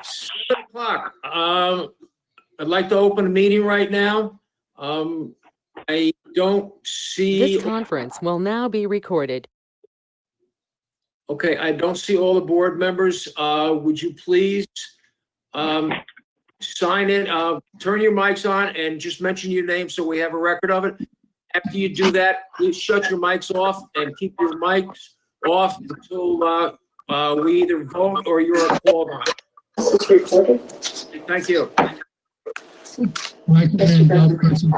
7 o'clock. I'd like to open the meeting right now. I don't see. This conference will now be recorded. Okay, I don't see all the board members. Would you please sign in, turn your mics on and just mention your name so we have a record of it. After you do that, please shut your mics off and keep your mics off until we either vote or you're called on. Thank you. Michael Van Dell, present.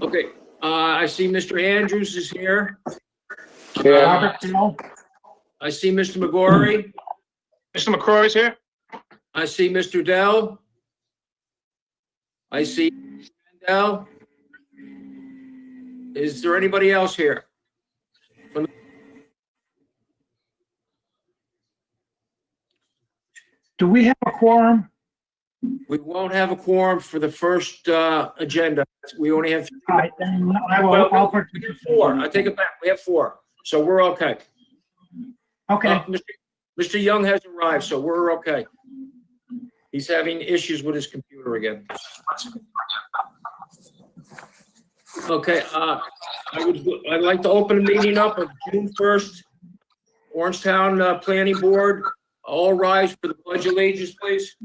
Okay, I see Mr. Andrews is here. Yeah. I see Mr. McGorry. Mr. McCrory's here? I see Mr. Dell. I see Dell. Is there anybody else here? Do we have a quorum? We won't have a quorum for the first agenda. We only have All right, then I'll participate. 4. I take it back. We have 4. So we're okay. Okay, Mr. Young has arrived, so we're okay. He's having issues with his computer again. Okay, I'd like to open the meeting up of June 1st, Orangetown Planning Board. All rise for the Pledge of Allegiance, please.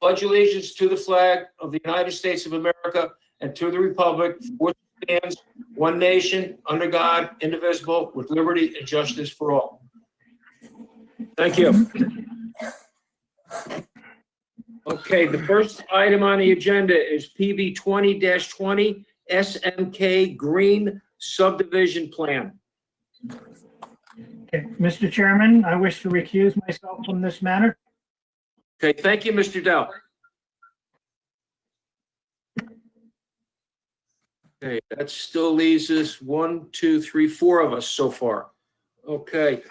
Pledge allegiance to the flag of the United States of America and to the republic for which it stands, one nation, under God, indivisible, with liberty and justice for all. Thank you. Okay, the first item on the agenda is PB 20-20 SMK Green Subdivision Plan. okay, Mr. Chairman, I wish to recuse myself from this matter. Okay, thank you, Mr. Dell. Okay, that still leaves us 1, 2, 3, 4 of us so far. Okay,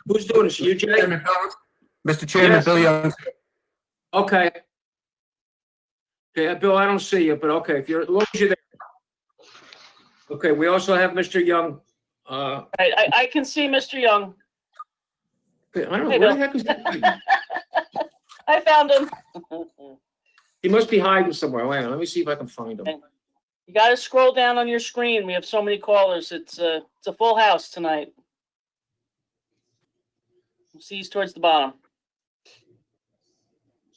who's doing this? You, Jay? Mr. Chairman, Yes. Bill Young. Okay. Okay, Bill, I don't see you, but okay, if you're, as long as you're there. Okay, we also have Mr. Young. I can see Mr. Young. Okay, I don't know, Hey, where the Bill. heck is that? I found him. He must be hiding somewhere. Wait, let me see if I can find him. You got to scroll down on your screen. We have so many callers. It's a full house tonight. See, he's towards the bottom.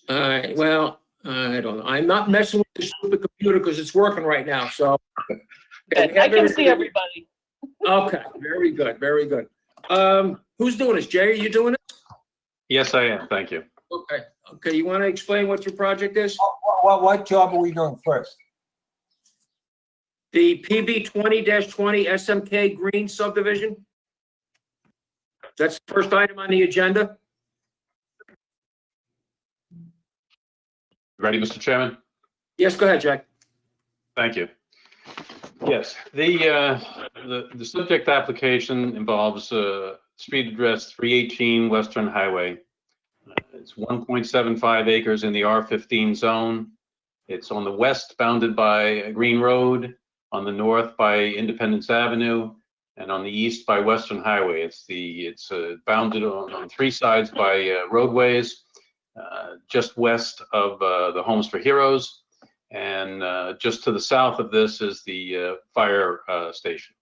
All right, well, I don't know. I'm not messing with the stupid computer because it's working right now, so. Okay, we I have can see everybody. Okay, very good, very good. Who's doing this? Jay, are you doing it? Yes, I am. Thank you. Okay, you want to explain what your project is? What job are we doing first? The PB 20-20 SMK Green Subdivision? That's the first item on the agenda. Ready, Mr. Chairman? Yes, go ahead, Jack. Thank you. Yes, the subject application involves street address 318 Western Highway. It's 1.75 acres in the R15 zone. It's on the west bounded by Green Road, on the north by Independence Avenue, and on the east by Western Highway. It's bounded on 3 sides by roadways, just west of the Homes for Heroes, and just to the south of this is the fire station.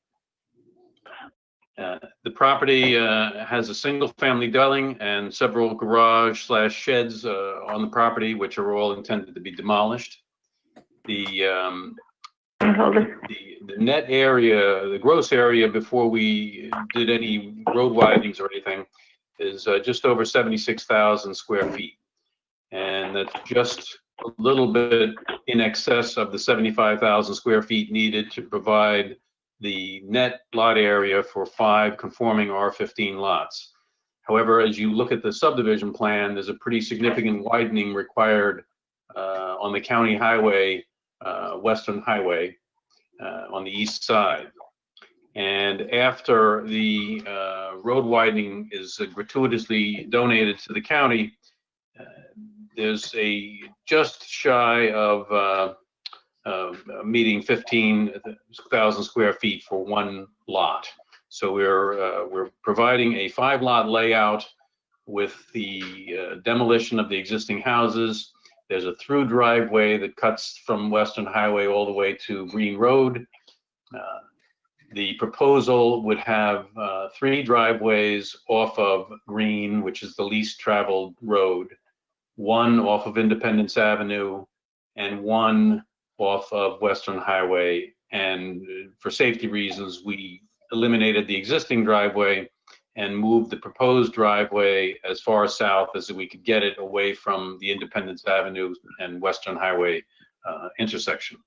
The property has a single-family dwelling and several garage/sheds on the property, which are all intended to be demolished. The net area, the gross area before we did any road widenings or anything, is just over 76,000 square feet. And that's just a little bit in excess of the 75,000 square feet needed to provide the net lot area for 5 conforming R15 lots. However, as you look at the subdivision plan, there's a pretty significant widening required on the county highway, Western Highway, on the east side. And after the road widening is gratuitously donated to the county, there's a just shy of meeting 15,000 square feet for one lot. So we're providing a 5-lot layout with the demolition of the existing houses. There's a through driveway that cuts from Western Highway all the way to Green Road. The proposal would have 3 driveways off of Green, which is the least traveled road, 1 off of Independence Avenue, and 1 off of Western Highway. And for safety reasons, we eliminated the existing driveway and moved the proposed driveway as far south as we could get it away from the Independence Avenue and Western Highway intersection.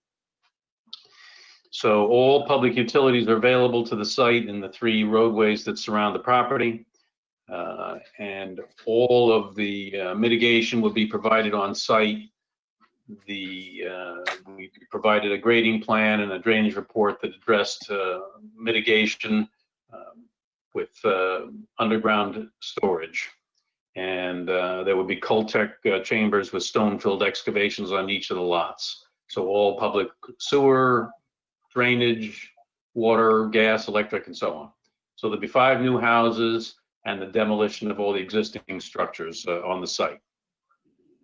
So all public utilities are available to the site in the 3 roadways that surround the property. And all of the mitigation will be provided on site. We provided a grading plan and a drainage report that addressed mitigation with underground storage. And there would be Coltec chambers with stone-filled excavations on each of the lots. So all public sewer, drainage, water, gas, electric, and so on. So there'll be 5 new houses and the demolition of all the existing structures on the site.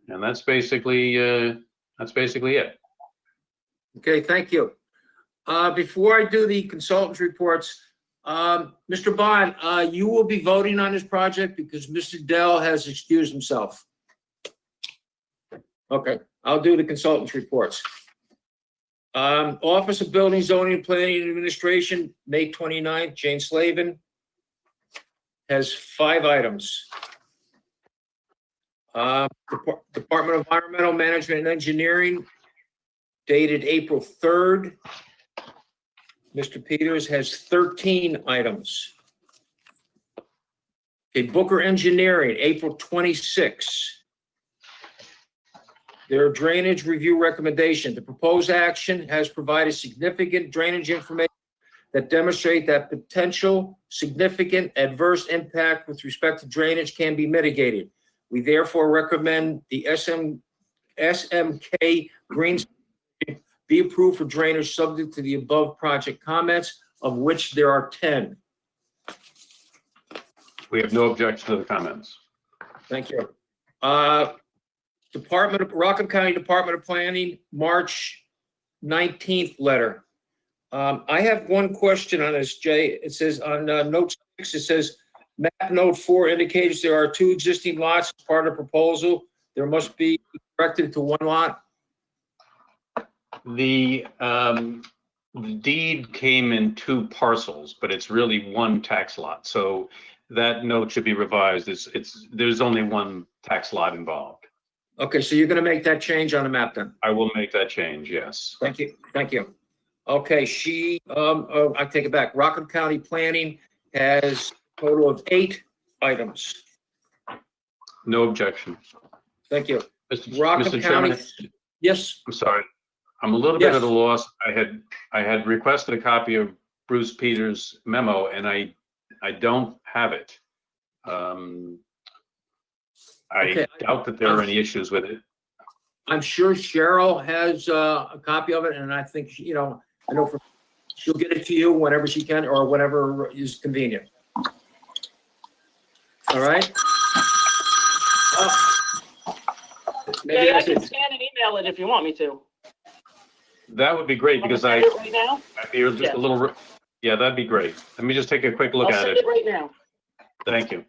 And that's basically it. Okay, thank you. Before I do the consultants' reports, Mr. Bond, you will be voting on this project because Mr. Dell has excused himself. Okay, I'll do the consultants' reports. Office of Building, Zoning, Planning and Administration, May 29th, Jane Slavin has 5 items. Department of Environmental Management and Engineering, dated April 3rd. Mr. Peters has 13 items. Okay, Booker Engineering, April 26th. Their drainage review recommendation. The proposed action has provided significant drainage information that demonstrate that potential significant adverse impact with respect to drainage can be mitigated. We therefore recommend the SMK Green be approved for drainage subject to the above project comments, of which there are 10. We have no objection to the comments. Thank you. Rockland County Department of Planning, March 19th letter. I have one question on this, Jay. It says on note 6, it says map note 4 indicates there are 2 existing lots as part of the proposal. There must be corrected to 1 lot. The deed came in 2 parcels, but it's really 1 tax lot. So that note should be revised. There's only 1 tax lot involved. Okay, so you're going to make that change on the map then? I will make that change, yes. Thank you. Thank you. Okay, I take it back. Rockland County Planning has a total of 8 items. No objection. Thank you. Mr. Chairman, Yes. I'm sorry. I'm a little bit Yes. at a loss. I had requested a copy of Bruce Peters' memo, and I don't have it. I doubt that there are any issues with it. I'm sure Cheryl has a copy of it, and I think, I know she'll get it to you whenever she can or whenever is convenient. All right? Maybe Yeah, I that's can it. scan and email it if you want me to. That would be great because Want me to send it right now? I feel just Yes. a little, yeah, that'd be great. Let me just take a quick look I'll at send it. it right now. Thank you.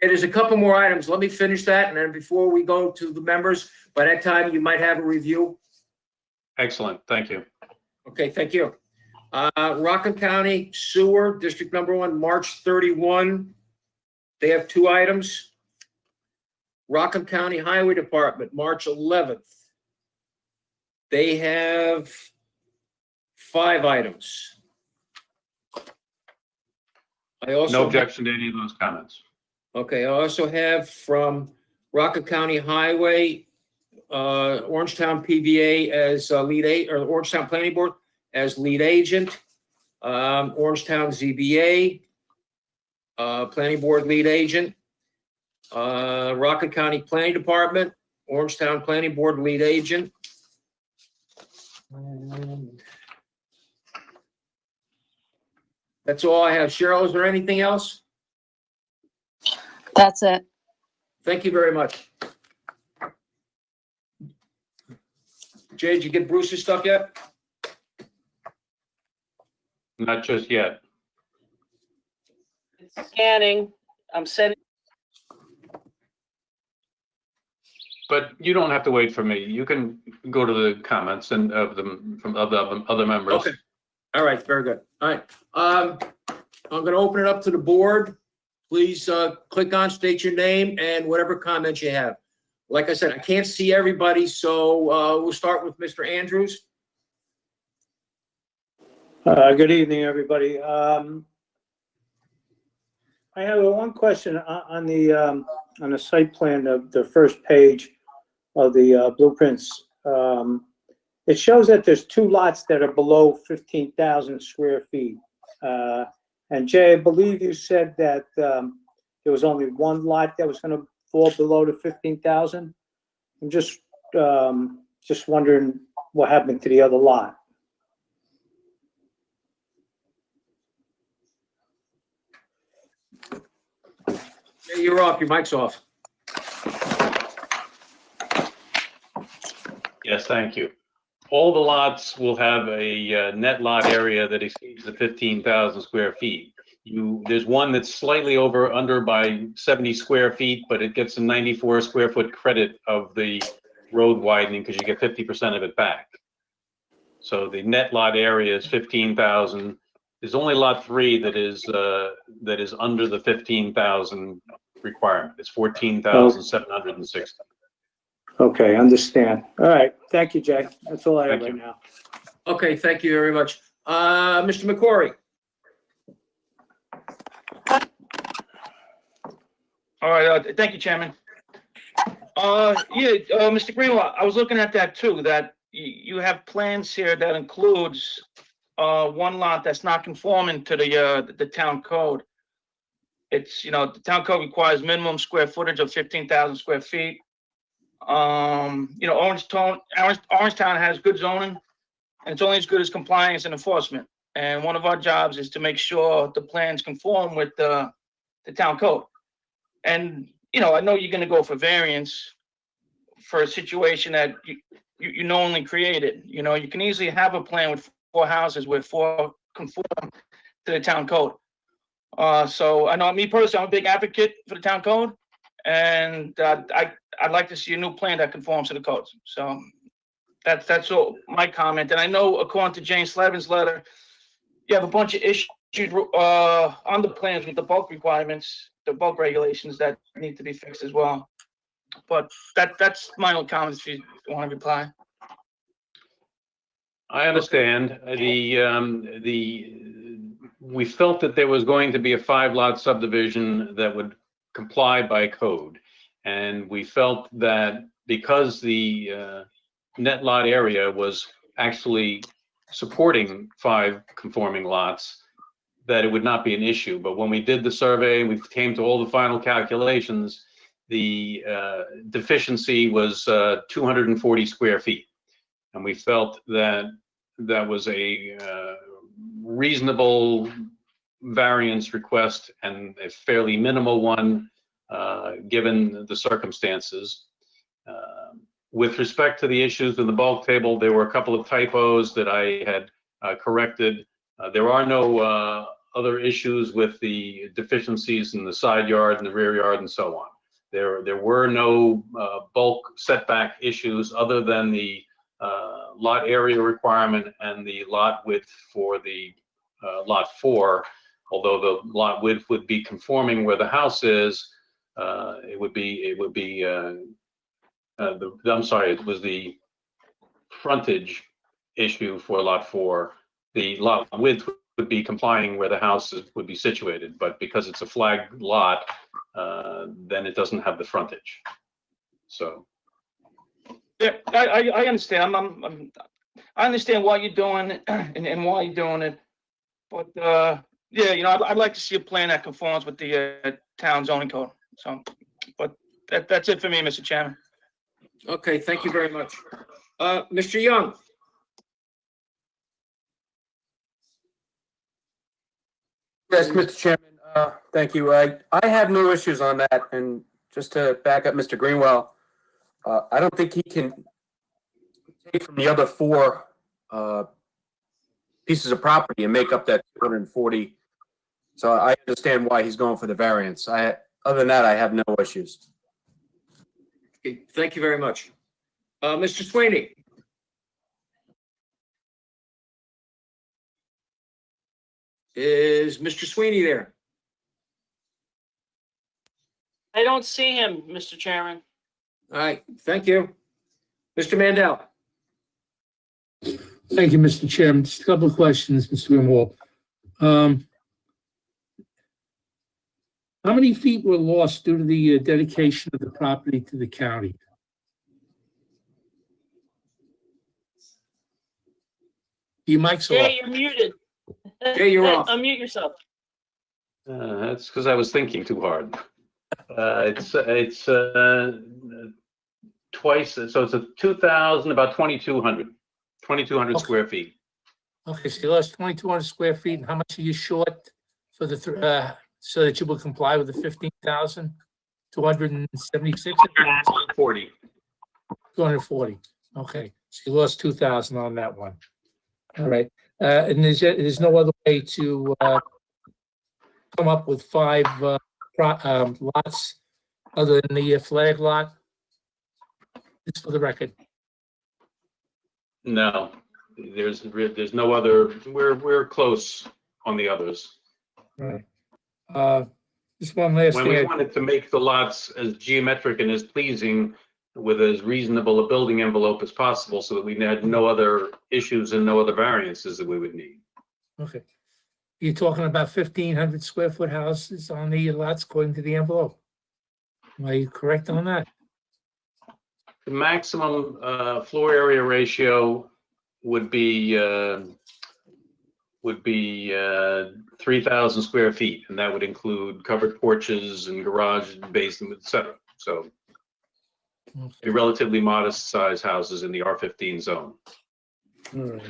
There's a couple more items. Let me finish that, and then before we go to the members, by that time, you might have a review. Excellent. Thank you. Okay, thank you. Rockland County Sewer, District Number 1, March 31. They have 2 items. Rockland County Highway Department, March 11th. They have 5 items. I also No objection to any of those comments. Okay, I also have from Rockland County Highway, Orangetown PBA as lead or Orangetown Planning Board as lead agent, Orangetown ZBA, Planning Board lead agent, Rockland County Planning Department, Orangetown Planning Board lead agent, That's all I have. Cheryl, is there anything else? That's it. Thank you very much. Jay, did you get Bruce's stuff yet? Not just yet. It's scanning. I'm setting. But you don't have to wait for me. You can go to the comments and of them from other members. Okay. All right, very good. All right. I'm going to open it up to the board. Please click on, state your name and whatever comments you have. Like I said, I can't see everybody, so we'll start with Mr. Andrews. Good evening, everybody. I have one question on the site plan of the first page of the blueprints. It shows that there's two lots that are below 15,000 square feet. And Jay, I believe you said that there was only one lot that was going to fall below the 15,000. I'm just wondering what happened to the other lot. Yeah, you're off. Your mic's off. Yes, thank you. All the lots will have a net lot area that exceeds the 15,000 square feet. There's one that's slightly under by 70 square feet, but it gets a 94 square foot credit of the road widening because you get 50% of it back. So the net lot area is 15,000. There's only lot 3 that is under the 15,000 requirement. It's 14,760. Okay, understand. All right, thank you, Jay. That's all I have Thank right you. now. Okay, thank you very much. Mr. McCory. All right, thank you, Chairman. Mr. Greenwell, I was looking at that too, that you have plans here that includes one lot that's not conforming to the town code. It's, the town code requires minimum square footage of 15,000 square feet. Orangetown has good zoning, and it's only as good as compliance and enforcement. And one of our jobs is to make sure the plans conform with the town code. And, I know you're gonna go for variance for a situation that you knowingly created. You can easily have a plan with 4 houses where 4 conform to the town code. So I know me personally, I'm a big advocate for the town code, and I'd like to see a new plan that conforms to the codes. So that's all my comment. And I know according to Jane Slavin's letter, you have a bunch of issues on the plans with the bulk requirements, the bulk regulations that need to be fixed as well. But that's my own comments if you want to reply. I understand. We felt that there was going to be a 5-lot subdivision that would comply by code. And we felt that because the net lot area was actually supporting 5 conforming lots, that it would not be an issue. But when we did the survey, we came to all the final calculations, the deficiency was 240 square feet. And we felt that that was a reasonable variance request and a fairly minimal one, given the circumstances. With respect to the issues in the bulk table, there were a couple of typos that I had corrected. There are no other issues with the deficiencies in the side yard and the rear yard and so on. There were no bulk setback issues other than the lot area requirement and the lot width for the lot 4. Although the lot width would be conforming where the house is, it was the frontage issue for lot 4. The lot width would be complying where the house would be situated, but because it's a flagged lot, then it doesn't have the frontage. So. Yeah, I understand. I understand why you're doing and why you're doing it. But yeah, I'd like to see a plan that conforms with the town zoning code. So, but that's it for me, Mr. Chairman. Okay, thank you very much. Mr. Young. Yes, Mr. Chairman, thank you. I have no issues on that, and just to back up Mr. Greenwell, I don't think he can take from the other four pieces of property and make up that 240. So I understand why he's going for the variance. Other than that, I have no issues. Okay, thank you very much. Mr. Sweeney? Is Mr. Sweeney there? I don't see him, Mr. Chairman. All right, thank you. Mr. Mandel? Thank you, Mr. Chairman. Just a couple of questions, Mr. Greenwald. How many feet were lost due to the dedication of the property to the county? Your mic's off. Jay, you're muted. Jay, you're off. Unmute yourself. That's because I was thinking too hard. It's twice, so it's a 2,000, about 2,200 square feet. Okay, so you lost 2,200 square feet, and how much are you short for the, so that you will comply with the 15,276? 40. 240, okay, so you lost 2,000 on that one. All right, and there's no other way to come up with 5 lots other than the flag lot? Just for the record. No, there's no other, we're close on the others. Right. Just one last When thing. we wanted to make the lots as geometric and as pleasing with as reasonable a building envelope as possible so that we had no other issues and no other variances that we would need. Okay. You're talking about 1,500 square foot houses on the lots according to the envelope. Am I correct on that? The maximum floor area ratio would be 3,000 square feet, and that would include covered porches and garage and basement, et cetera. So Okay. relatively modest size houses in the R15 zone. All right.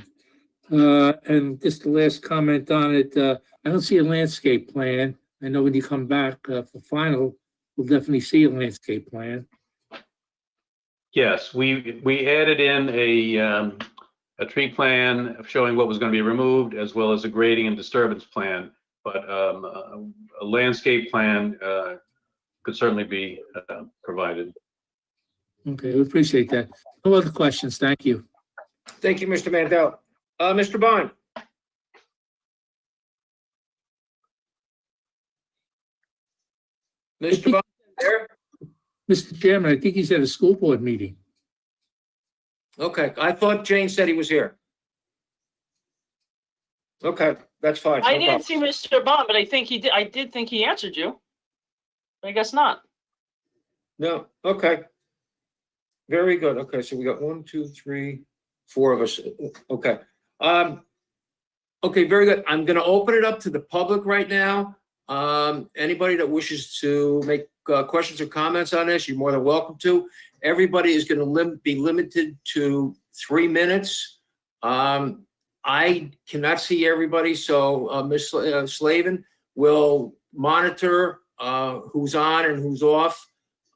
And just the last comment on it, I don't see a landscape plan. I know when you come back for final, we'll definitely see a landscape plan. Yes, we added in a tree plan showing what was going to be removed, as well as a grading and disturbance plan. But a landscape plan could certainly be provided. Okay, we appreciate that. No other questions. Thank you. Thank you, Mr. Mandel. Mr. Bond? Mr. Bond, there? Mr. Chairman, I think he's at a school board meeting. Okay, I thought Jane said he was here. Okay, that's fine. I no didn't problem. see Mr. Bond, but I think he did. I did think he answered you. But I guess not. No, okay. Very good. Okay, so we got 1, 2, 3, 4 of us. Okay. Okay, very good. I'm gonna open it up to the public right now. Anybody that wishes to make questions or comments on this, you're more than welcome to. Everybody is gonna be limited to 3 minutes. I cannot see everybody, so Ms. Slavin will monitor who's on and who's off.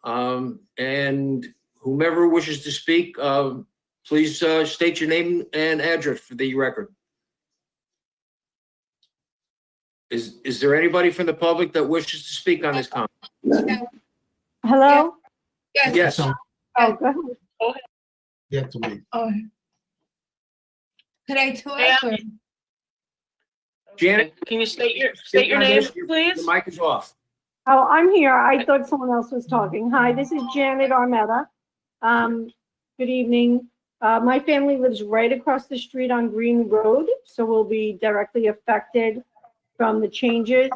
And whomever wishes to speak, please state your name and address for the record. Is there anybody from the public that wishes to speak on this comment? Hello? Yes. Oh, go ahead. You have to wait. Oh. Could I talk? Yeah. or- Janet? Can you state your name, please? The mic is off. Oh, I'm here. I thought someone else was talking. Hi, this is Janet Armetta. Good evening. My family lives right across the street on Green Road, so we'll be directly affected from the changes.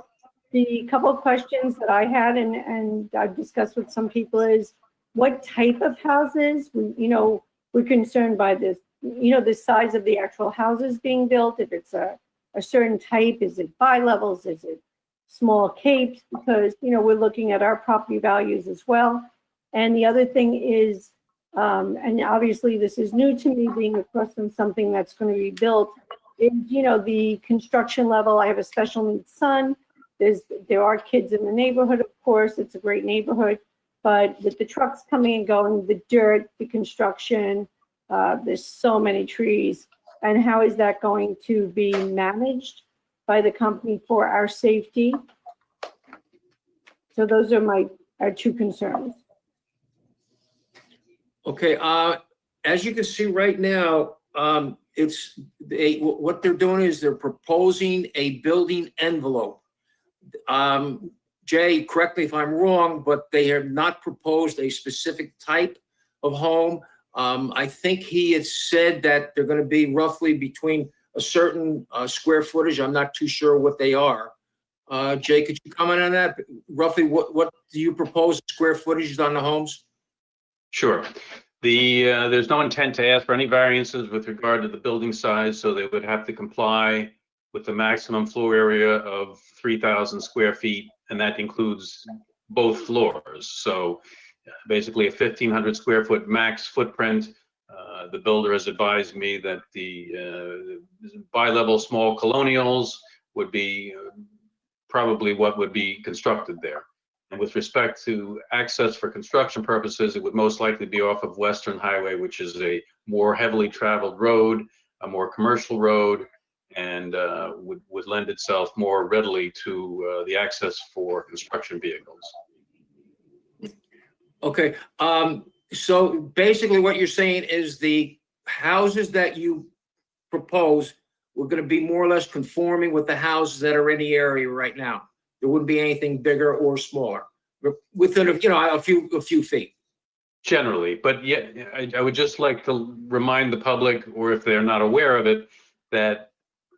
The couple of questions that I had and I've discussed with some people is what type of houses? We're concerned by this, the size of the actual houses being built. If it's a certain type, is it bi-levels? Is it small capes? Because, we're looking at our property values as well. And the other thing is, and obviously this is new to me being across from something that's going to be built, is, the construction level. I have a special needs son. There are kids in the neighborhood, of course. It's a great neighborhood. But with the trucks coming and going, the dirt, the construction, there's so many trees. And how is that going to be managed by the company for our safety? So those are our two concerns. Okay, as you can see right now, what they're doing is they're proposing a building envelope. Jay, correct me if I'm wrong, but they have not proposed a specific type of home. I think he had said that they're going to be roughly between a certain square footage. I'm not too sure what they are. Jay, could you comment on that? Roughly, what do you propose square footage on the homes? Sure. There's no intent to ask for any variances with regard to the building size, so they would have to comply with the maximum floor area of 3,000 square feet, and that includes both floors. So basically a 1,500 square foot max footprint. The builder has advised me that the bi-level small colonials would be probably what would be constructed there. And with respect to access for construction purposes, it would most likely be off of Western Highway, which is a more heavily traveled road, a more commercial road, and would lend itself more readily to the access for construction vehicles. Okay, so basically what you're saying is the houses that you propose were going to be more or less conforming with the houses that are in the area right now. There wouldn't be anything bigger or smaller, within a few feet. Generally, but yet I would just like to remind the public, or if they're not aware of it, that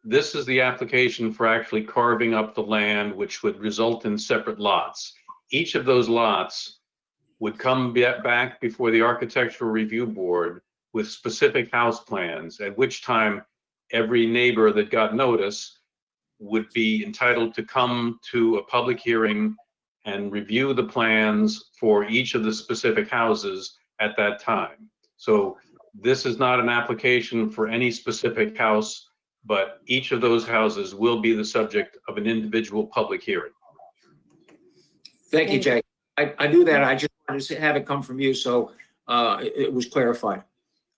this is the application for actually carving up the land, which would result in separate lots. Each of those lots would come back before the Architectural Review Board with specific house plans, at which time every neighbor that got notice would be entitled to come to a public hearing and review the plans for each of the specific houses at that time. So this is not an application for any specific house, but each of those houses will be the subject of an individual public hearing. Thank you, Jay. I knew that. I just wanted to have it come from you, so it was clarified.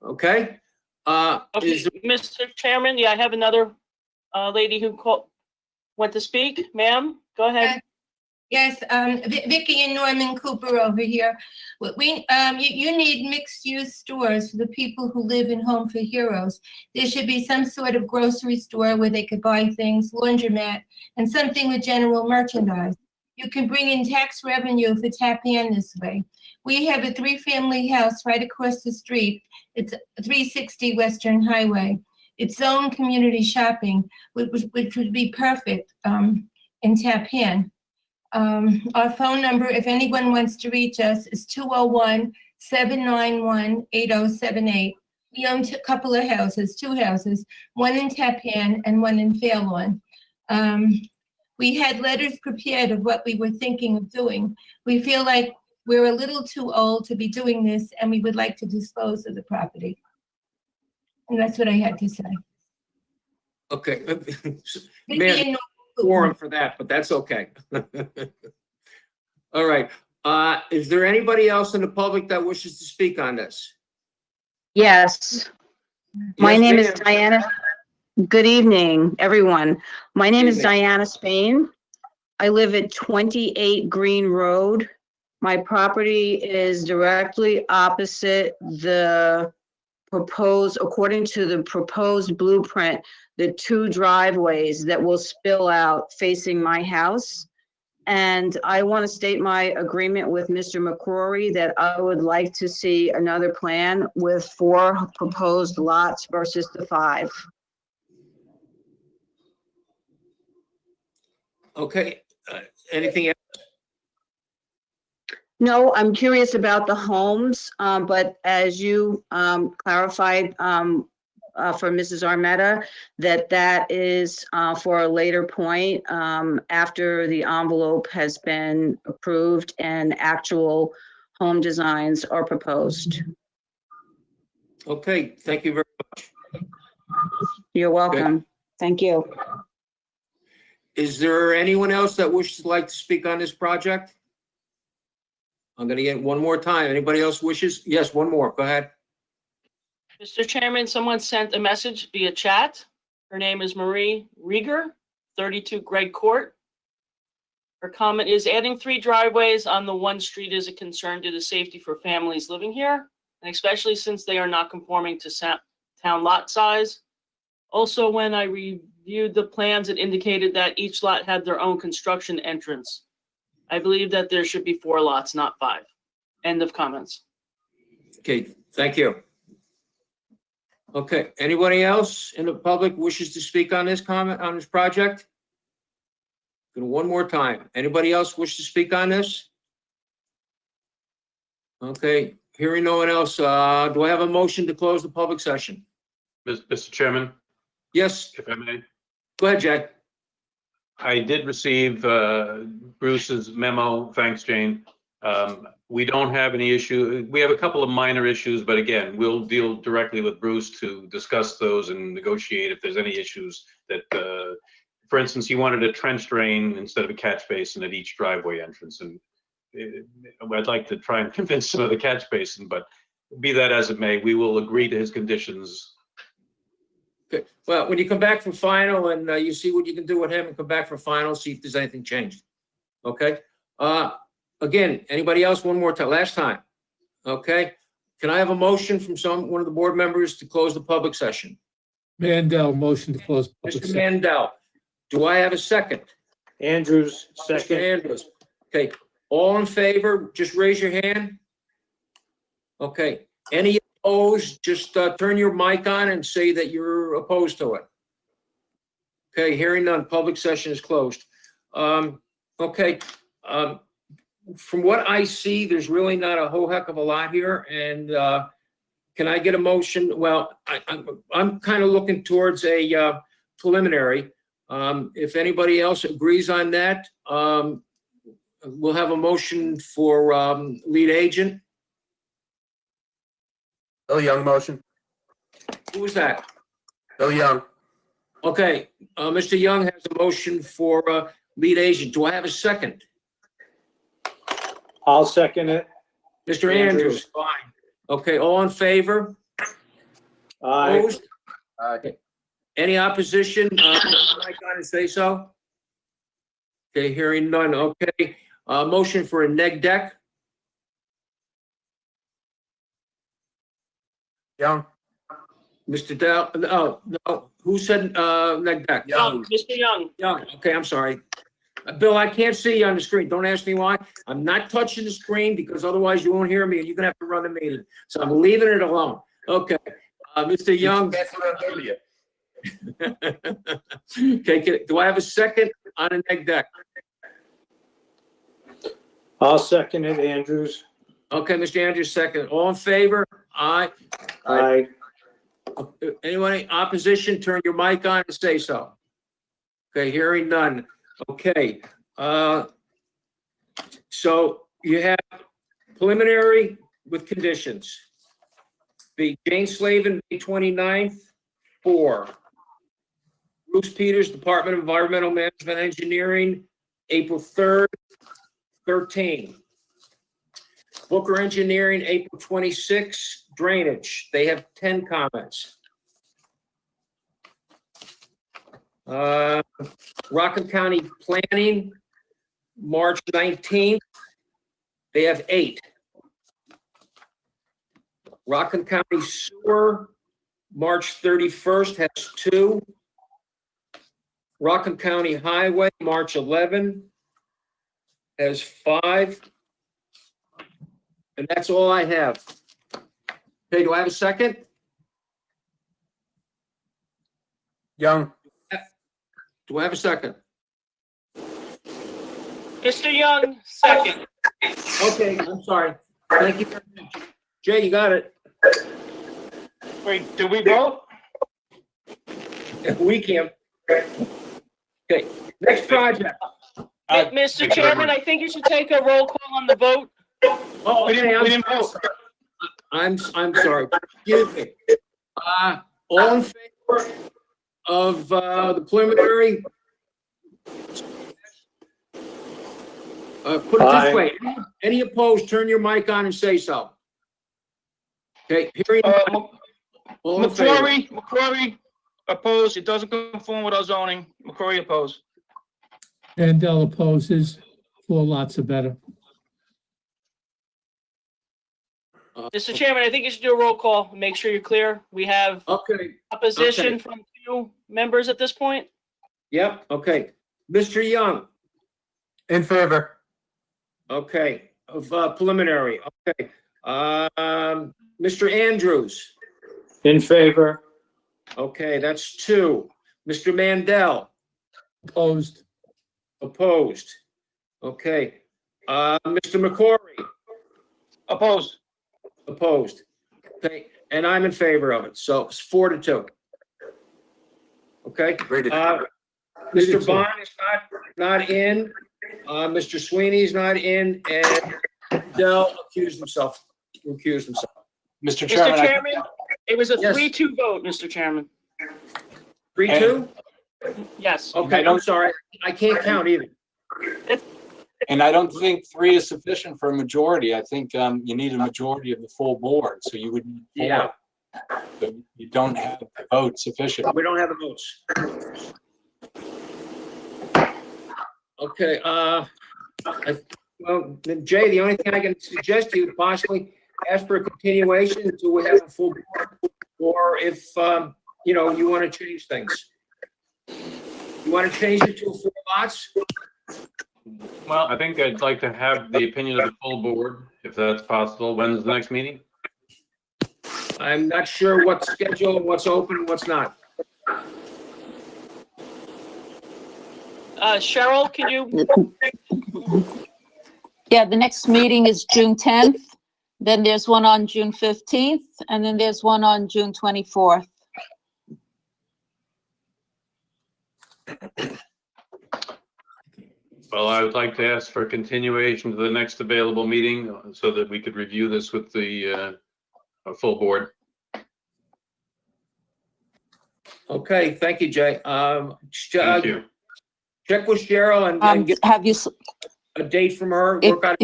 Okay? Okay, Mr. Chairman, I have another lady who went to speak. Ma'am, go ahead. Yes, Vicky and Norman Cooper over here. You need mixed-use stores for the people who live in Home for Heroes. There should be some sort of grocery store where they could buy things, laundromat, and something with general merchandise. You can bring in tax revenue for Tappan this way. We have a 3-family house right across the street. It's 360 Western Highway. It's zone community shopping, which would be perfect in Tappan. Our phone number, if anyone wants to reach us, is 201-791-8078. We own a couple of houses, 2 houses, one in Tappan and one in Fairlawn. We had letters prepared of what we were thinking of doing. We feel like we're a little too old to be doing this, and we would like to dispose of the property. And that's what I had to say. Okay. Vicky and Forum for that, but that's okay. All right. Is there anybody else in the public that wishes to speak on this? Yes. My Yes, name is ma'am. Diana. Good evening, everyone. My name is Evening. Diana Spain. I live at 28 Green Road. My property is directly opposite the proposed, according to the proposed blueprint, the 2 driveways that will spill out facing my house. And I want to state my agreement with Mr. McCrory that I would like to see another plan with 4 proposed lots versus the 5. Okay. Anything else? No, I'm curious about the homes, but as you clarified for Mrs. Armetta, that is for a later point after the envelope has been approved and actual home designs are proposed. Okay. Thank you very much. You're welcome. Thank you. Is there anyone else that wishes to like to speak on this project? I'm gonna get one more time. Anybody else wishes? Yes, one more. Go ahead. Mr. Chairman, someone sent a message via chat. Her name is Marie Rieger, 32 Greg Court. Her comment is adding 3 driveways on the one street is a concern due to safety for families living here, and especially since they are not conforming to town lot size. Also, when I reviewed the plans, it indicated that each lot had their own construction entrance. I believe that there should be 4 lots, not 5. End of comments. Okay, thank you. Okay, anybody else in the public wishes to speak on this comment, on this project? One more time. Anybody else wish to speak on this? Okay, hearing no one else, do I have a motion to close the public session? Mr. Chairman, Yes, if I may. go ahead, Jay. I did receive Bruce's memo. Thanks, Jane. We don't have any issue. We have a couple of minor issues, but again, we'll deal directly with Bruce to discuss those and negotiate if there's any issues that, for instance, he wanted a trench drain instead of a catch basin at each driveway entrance. And I'd like to try and convince him of the catch basin, but be that as it may, we will agree to his conditions. Okay, well, when you come back from final and you see what you can do with him and come back for final, see if there's anything changed. Okay? Again, anybody else? One more time, last time. Okay? Can I have a motion from one of the board members to close the public session? Mandel, motion to close. public Mr. session. Mandel, do I have a second? Andrews, Mr. second. Andrews. Okay, all in favor, just raise your hand. Okay, any opposed, just turn your mic on and say that you're opposed to it. Okay, hearing none, public session is closed. Okay, from what I see, there's really not a whole heck of a lot here, and can I get a motion? Well, I'm kind of looking towards a preliminary. If anybody else agrees on that, we'll have a motion for lead agent. Bill Young motion. Who was that? Bill Young. Okay, Mr. Young has a motion for lead agent. Do I have a second? I'll second it. Mr. Andrews, fine. Okay, all in favor? Aye. Opposed? Aye. Any opposition? Mike on and say so? Okay, hearing none. Okay, motion for a neg deck. Young. Mr. Dell, no, who said neg deck? Young, Mr. Young. Young, okay, I'm sorry. Bill, I can't see you on the screen. Don't ask me why. I'm not touching the screen because otherwise you won't hear me and you're gonna have to run the meeting. So I'm leaving it alone. Okay, Mr. Young. That's what I told you. Okay, do I have a second on a neg deck? I'll second it, Andrews. Okay, Mr. Andrews, second. All in favor? Aye. Aye. Anyone in opposition, turn your mic on and say so. Okay, hearing none. Okay, so you have preliminary with conditions. The Jane Slavin, May 29th, 4. Bruce Peters, Department of Environmental Management Engineering, April 3rd, 13. Booker Engineering, April 26th, drainage. They have 10 comments. Rockland County Planning, March 19th, they have 8. Rockland County Sewer, March 31st, has 2. Rockland County Highway, March 11, has 5. And that's all I have. Okay, do I have a second? Young. Do I have a second? Mr. Young, second. Okay, I'm sorry. Thank you very much. Jay, you got it. Wait, did we vote? We can. Okay, next project. Mr. Chairman, I think you should take a roll call on the vote. Oh, We okay, didn't vote. I'm sorry. Excuse me. All in favor? of the preliminary? Put it this way, any opposed, turn your mic on and say so. Okay, hearing none. All in favor? McCrory opposed. It doesn't conform with our zoning. McCrory opposed. And Dell opposes. 4 lots are better. Mr. Chairman, I think you should do a roll call. Make sure you're clear. We have Okay, opposition Okay. from 2 members at this point. yep, okay. Mr. Young, In favor. okay, of preliminary, okay. Mr. Andrews, In favor. okay, that's 2. Mr. Mandel, Opposed. opposed. Okay, Mr. McCrory, Opposed. opposed. Okay, and I'm in favor of it, so it's 4-2. Okay, Rated. Mr. Bond is not in, Mr. Sweeney's not in, and Dell recused himself. Mr. Mr. Chairman, Chairman, it was a Yes. 3-2 vote, Mr. Chairman. 3-2? Yes. Okay, I'm sorry, I can't count either. and I don't think 3 is sufficient for a majority. I think you need a majority of the full board, so you would need 4. Yeah. But you don't have the vote sufficient. We don't have the votes. Okay, well, then Jay, the only thing I can suggest to you possibly ask for a continuation until we have a full board, or if, you know, you want to change things. You want to change it to 4 lots? Well, I think I'd like to have the opinion of the full board, if that's possible. When's the next meeting? I'm not sure what's scheduled, what's open, and what's not. Cheryl, can you, Yeah, the next meeting is June 10th. Then there's one on June 15th, and then there's one on June 24th. Well, I would like to ask for a continuation to the next available meeting so that we could review this with the full board. Okay, thank you, Jay. Thank you. Check with Cheryl and get Have you, a date from her. if, Work out.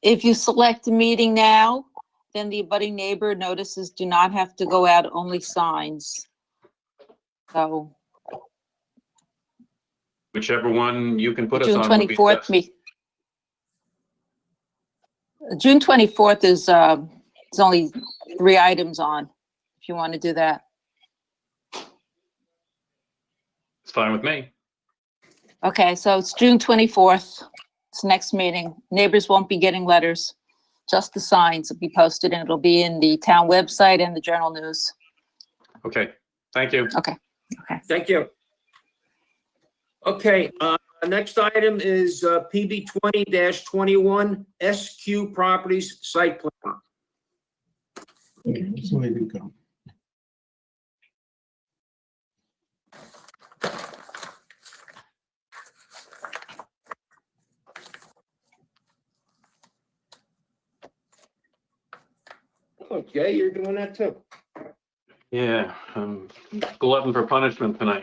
if you select a meeting now, then the abutting neighbor notices do not have to go out, only signs. So Whichever one you can put us June on would be 24th, best. June 24th is, it's only 3 items on, if you want to do that. It's fine with me. Okay, so it's June 24th. It's next meeting. Neighbors won't be getting letters, just the signs will be posted, and it'll be in the town website and the Journal News. Okay, thank you. Okay. Thank you. Okay, next item is PB 20-21 SQ Properties Site Plan. So we can go. Okay, you're doing that too. Yeah, I'm glutton for punishment tonight.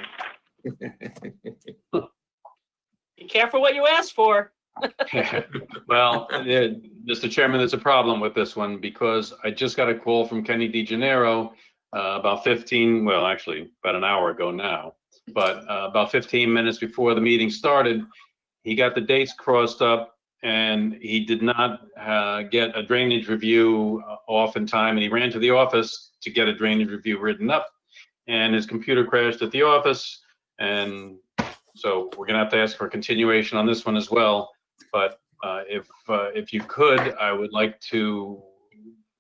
be careful what you ask for. Well, Mr. Chairman, there's a problem with this one because I just got a call from Kenny DeGennaro about 15, well, actually about an hour ago now, but about 15 minutes before the meeting started, he got the dates crossed up and he did not get a drainage review off in time, and he ran to the office to get a drainage review written up, and his computer crashed at the office, and so we're gonna have to ask for a continuation on this one as well. But if you could, I would like to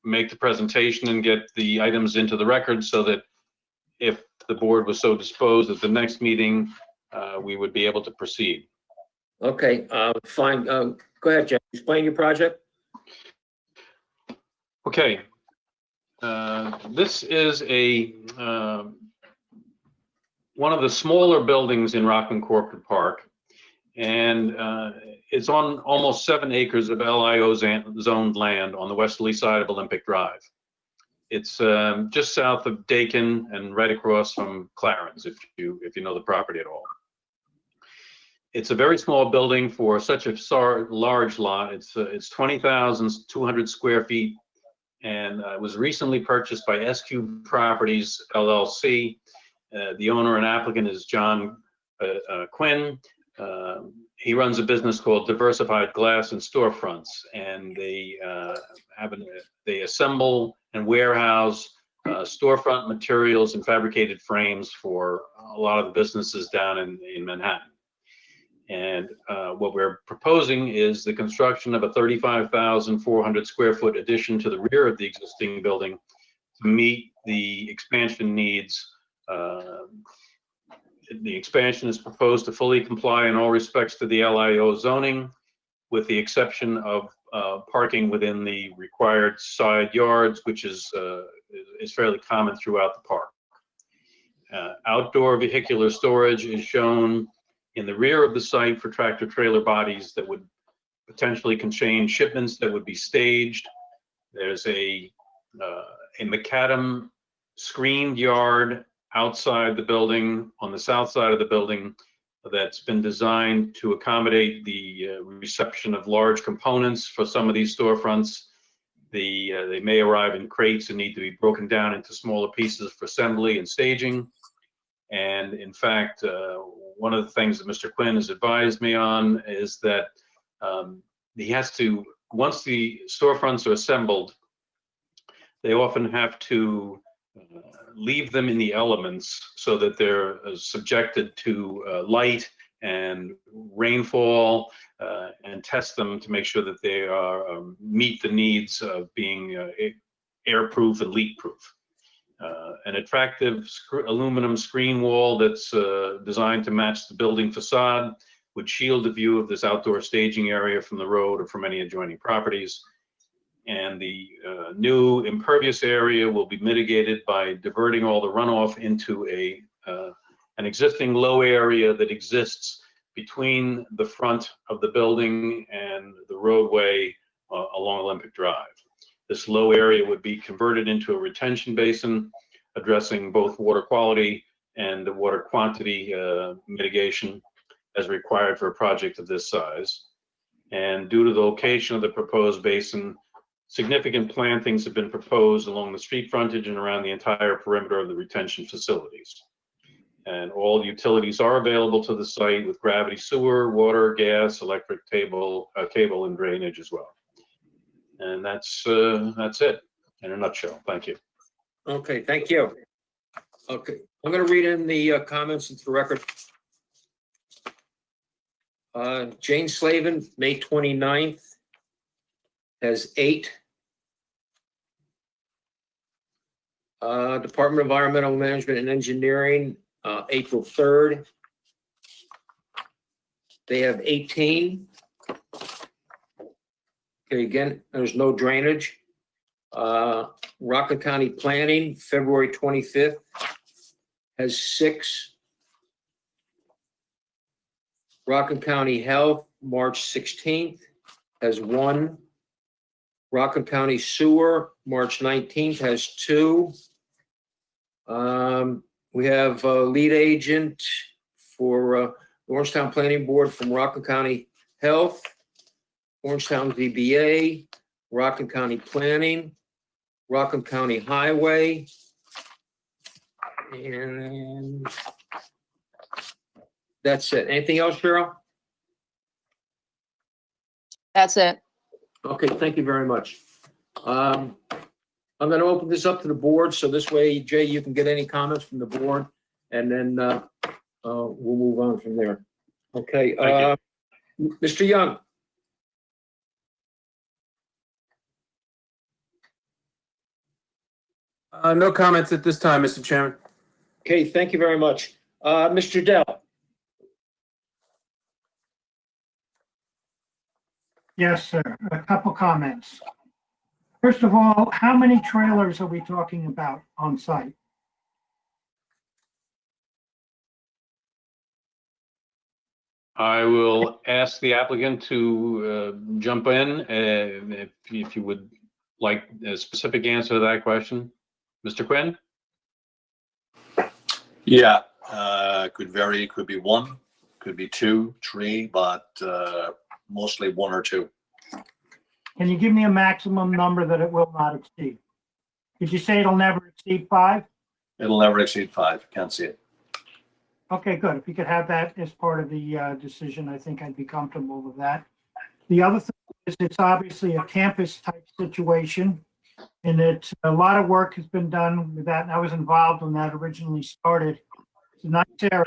make the presentation and get the items into the record so that if the board was so disposed at the next meeting, we would be able to proceed. Okay, fine. Go ahead, Jeff. Explain your project. Okay. This is a one of the smaller buildings in Rockland Corporate Park, and it's on almost 7 acres of LIO zoned land on the westerly side of Olympic Drive. It's just south of Dakin and right across from Clarence, if you know the property at all. It's a very small building for such a large lot. It's 20,200 square feet, and it was recently purchased by SQ Properties LLC. The owner and applicant is John Quinn. He runs a business called Diversified Glass and Storefronts, and they assemble and warehouse storefront materials and fabricated frames for a lot of the businesses down in Manhattan. And what we're proposing is the construction of a 35,400 square foot addition to the rear of the existing building to meet the expansion needs. The expansion is proposed to fully comply in all respects to the LIO zoning, with the exception of parking within the required side yards, which is fairly common throughout the park. Outdoor vehicular storage is shown in the rear of the site for tractor trailer bodies that would potentially contain shipments that would be staged. There's a macadam screened yard outside the building on the south side of the building that's been designed to accommodate the reception of large components for some of these storefronts. They may arrive in crates and need to be broken down into smaller pieces for assembly and staging. And in fact, one of the things that Mr. Quinn has advised me on is that he has to, once the storefronts are assembled, they often have to leave them in the elements so that they're subjected to light and rainfall, and test them to make sure that they are meet the needs of being airproof and leak-proof. An attractive aluminum screen wall that's designed to match the building facade would shield the view of this outdoor staging area from the road or from any adjoining properties. And the new impervious area will be mitigated by diverting all the runoff into an existing low area that exists between the front of the building and the roadway along Olympic Drive. This low area would be converted into a retention basin, addressing both water quality and the water quantity mitigation as required for a project of this size. And due to the location of the proposed basin, significant plantings have been proposed along the street frontage and around the entire perimeter of the retention facilities. And all utilities are available to the site with gravity sewer, water, gas, electric cable, and drainage as well. And that's it in a nutshell. Thank you. Okay, thank you. Okay, I'm going to read in the comments into the record. Jane Slavin, May 29th, has 8. Department of Environmental Management and Engineering, April 3rd. They have 18. Okay, again, there's no drainage. Rockland County Planning, February 25th, has 6. Rockland County Health, March 16th, has 1. Rockland County Sewer, March 19th, has 2. We have a lead agent for Orangetown Planning Board from Rockland County Health, Orangetown VBA, Rockland County Planning, Rockland County Highway, and that's it. Anything else, Cheryl? That's it. Okay, thank you very much. I'm going to open this up to the board, so this way, Jay, you can get any comments from the board, and then we'll move on from there. Okay, Mr. Young. No comments at this time, Mr. Chairman. Okay, thank you very much. Mr. Dell. Yes, sir. A couple comments. First of all, how many trailers are we talking about on site? I will ask the applicant to jump in if you would like a specific answer to that question. Mr. Quinn? Yeah, could vary. It could be 1, could be 2, 3, but mostly 1 or 2. Can you give me a maximum number that it will not exceed? Did you say it'll never exceed 5? It'll never exceed 5. Can't see it. Okay, good. If you could have that as part of the decision, I think I'd be comfortable with that. The other thing is it's obviously a campus type situation, and a lot of work has been done with that. And I was involved when that originally started. It's a nice area.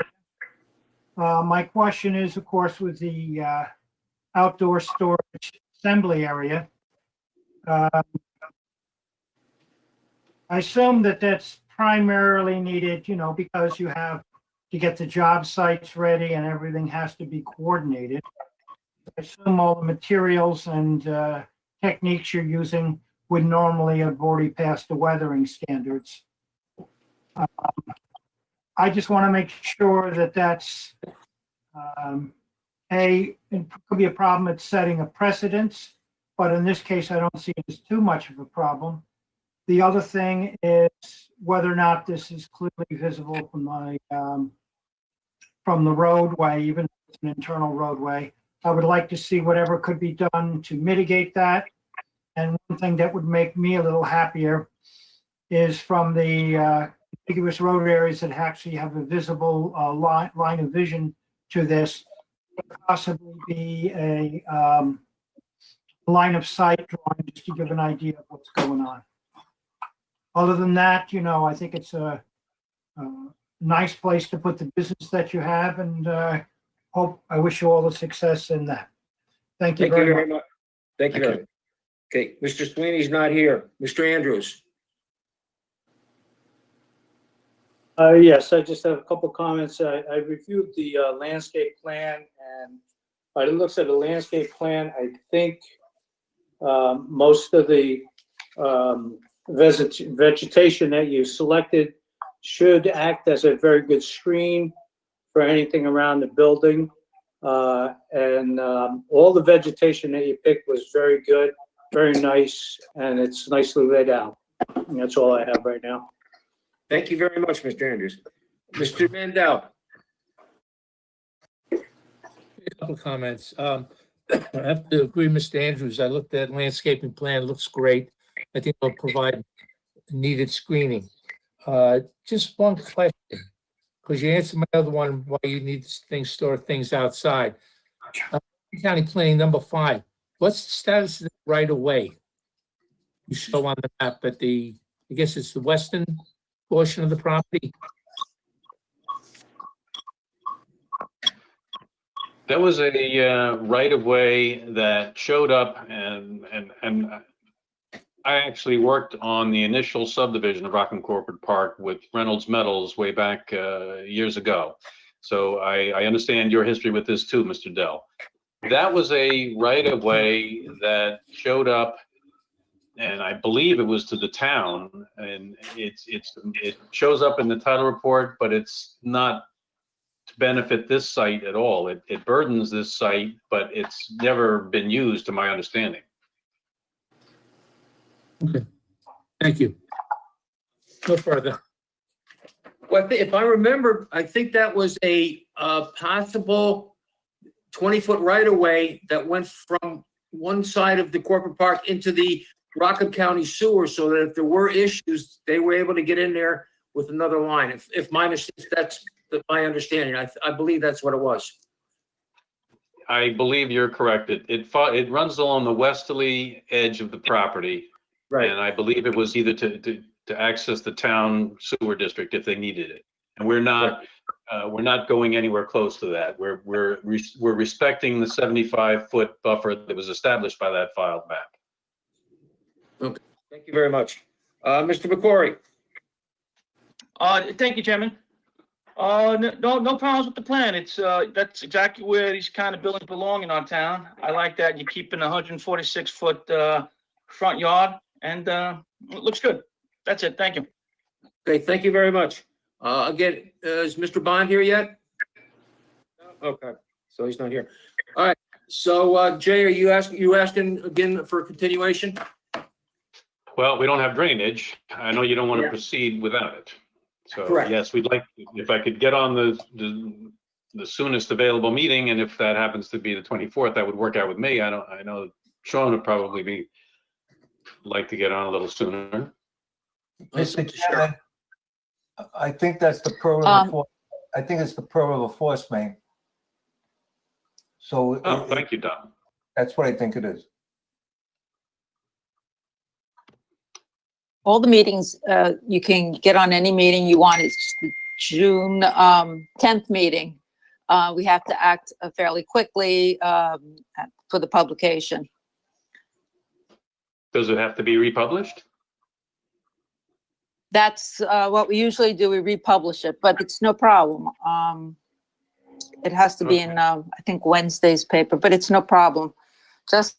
My question is, of course, with the outdoor storage assembly area, I assume that that's primarily needed, because you have to get the job sites ready and everything has to be coordinated. I assume all the materials and techniques you're using would normally have already passed the weathering standards. I just want to make sure that that's, it could be a problem at setting a precedence, but in this case, I don't see it as too much of a problem. The other thing is whether or not this is clearly visible from the roadway, even if it's an internal roadway. I would like to see whatever could be done to mitigate that. And one thing that would make me a little happier is from the contiguous road areas that actually have a visible line of vision to this, possibly be a line of sight drawing just to give an idea of what's going on. Other than that, I think it's a nice place to put the business that you have, and I wish you all the success in that. Thank you very much. Thank you very much. Okay, Mr. Sweeney's not here. Mr. Andrews? Yes, I just have a couple comments. I reviewed the landscape plan, and by the looks of the landscape plan, I think most of the vegetation that you selected should act as a very good screen for anything around the building. And all the vegetation that you picked was very good, very nice, and it's nicely laid out. And that's all I have right now. Thank you very much, Mr. Andrews. Mr. Mandel? A couple of comments. I have to agree, Mr. Andrews. I looked at landscaping plan, it looks great. I think it'll provide needed screening. Just one question, because you answered my other one, why you need store things outside. County Planning number 5, what's the status of the right of way? You show on the map at I guess it's the western portion of the property. That was a right-of-way that showed up, and I actually worked on the initial subdivision of Rockland Corporate Park with Reynolds Metals way back years ago. So I understand your history with this too, Mr. Dell. That was a right-of-way that showed up, and I believe it was to the town, and it shows up in the title report, but it's not to benefit this site at all. It burdens this site, but it's never been used, to my understanding. Okay, thank you. No further. Well, if I remember, I think that was a possible 20-foot right-of-way that went from one side of the corporate park into the Rockland County sewer, so that if there were issues, they were able to get in there with another line. If that's my understanding, I believe that's what it was. I believe you're correct. It runs along the westerly edge of the property. Right. And I believe it was either to access the town sewer district if they needed it. And we're not going anywhere close to that. We're respecting the 75-foot buffer that was established by that filed map. Okay, thank you very much. Mr. McCory? Thank you, Chairman. No problems with the plan. That's exactly where these kind of buildings belong in our town. I like that. You're keeping a 146-foot front yard, and it looks good. That's it. Thank you. Okay, thank you very much. Again, is Mr. Bond here yet? No? Okay, so he's not here. All right, so Jay, are you asking again for a continuation? Well, we don't have drainage. I know you don't want to Yeah. proceed without it. So Correct. yes, we'd like, if I could get on the soonest available meeting, and if that happens to be the 24th, that would work out with me. I know Sean would probably like to get on a little sooner. Mr. Chairman, I think that's the pearl Um, of the force. I think it's the pearl of the force main. So Oh, thank you, Don. that's what I think it is. All the meetings, you can get on any meeting you want. It's just the June 10th meeting. We have to act fairly quickly for the publication. Does it have to be republished? That's what we usually do. We republish it, but it's no problem. It has to be in, I think, Wednesday's paper, but it's no problem. Just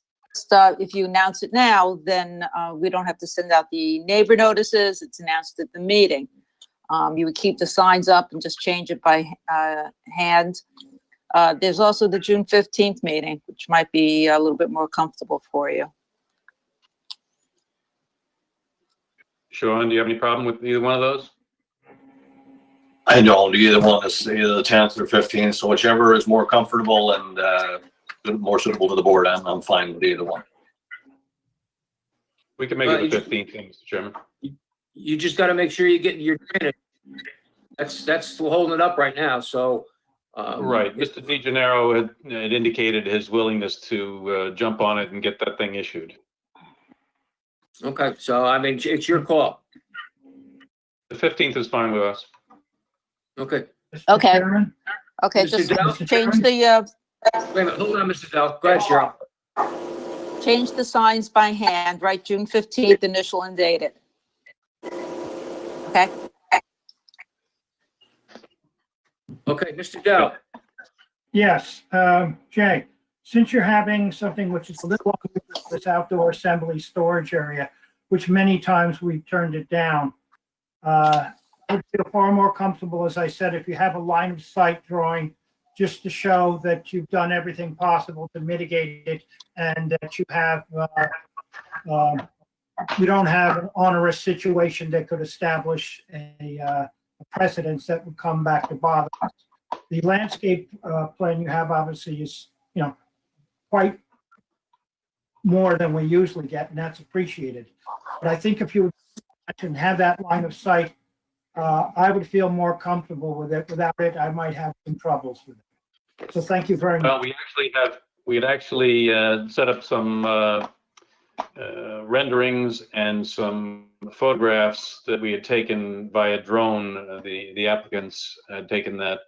if you announce it now, then we don't have to send out the neighbor notices. It's announced at the meeting. You would keep the signs up and just change it by hand. There's also the June 15th meeting, which might be a little bit more comfortable for you. Sean, do you have any problem with either one of those? I don't, either one is either the 10th or 15th, so whichever is more comfortable and more suitable to the board, I'm fine with either one. We can make it the 15th, Mr. Chairman. You just got to make sure you get your drainage. That's holding it up right now, so. Right, Mr. DeGennaro had indicated his willingness to jump on it and get that thing issued. Okay, so I mean, it's your call. The 15th is fine with us. Okay. Okay. Chairman? Okay, Mr. just Dell? change the, Wait a minute, hold on, Mr. Dell. Go ahead, Cheryl. change the signs by hand, write June 15th, initial and date it. Okay? Okay, Mr. Dell. Yes, Jay, since you're having something which is a little unusual, this outdoor assembly storage area, which many times we've turned it down, I would feel far more comfortable, as I said, if you have a line of sight drawing, just to show that you've done everything possible to mitigate it and that you have, you don't have an onerous situation that could establish a precedence that would come back to bother us. The landscape plan you have obviously is, quite more than we usually get, and that's appreciated. But I think if you can have that line of sight, I would feel more comfortable with it. Without it, I might have some troubles with it. So thank you very much. Well, we had actually set up some renderings and some photographs that we had taken by a drone. The applicants had taken that,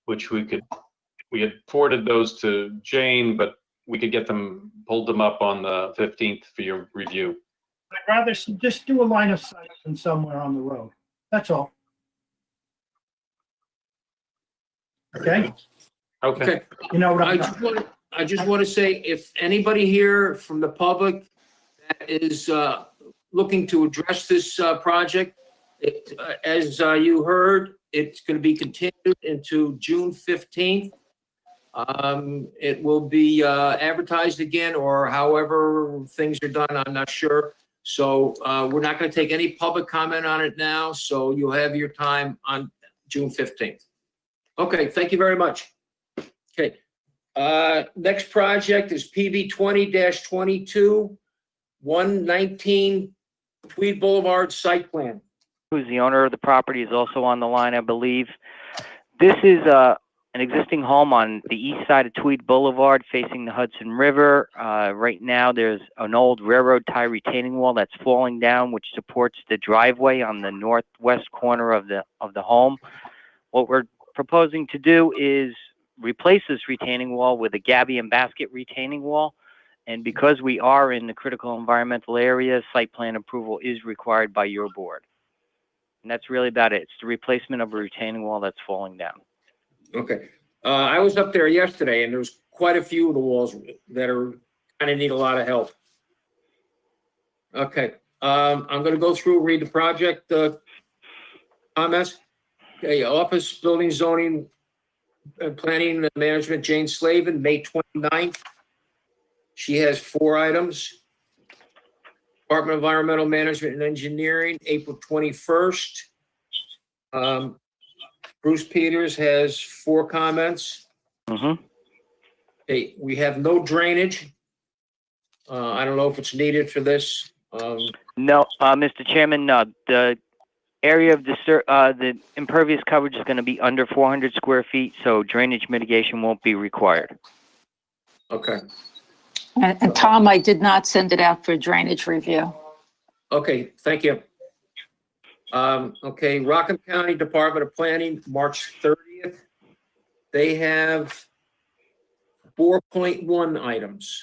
which we had forwarded those to Jane, but we could pulled them up on the 15th for your review. I'd rather just do a line of sight than somewhere on the road. That's all. Okay? Okay. You know what I just want to say, if anybody here from the public that is looking to address this project, as you heard, it's going to be continued into June 15th. It will be advertised again, or however things are done, I'm not sure. So we're not going to take any public comment on it now, so you'll have your time on June 15th. Okay, thank you very much. Okay. Next project is PB 20-22, 119 Tweed Boulevard site plan. Who's the owner of the property is also on the line, I believe. This is an existing home on the east side of Tweed Boulevard facing the Hudson River. Right now, there's an old railroad tie retaining wall that's falling down, which supports the driveway on the northwest corner of the home. What we're proposing to do is replace this retaining wall with a gabion and basket retaining wall. And because we are in the critical environmental area, site plan approval is required by your board. And that's really about it. It's the replacement of a retaining wall that's falling down. Okay. I was up there yesterday, and there's quite a few of the walls that are kind of need a lot of help. Okay. I'm going to go through, read the project comments. Okay. Office Building Zoning Planning and Management, Jane Slavin, May 29th. She has 4 items. Department of Environmental Management and Engineering, April 21st. Bruce Peters has 4 comments. Mm-hmm. Okay, we have no drainage. I don't know if it's needed for this. No, Mr. Chairman, no. The area of the impervious coverage is going to be under 400 square feet, so drainage mitigation won't be required. Okay. And Tom, I did not send it out for drainage review. Okay, thank you. Okay, Rockland County Department of Planning, March 30th. They have 4.1 items.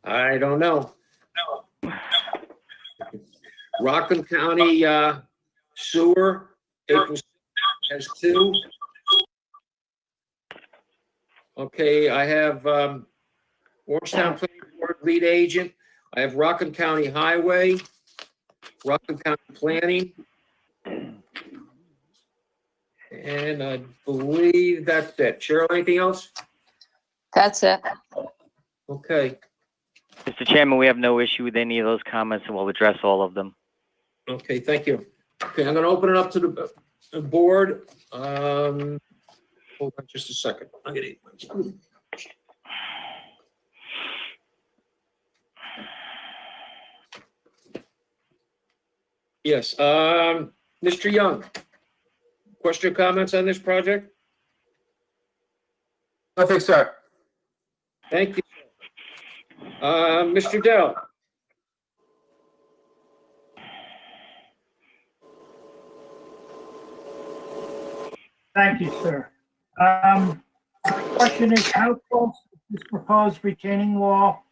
I don't know. Rockland County Sewer, April 6th has 2. Okay, I have Orangetown Planning Board Lead Agent. I have Rockland County Highway, Rockland County Planning. And I believe that's it. Cheryl, anything else? That's it. Okay, Mr. Chairman, we have no issue with any of those comments, and we'll address all of them. okay, thank you. Okay, I'm gonna open it up to the board. Hold on just a second. I'm gonna eat my- Yes, Mr. Young. Question or comments on this project? Nothing, sir. Thank you. Mr. Dell. Thank you, sir. Question is, how close is this proposed retaining wall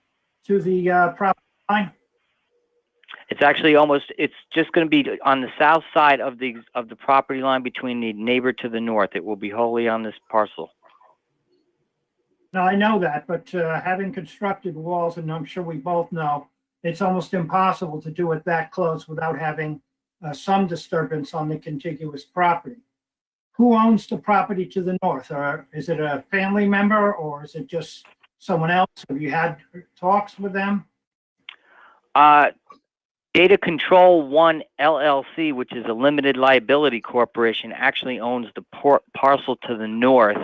to the property line? It's actually it's just going to be on the south side of the property line between the neighbor to the north. It will be wholly on this parcel. Now, I know that, but having constructed walls, and I'm sure we both know, it's almost impossible to do it that close without having some disturbance on the contiguous property. Who owns the property to the north? Or is it a family member, or is it just someone else? Have you had talks with them? Data Control One LLC, which is a limited liability corporation, actually owns the parcel to the north.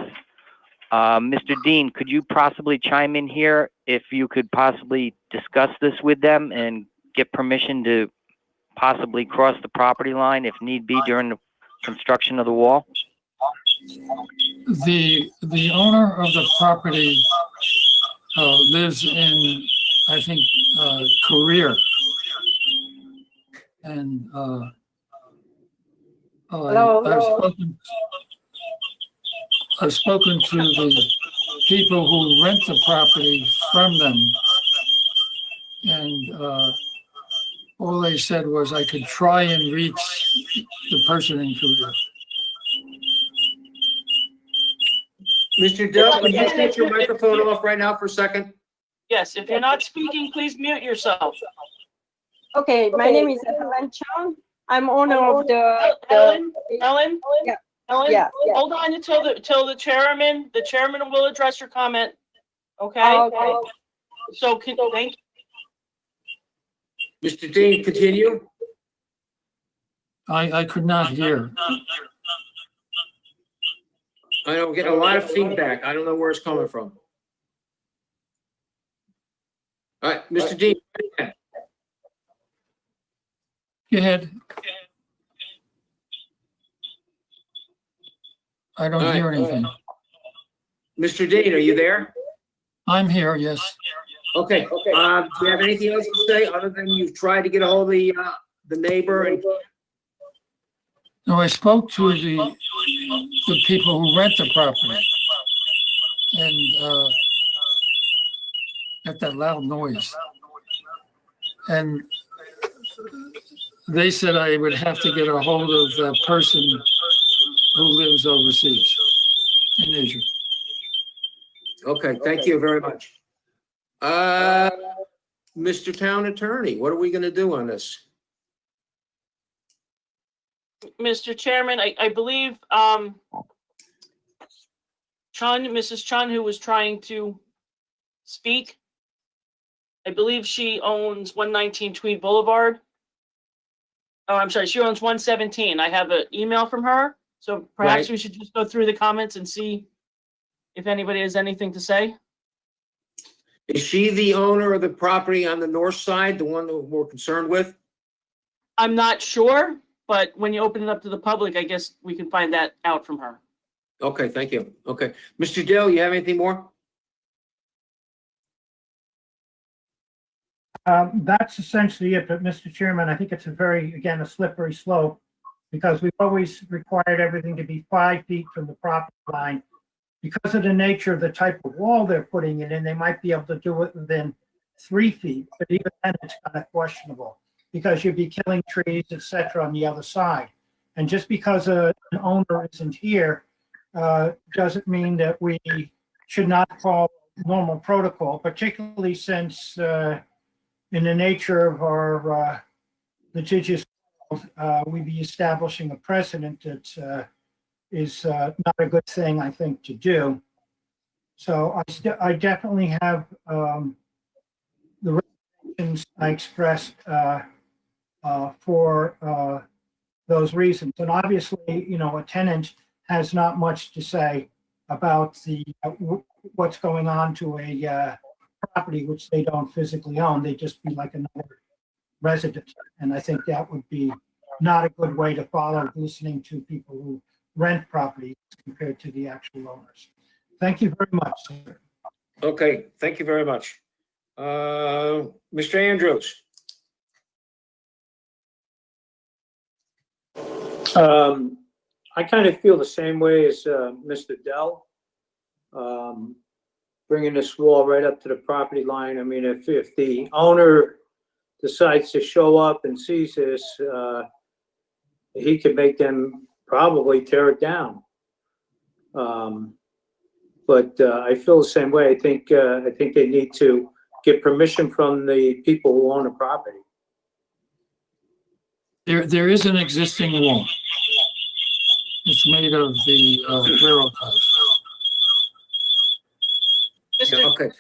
Mr. Dean, could you possibly chime in here if you could possibly discuss this with them and get permission to possibly cross the property line if need be during the construction of the wall? The owner of the property lives in, I think, Korea. And I've spoken to the people who rent the property from them, and all they said was I could try and reach the person in Korea. Mr. Dell, can you take your microphone off right now for a second? Yes, if you're not speaking, please mute yourself. Okay, my name is Helen Chang. I'm owner of the. Ellen? Yeah. Ellen, Yeah. hold on until the chairman will address your comment. Okay? Okay. So thank you. Mr. Dean, continue. I could not hear. I know, we're getting a lot of feedback. I don't know where it's coming from. All right, Mr. Dean. Go ahead. I don't hear anything. Mr. Dean, are you there? I'm here, yes. Okay, do you have anything else to say other than you've tried to get a hold of the neighbor? And No, I spoke to the people who rent the property and got that loud noise. And they said I would have to get a hold of the person who lives overseas in Israel. Okay, thank you very much. Mr. Town Attorney, what are we gonna do on this? Mr. Chairman, I believe Mrs. Chun, who was trying to speak, I believe she owns 119 Tweed Boulevard. Oh, I'm sorry, she owns 117. I have an email from her, so perhaps Right. we should just go through the comments and see if anybody has anything to say. Is she the owner of the property on the north side, the one that we're concerned with? I'm not sure, but when you open it up to the public, I guess we can find that out from her. Okay, thank you. Okay. Mr. Dell, you have anything more? That's essentially it, but Mr. Chairman, I think it's a very, again, a slippery slope because we've always required everything to be 5 feet from the property line. Because of the nature of the type of wall they're putting it in, they might be able to do it within 3 feet, but even then it's kind of questionable because you'd be killing trees, et cetera, on the other side. And just because an owner isn't here, doesn't mean that we should not follow normal protocol, particularly since in the nature of our litigious we'd be establishing a precedent that is not a good thing, I think, to do. So I definitely have the reasons I expressed for those reasons. And obviously, you know, a tenant has not much to say about the what's going on to a property which they don't physically own. They just be like another resident. And I think that would be not a good way to follow listening to people who rent properties compared to the actual owners. Thank you very much, sir. Okay, thank you very much. Mr. Andrews? I kind of feel the same way as Mr. Dell. Bringing this wall right up to the property line. I mean, if the owner decides to show up and sees this, he could make them probably tear it down. But I feel the same way. I think they need to get permission from the people who own the property. There is an existing wall. It's made of the railroad ties. Yeah, okay.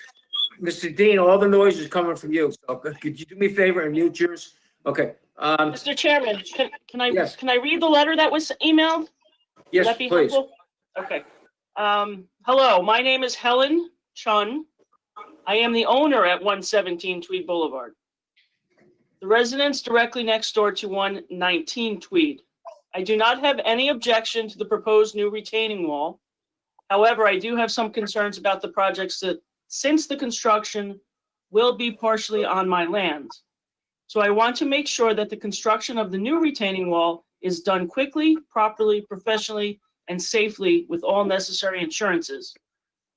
Mr. Dean, all the noise is coming from you. So could you do me a favor and mute yours? Okay. Mr. Chairman, can I Yes. can I read the letter that was emailed? Would Yes, that be please. helpful? Okay. Hello, my name is Helen Chun. I am the owner at 117 Tweed Boulevard. The residence directly next door to 119 Tweed. I do not have any objection to the proposed new retaining wall. However, I do have some concerns about the projects that, since the construction will be partially on my land. So I want to make sure that the construction of the new retaining wall is done quickly, properly, professionally, and safely with all necessary insurances.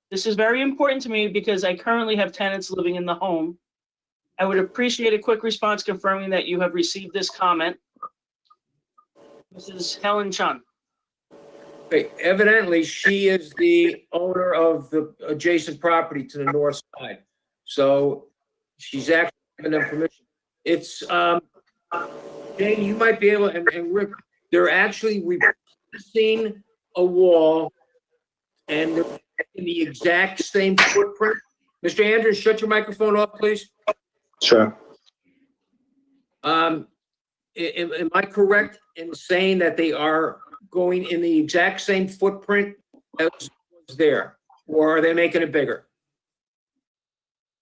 This is very important to me because I currently have tenants living in the home. I would appreciate a quick response confirming that you have received this comment. Mrs. Helen Chun. Okay, evidently, she is the owner of the adjacent property to the north side. So she's actually given them permission. It's, Jane, you might be able, and Rick, they're actually replacing a wall and they're in the exact same footprint. Mr. Andrews, shut your microphone off, please. Sure. Am I correct in saying that they are going in the exact same footprint as was there? Or are they making it bigger?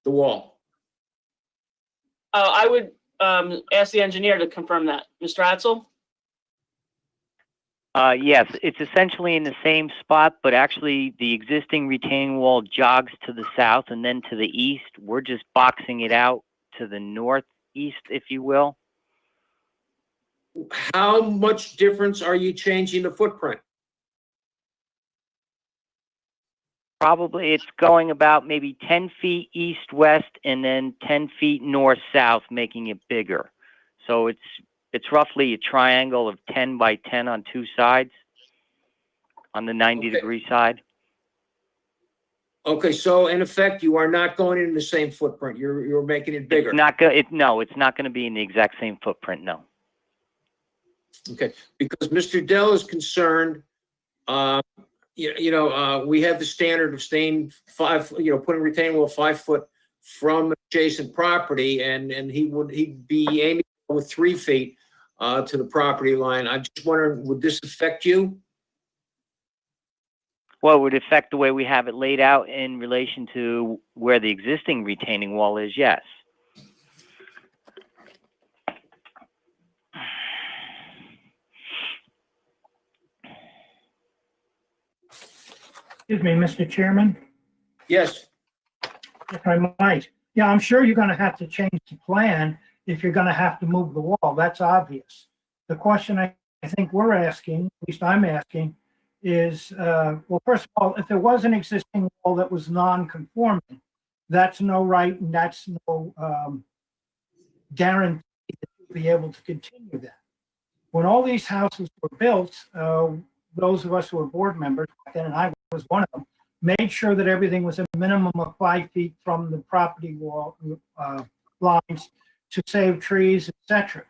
The wall? I would ask the engineer to confirm that. Mr. Atzel? Yes, it's essentially in the same spot, but actually the existing retaining wall jogs to the south and then to the east. We're just boxing it out to the northeast, if you will. How much difference are you changing the footprint? Probably it's going about maybe 10 feet east-west and then 10 feet north-south, making it bigger. So it's roughly a triangle of 10 by 10 on two sides, on the 90-degree side. Okay, so in effect, you are not going in the same footprint. You're making it bigger. No, it's not going to be in the exact same footprint, no. Okay, because Mr. Dell is concerned, we have the standard of staying putting retaining wall 5 foot from adjacent property, and he'd be aiming with 3 feet to the property line. I'm just wondering, would this affect you? Well, it would affect the way we have it laid out in relation to where the existing retaining wall is, yes. Excuse me, Mr. Chairman, Yes. if I might. Yeah, I'm sure you're gonna have to change the plan if you're gonna have to move the wall. That's obvious. The question I think we're asking, at least I'm asking, is, well, first of all, if there was an existing wall that was non-conforming, that's no right and that's no guarantee that you'll be able to continue that. When all these houses were built, those of us who were board members, then, and I was one of them, made sure that everything was a minimum of 5 feet from the property wall lines to save trees, etc.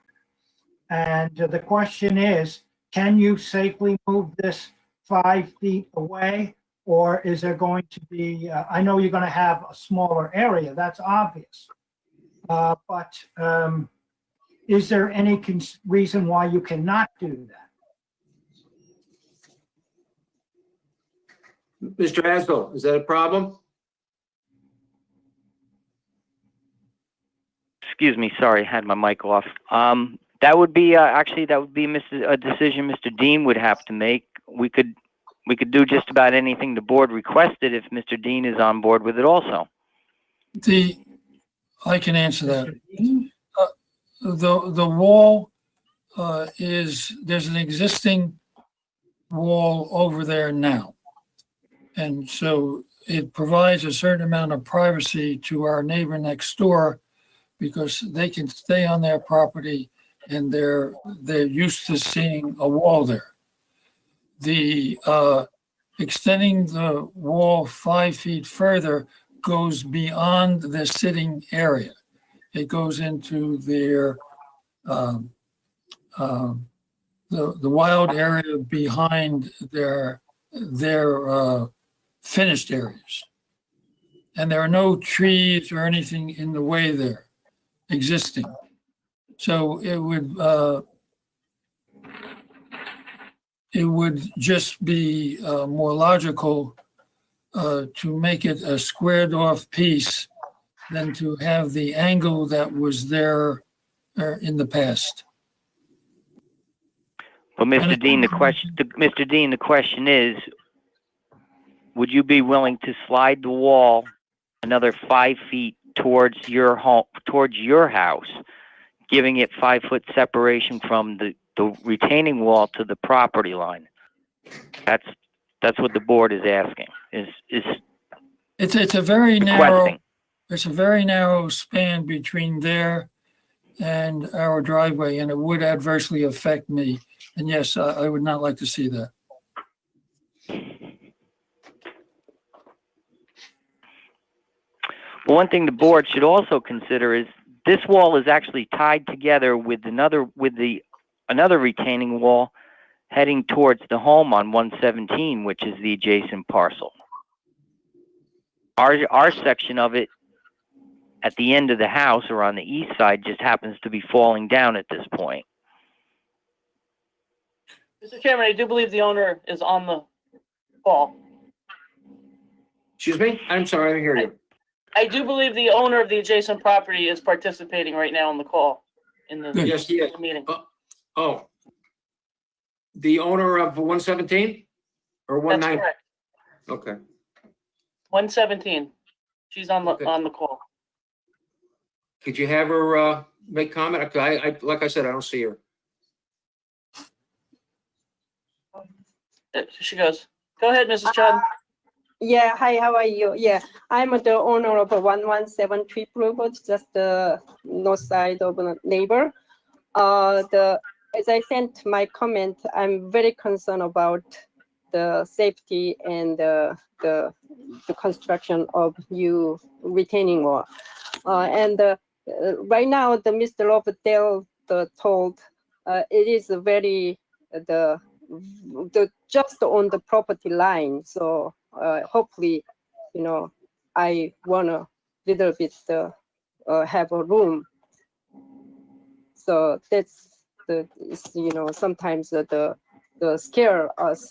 And the question is, can you safely move this 5 feet away, or is there going to be, I know you're going to have a smaller area, that's obvious. But is there any reason why you cannot do that? Mr. Asbill, is that a problem? Excuse me, sorry, I had my mic off. That would be actually that would be a decision Mr. Dean would have to make. We could do just about anything the board requested if Mr. Dean is on board with it also. I can answer that. The wall there's an existing wall over there now. And so it provides a certain amount of privacy to our neighbor next door because they can stay on their property and they're used to seeing a wall there. The extending the wall 5 feet further goes beyond the sitting area. It goes into their the wild area behind their finished areas. And there are no trees or anything in the way there existing. So it would just be more logical to make it a squared off piece than to have the angle that was there in the past. But Mr. Dean, the question is, would you be willing to slide the wall another 5 feet towards your home, towards your house, giving it 5 foot separation from the retaining wall to the property line? That's what the board is asking. It's a very narrow. It's a very narrow span between there and our driveway, and it would adversely affect me. And yes, I would not like to see that. Well, one thing the board should also consider is this wall is actually tied together with another retaining wall heading towards the home on 117, which is the adjacent parcel. Our section of it at the end of the house or on the east side just happens to be falling down at this point. Mr. Chairman, I do believe the owner is on the call. Excuse me? I'm sorry, I didn't hear you. I do believe the owner of the adjacent property is participating right now on the call in the Yes, he is. meeting. Oh. The owner of 117 or That's 19? correct. Okay. 117. She's on the call. Could you have her make comment? I like I said, I don't see her. She goes. Go ahead, Mrs. Chun. Yeah, hi, how are you? Yeah, I'm the owner of 117 Tweed Boulevard, just the north side of the neighbor. As I sent my comment, I'm very concerned about the safety and the construction of new retaining wall. Right now, the Mr. of Dell told it is very just on the property line. So hopefully, I wanna little bit have a room. So that's sometimes the scare us,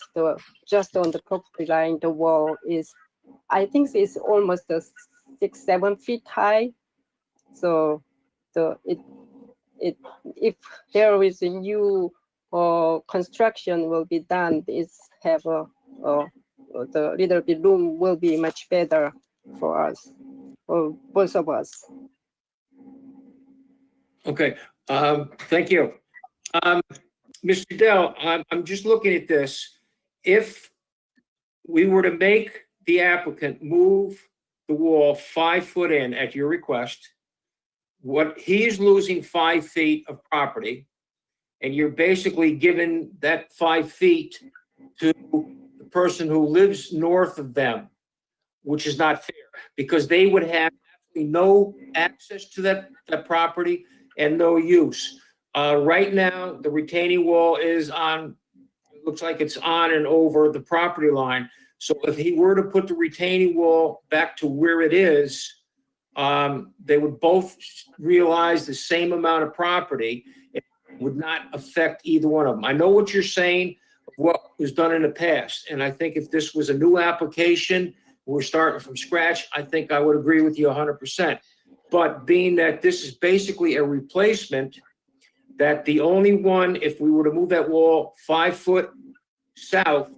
just on the property line, the wall is, I think it's almost 6-7 feet high. So if there is a new construction will be done, it's have the little bit room will be much better for us, for both of us. Okay, thank you. Mr. Dell, I'm just looking at this. If we were to make the applicant move the wall 5 foot in at your request, what he's losing 5 feet of property, and you're basically giving that 5 feet to the person who lives north of them, which is not fair, because they would have absolutely no access to that property and no use. Right now, the retaining wall is on, it looks like it's on and over the property line. So if he were to put the retaining wall back to where it is, they would both realize the same amount of property. It would not affect either one of them. I know what you're saying, what was done in the past. And I think if this was a new application, we're starting from scratch, I think I would agree with you 100%. But being that this is basically a replacement, that the only one, if we were to move that wall 5 foot south,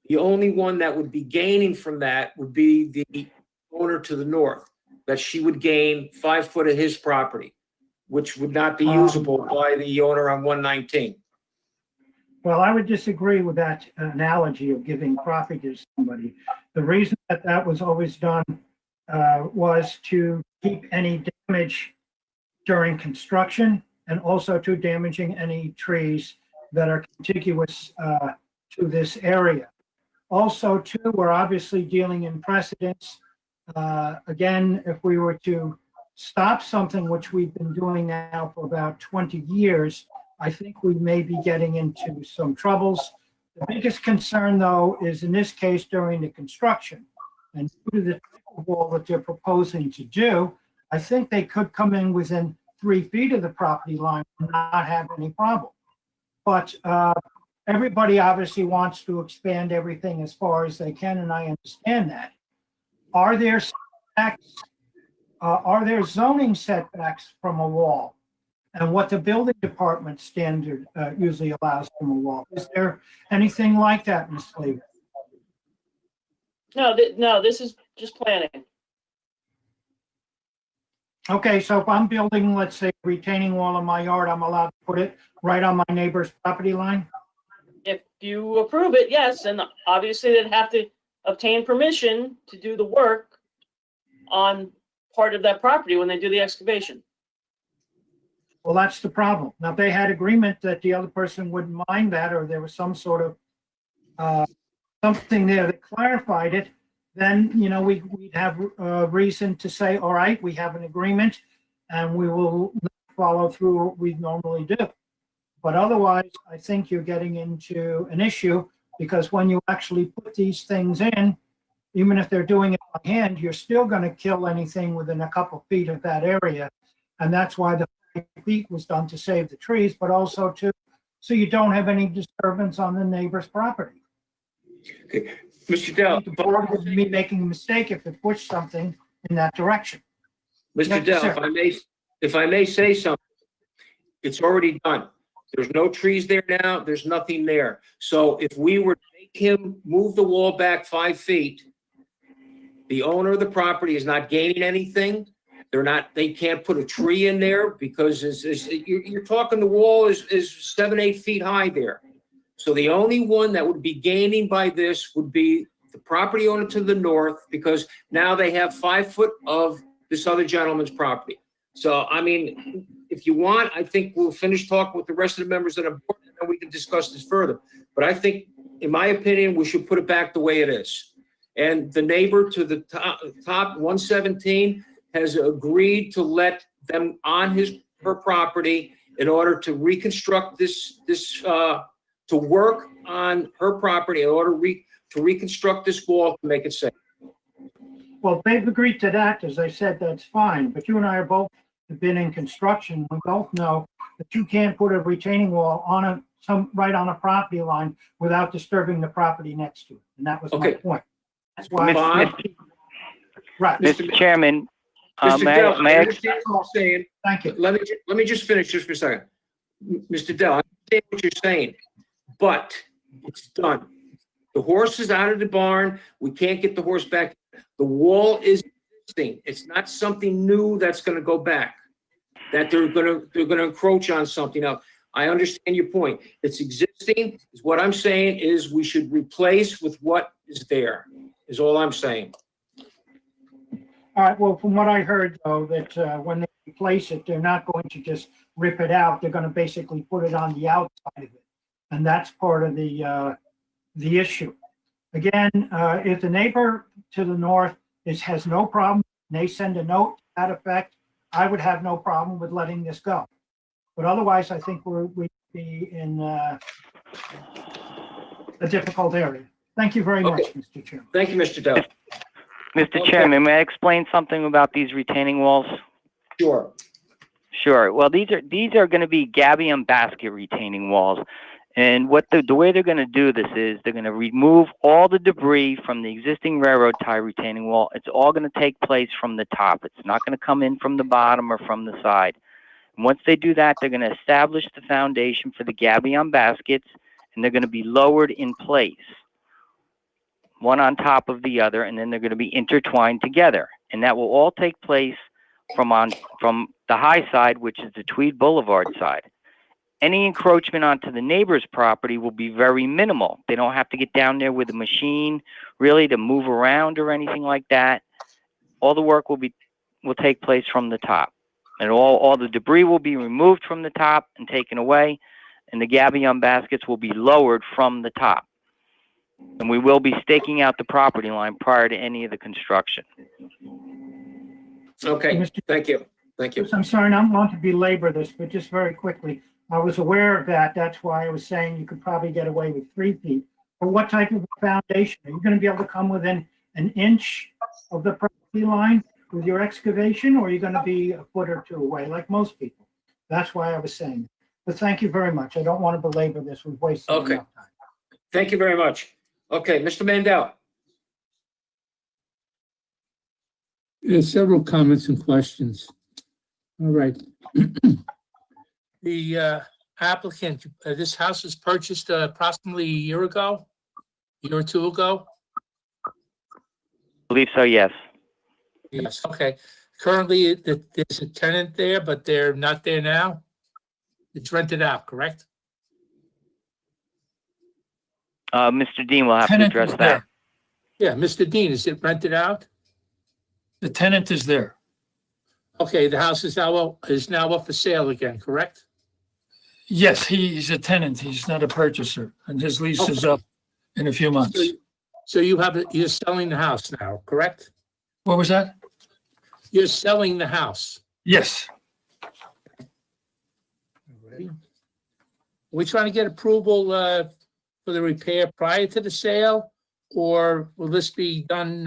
the only one that would be gaining from that would be the owner to the north, that she would gain 5 foot of his property, which would not be usable by the owner on 119. Well, I would disagree with that analogy of giving property to somebody. The reason that was always done was to keep any damage during construction, and also to damaging any trees that are contiguous to this area. Also, too, we're obviously dealing in precedents. Again, if we were to stop something which we've been doing now for about 20 years, I think we may be getting into some troubles. The biggest concern, though, is in this case during the construction. And due to the type of wall that they're proposing to do, I think they could come in within 3 feet of the property line and not have any problem. But everybody obviously wants to expand everything as far as they can, and I understand that. Are there setbacks? Are there zoning setbacks from a wall? And what the building department standard usually allows from a wall? Is there anything like that, Ms. Slavin? No, this is just planning. Okay, so if I'm building, let's say, a retaining wall in my yard, I'm allowed to put it right on my neighbor's property line? If you approve it, yes, and obviously they'd have to obtain permission to do the work on part of that property when they do the excavation. Well, that's the problem. Now, if they had agreement that the other person wouldn't mind that, or there was some sort of something there that clarified it, then, we'd have a reason to say, all right, we have an agreement and we will follow through what we normally do. But otherwise, I think you're getting into an issue, because when you actually put these things in, even if they're doing it by hand, you're still going to kill anything within a couple feet of that area. And that's why the 5 feet was done, to save the trees, but also so you don't have any disturbance on the neighbor's property. Okay, Mr. Dell, The board would be making a mistake if it pushed something in that direction. Mr. Yes, Dell, sir. if I may say something, it's already done. There's no trees there now. There's nothing there. So if we were to make him move the wall back 5 feet, the owner of the property is not gaining anything. They can't put a tree in there, because you're talking, the wall is 7-8 feet high there. So the only one that would be gaining by this would be the property owner to the north, because now they have 5 foot of this other gentleman's property. So, I mean, if you want, I think we'll finish talking with the rest of the members of the board, and then we can discuss this further. But I think, in my opinion, we should put it back the way it is. And the neighbor to the top 117 has agreed to let them on her property in order to reconstruct to work on her property in order to reconstruct this wall to make it safe. Well, they've agreed to that. As I said, that's fine. But you and I are both have been in construction. We both know that you can't put a retaining wall on right on a property line without disturbing the property next to it. And that was my Okay. point. That's why. Fine. Right. Mr. Chairman, Mr. may Dell, I, may I I, understand what you're saying. Thank you. Let me just finish just for a second. Mr. Dell, I understand what you're saying, but it's done. The horse is out of the barn. We can't get the horse back. The wall is existing. It's not something new that's gonna go back. That they're gonna encroach on something else. I understand your point. It's existing. Is what I'm saying is we should replace with what is there, is all I'm saying. All right, well, from what I heard, though, that when they replace it, they're not going to just rip it out. They're going to basically put it on the outside of it. And that's part of the issue. Again, if the neighbor to the north has no problem, and they send a note to that effect, I would have no problem with letting this go. But otherwise, I think we'd be in a difficult area. Thank you very much, Mr. Chairman. Thank you, Mr. Dell. Mr. Okay. Chairman, may I explain something about these retaining walls? Sure. Sure. Well, these are going to be gabion basket retaining walls. And what the way they're going to do this is they're going to remove all the debris from the existing railroad tie retaining wall. It's all going to take place from the top. It's not going to come in from the bottom or from the side. And once they do that, they're going to establish the foundation for the gabion baskets, and they're going to be lowered in place, one on top of the other, and then they're going to be intertwined together. And that will all take place from the high side, which is the Tweed Boulevard side. Any encroachment onto the neighbor's property will be very minimal. They don't have to get down there with a machine really to move around or anything like that. All the work will take place from the top. And all the debris will be removed from the top and taken away, and the gabion baskets will be lowered from the top. And we will be staking out the property line prior to any of the construction. Okay, thank you. Thank you. I'm sorry, and I don't want to belabor this, but just very quickly, I was aware of that. That's why I was saying you could probably get away with 3 feet. But what type of foundation? Are you going to be able to come within an inch of the property line with your excavation, or are you going to be a foot or two away like most people? That's why I was saying. But thank you very much. I don't want to belabor this. We've wasted enough time. Thank you very much. Okay, Mr. Mandel. There's several comments and questions. All right. The applicant, this house was purchased approximately a year or two ago? I believe so, yes. Yes, okay. Currently, there's a tenant there, but they're not there now? It's rented out, correct? Mr. Dean will have to Tenant address is that. there. Yeah, Mr. Dean, is it rented out? The tenant is there. Okay, the house is now up for sale again, correct? Yes, he's a tenant. He's not a purchaser, and his lease is up in a few months. So you're selling the house now, correct? What was that? You're selling the house. Yes. We're trying to get approval for the repair prior to the sale, or will this be done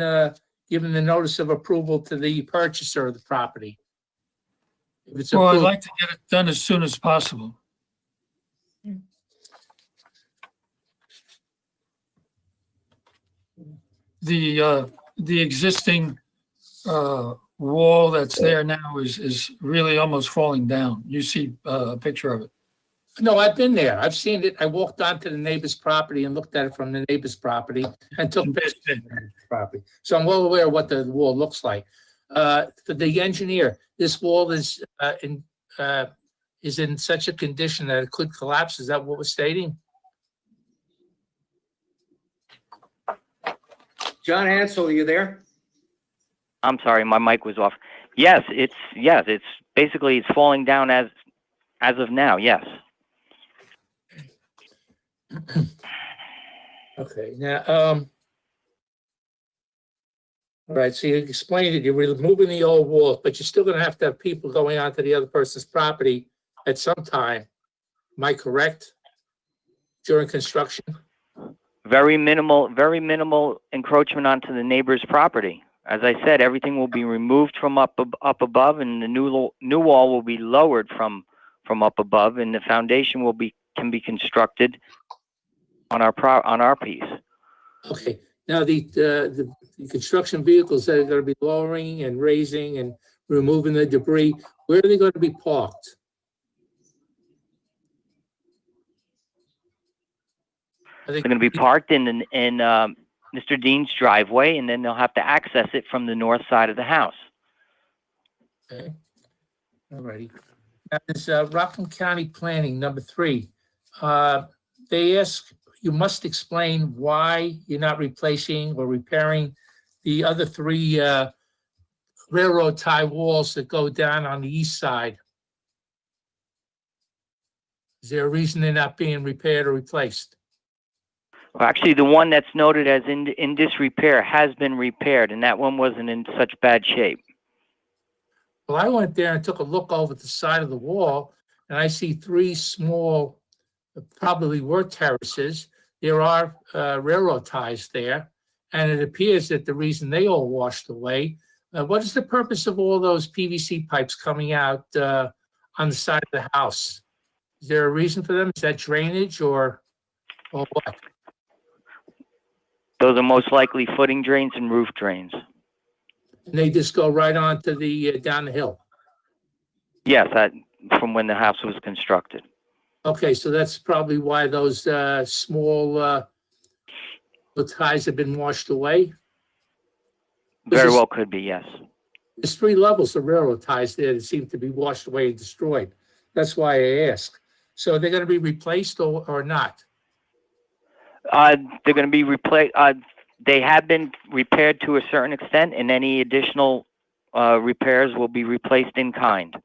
given the notice of approval to the purchaser of the property? If it's Well, I'd approved- like to get it done as soon as possible. The existing wall that's there now is really almost falling down. You see a picture of it. No, I've been there. I've seen it. I walked onto the neighbor's property and looked at it from the neighbor's property and took pictures of the neighbor's property. So I'm well aware of what the wall looks like. For the engineer, this wall is in such a condition that it could collapse. Is that what we're stating? John Ansel, are you there? I'm sorry, my mic was off. Yes, it's basically falling down as of now, yes. Okay, now, all right, so you explained it, you're removing the old walls, but you're still gonna have to have people going onto the other person's property at some time. Am I correct? During construction? Very minimal encroachment onto the neighbor's property. As I said, everything will be removed from up above, and the new wall will be lowered from up above, and the foundation can be constructed on our piece. Okay, now the construction vehicles that are gonna be lowering and raising and removing the debris, where are they gonna be parked? They're going to be parked in Mr. Dean's driveway, and then they'll have to access it from the north side of the house. Okay, all righty. Now, this Rockland County Planning, number 3, they ask, you must explain why you're not replacing or repairing the other 3 railroad tie walls that go down on the east side. Is there a reason they're not being repaired or replaced? Well, actually, the one that's noted as in disrepair has been repaired, and that one wasn't in such bad shape. Well, I went there and took a look over the side of the wall, and I see 3 small, probably were terraces. There are railroad ties there, and it appears that the reason they all washed away. What is the purpose of all those PVC pipes coming out on the side of the house? Is there a reason for them? Is that drainage or what? Those are most likely footing drains and roof drains. And they just go right on to the down the hill. Yes, from when the house was constructed. Okay, so that's probably why those small ties have been washed away. Very well could be, yes. There's 3 levels of railroad ties there that seem to be washed away and destroyed. That's why I ask. So they're going to be replaced or not? They're going to be replaced. They have been repaired to a certain extent, and any additional repairs will be replaced in kind.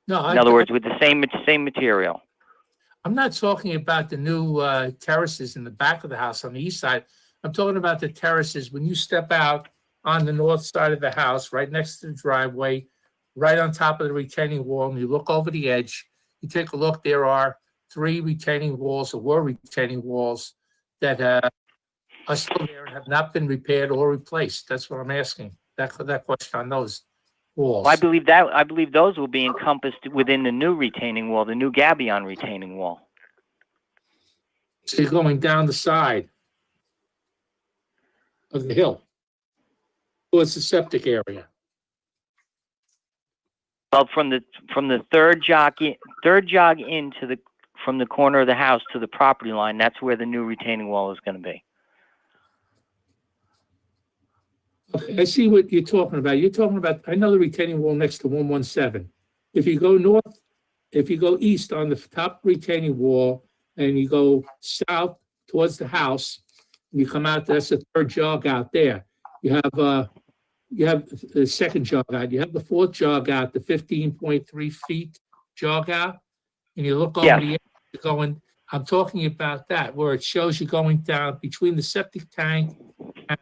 No, in other words, with the same material. I'm not talking about the new terraces in the back of the house on the east side. I'm talking about the terraces when you step out on the north side of the house, right next to the driveway, right on top of the retaining wall, and you look over the edge, you take a look, there are 3 retaining walls, or were retaining walls, that are still there and have not been repaired or replaced. That's what I'm asking. That question on those walls. Well, I believe those will be encompassed within the new retaining wall, the new gabion retaining wall. So you're going down the side of the hill towards the septic area. Well, from the third jog into from the corner of the house to the property line, that's where the new retaining wall is going to be. Okay, I see what you're talking about. You're talking about, I know the retaining wall next to 117. If you go north, if you go east on the top retaining wall and you go south towards the house, you come out, that's the 3rd jog out there. You have the 2nd jog out. You have the 4th jog out, the 15.3 feet jog out, and you look over the edge, you're going, I'm talking about that, where it shows you going down between the septic tank and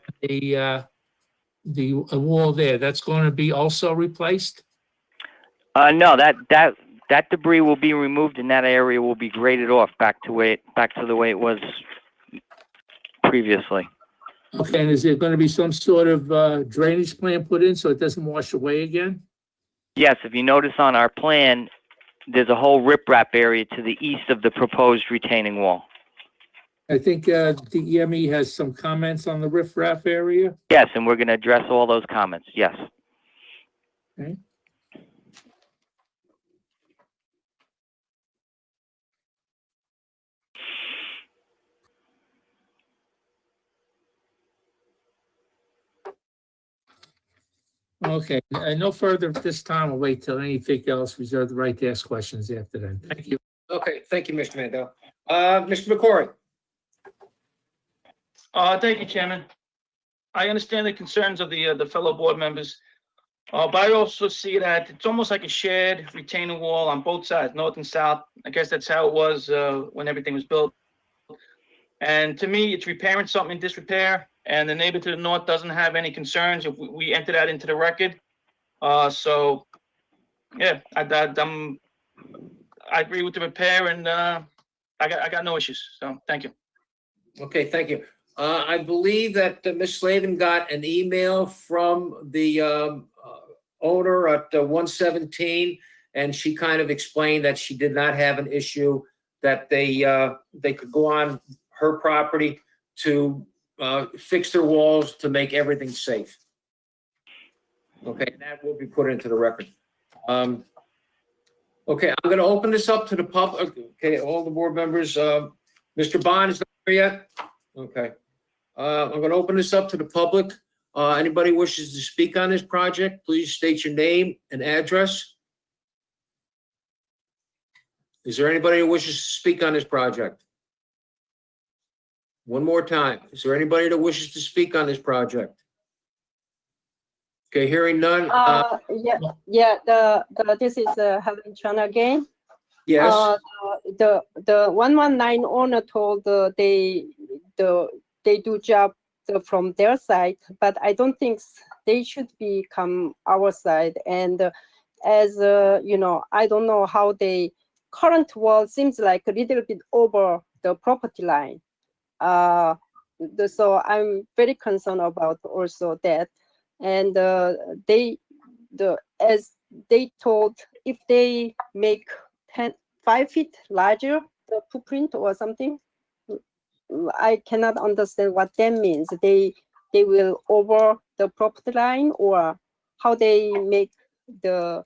the wall there. That's going to be also replaced? No, that debris will be removed, and that area will be graded off back to the way it was previously. Okay, and is there going to be some sort of drainage plan put in so it doesn't wash away again? Yes, if you notice on our plan, there's a whole riprap area to the east of the proposed retaining wall. I think the EME has some comments on the riffraff area. Yes, and we're going to address all those comments, yes. Okay. Okay, no further at this time. We'll wait till anything else. Reserve the right to ask questions after then. Thank you. Okay, thank you, Mr. Mandel. Mr. McCory. Thank you, Chairman. I understand the concerns of the fellow board members, but I also see that it's almost like a shared retaining wall on both sides, north and south. I guess that's how it was when everything was built. And to me, it's repairing something in disrepair, and the neighbor to the north doesn't have any concerns if we enter that into the record. So, yeah, I agree with the repair, and I got no issues. So, thank you. Okay, thank you. I believe that Ms. Slavin got an email from the owner at 117, and she kind of explained that she did not have an issue, that they could go on her property to fix their walls to make everything safe. Okay, and that will be put into the record. Okay, I'm going to open this up to the public. Okay, all the board members. Mr. Bond is not here yet. Okay. I'm going to open this up to the public. Anybody wishes to speak on this project, please state your name and address. Is there anybody who wishes to speak on this project? One more time. Is there anybody that wishes to speak on this project? Okay, hearing none. This is Helen Chan again. Yes. The 119 owner told they do job from their side, but I don't think they should become our side. And as you know, I don't know how they current wall seems like a little bit over the property line. So I'm very concerned about also that. And as they told, if they make 5 feet larger, the footprint or something, I cannot understand what that means. They will over the property line, or how they make the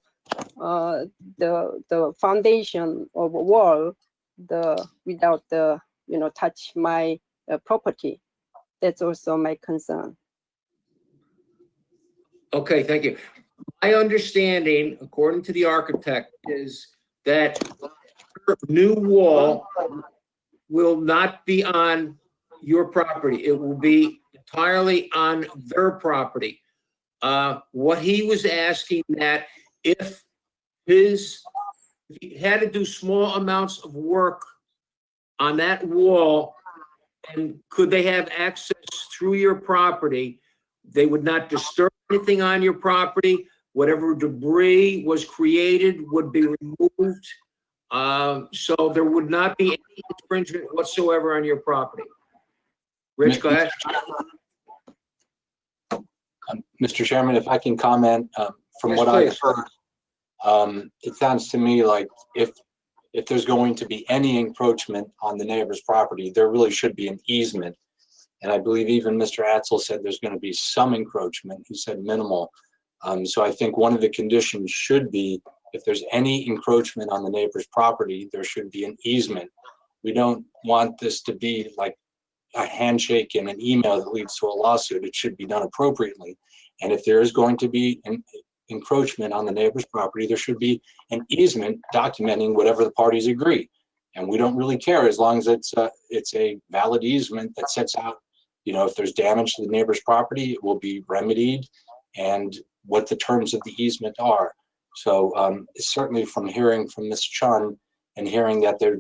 foundation of a wall without the touch my property. That's also my concern. Okay, thank you. My understanding, according to the architect, is that new wall will not be on your property. It will be entirely on their property. What he was asking that if he had to do small amounts of work on that wall, and could they have access through your property, they would not disturb anything on your property. Whatever debris was created would be removed. So there would not be any infringement whatsoever on your property. Rich, go ahead. Mr. Chairman, if I can comment, from Yes, what please. I've heard, it sounds to me like if there's going to be any encroachment on the neighbor's property, there really should be an easement. And I believe even Mr. Atzel said there's going to be some encroachment. He said minimal. So I think one of the conditions should be, if there's any encroachment on the neighbor's property, there should be an easement. We don't want this to be like a handshake and an email that leads to a lawsuit. It should be done appropriately. And if there is going to be an encroachment on the neighbor's property, there should be an easement documenting whatever the parties agree. And we don't really care as long as it's a valid easement that sets out, if there's damage to the neighbor's property, it will be remedied, and what the terms of the easement are. So certainly from hearing from Ms. Chun and hearing that there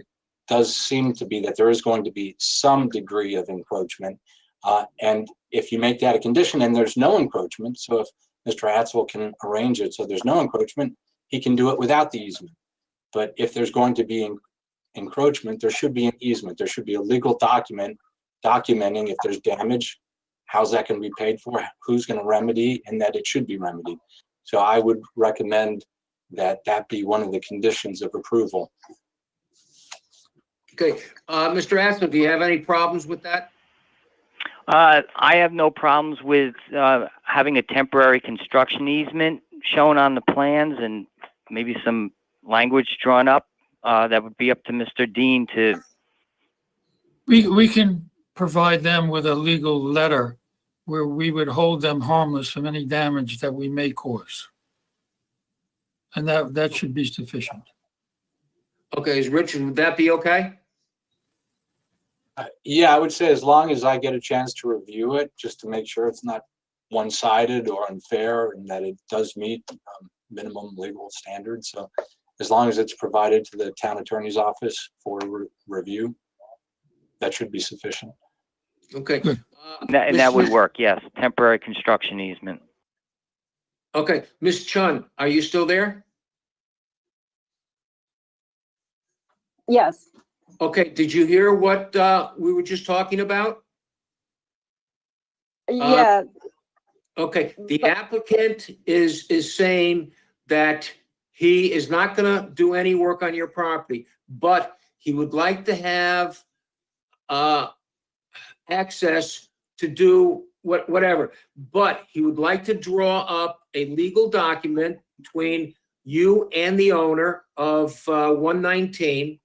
does seem to be that there is going to be some degree of encroachment. And if you make that a condition and there's no encroachment, so if Mr. Atzel can arrange it so there's no encroachment, he can do it without the easement. But if there's going to be encroachment, there should be an easement. There should be a legal document documenting if there's damage, how's that going to be paid for, who's going to remedy, and that it should be remedied. So I would recommend that that be one of the conditions of approval. Okay, Mr. Atzel, do you have any problems with that? I have no problems with having a temporary construction easement shown on the plans, and maybe some language drawn up. That would be up to Mr. Dean to. We can provide them with a legal letter where we would hold them harmless from any damage that we may cause. And that should be sufficient. Okay, is Richard, would that be okay? Yeah, I would say as long as I get a chance to review it, just to make sure it's not one-sided or unfair, and that it does meet minimum legal standards. So as long as it's provided to the town attorney's office for review, that should be sufficient. Okay. And that would work, yes, temporary construction easement. Okay, Ms. Chun, are you still there? Yes. Okay, did you hear what we were just talking about? Yeah, Okay, the applicant is saying that he is not gonna do any work on your property, but he would like to have access to do whatever. But he would like to draw up a legal document between you and the owner of 119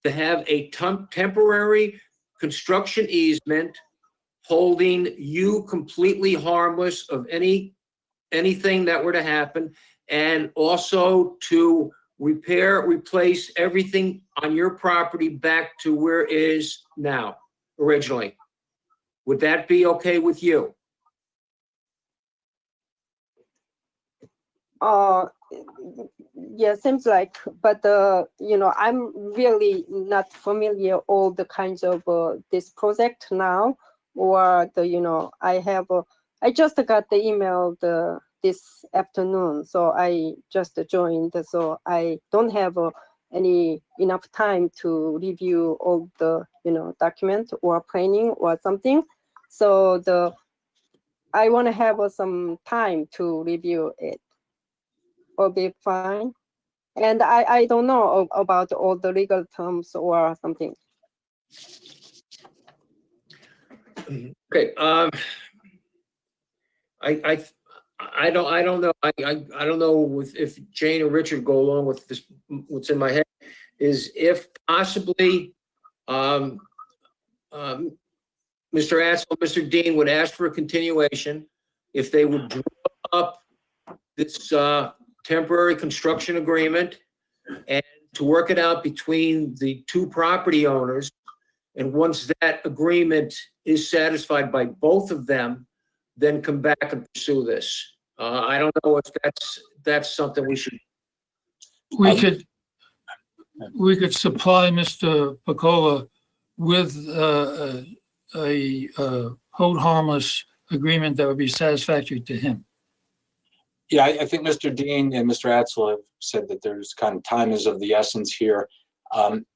to have a temporary construction easement holding you completely harmless of anything that were to happen, and also to replace everything on your property back to where it is now, originally. Would that be okay with you? Yeah, seems like, but I'm really not familiar all the kinds of this project now, or I just got the email this afternoon, so I just joined, so I don't have any enough time to review all the document or planning or something. So I want to have some time to review it. Will be fine. And I don't know about all the legal terms or something. Okay, I don't know. I don't know if Jane or Richard go along with this. What's in my head is if possibly, Mr. Atzel, Mr. Dean would ask for a continuation if they would draw up this temporary construction agreement and to work it out between the two property owners. And once that agreement is satisfied by both of them, then come back and pursue this. I don't know if that's something we should. We could supply Mr. Picola with a hold harmless agreement that would be satisfactory to him. Yeah, I think Mr. Dean and Mr. Atzel have said that there's kind of time is of the essence here.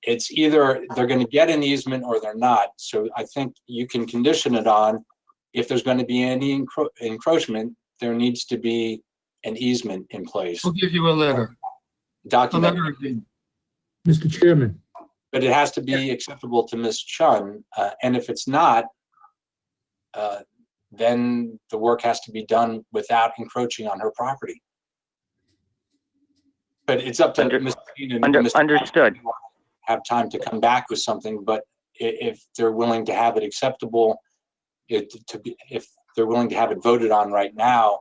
It's either they're going to get an easement or they're not. So I think you can condition it on if there's going to be any encroachment, there needs to be an easement in place. We'll give you a letter. Document. Mr. Chairman. But it has to be acceptable to Ms. Chun. And if it's not, then the work has to be done without encroaching on her property. But it's up to Ms. Dean and Mr. Understood. Have time to come back with something, but if they're willing to have it acceptable, if they're willing to have it voted on right now,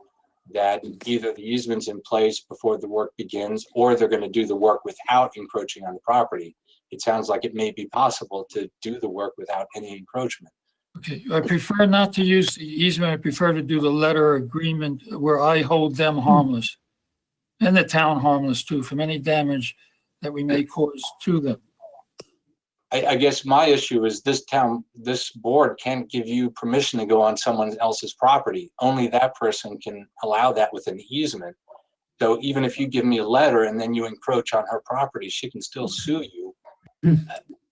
that either the easement's in place before the work begins, or they're going to do the work without encroaching on the property. It sounds like it may be possible to do the work without any encroachment. Okay, I prefer not to use the easement. I prefer to do the letter agreement where I hold them harmless and the town harmless too from any damage that we may cause to them. I guess my issue is this board can't give you permission to go on someone else's property. Only that person can allow that with an easement. So even if you give me a letter and then you encroach on her property, she can still sue you.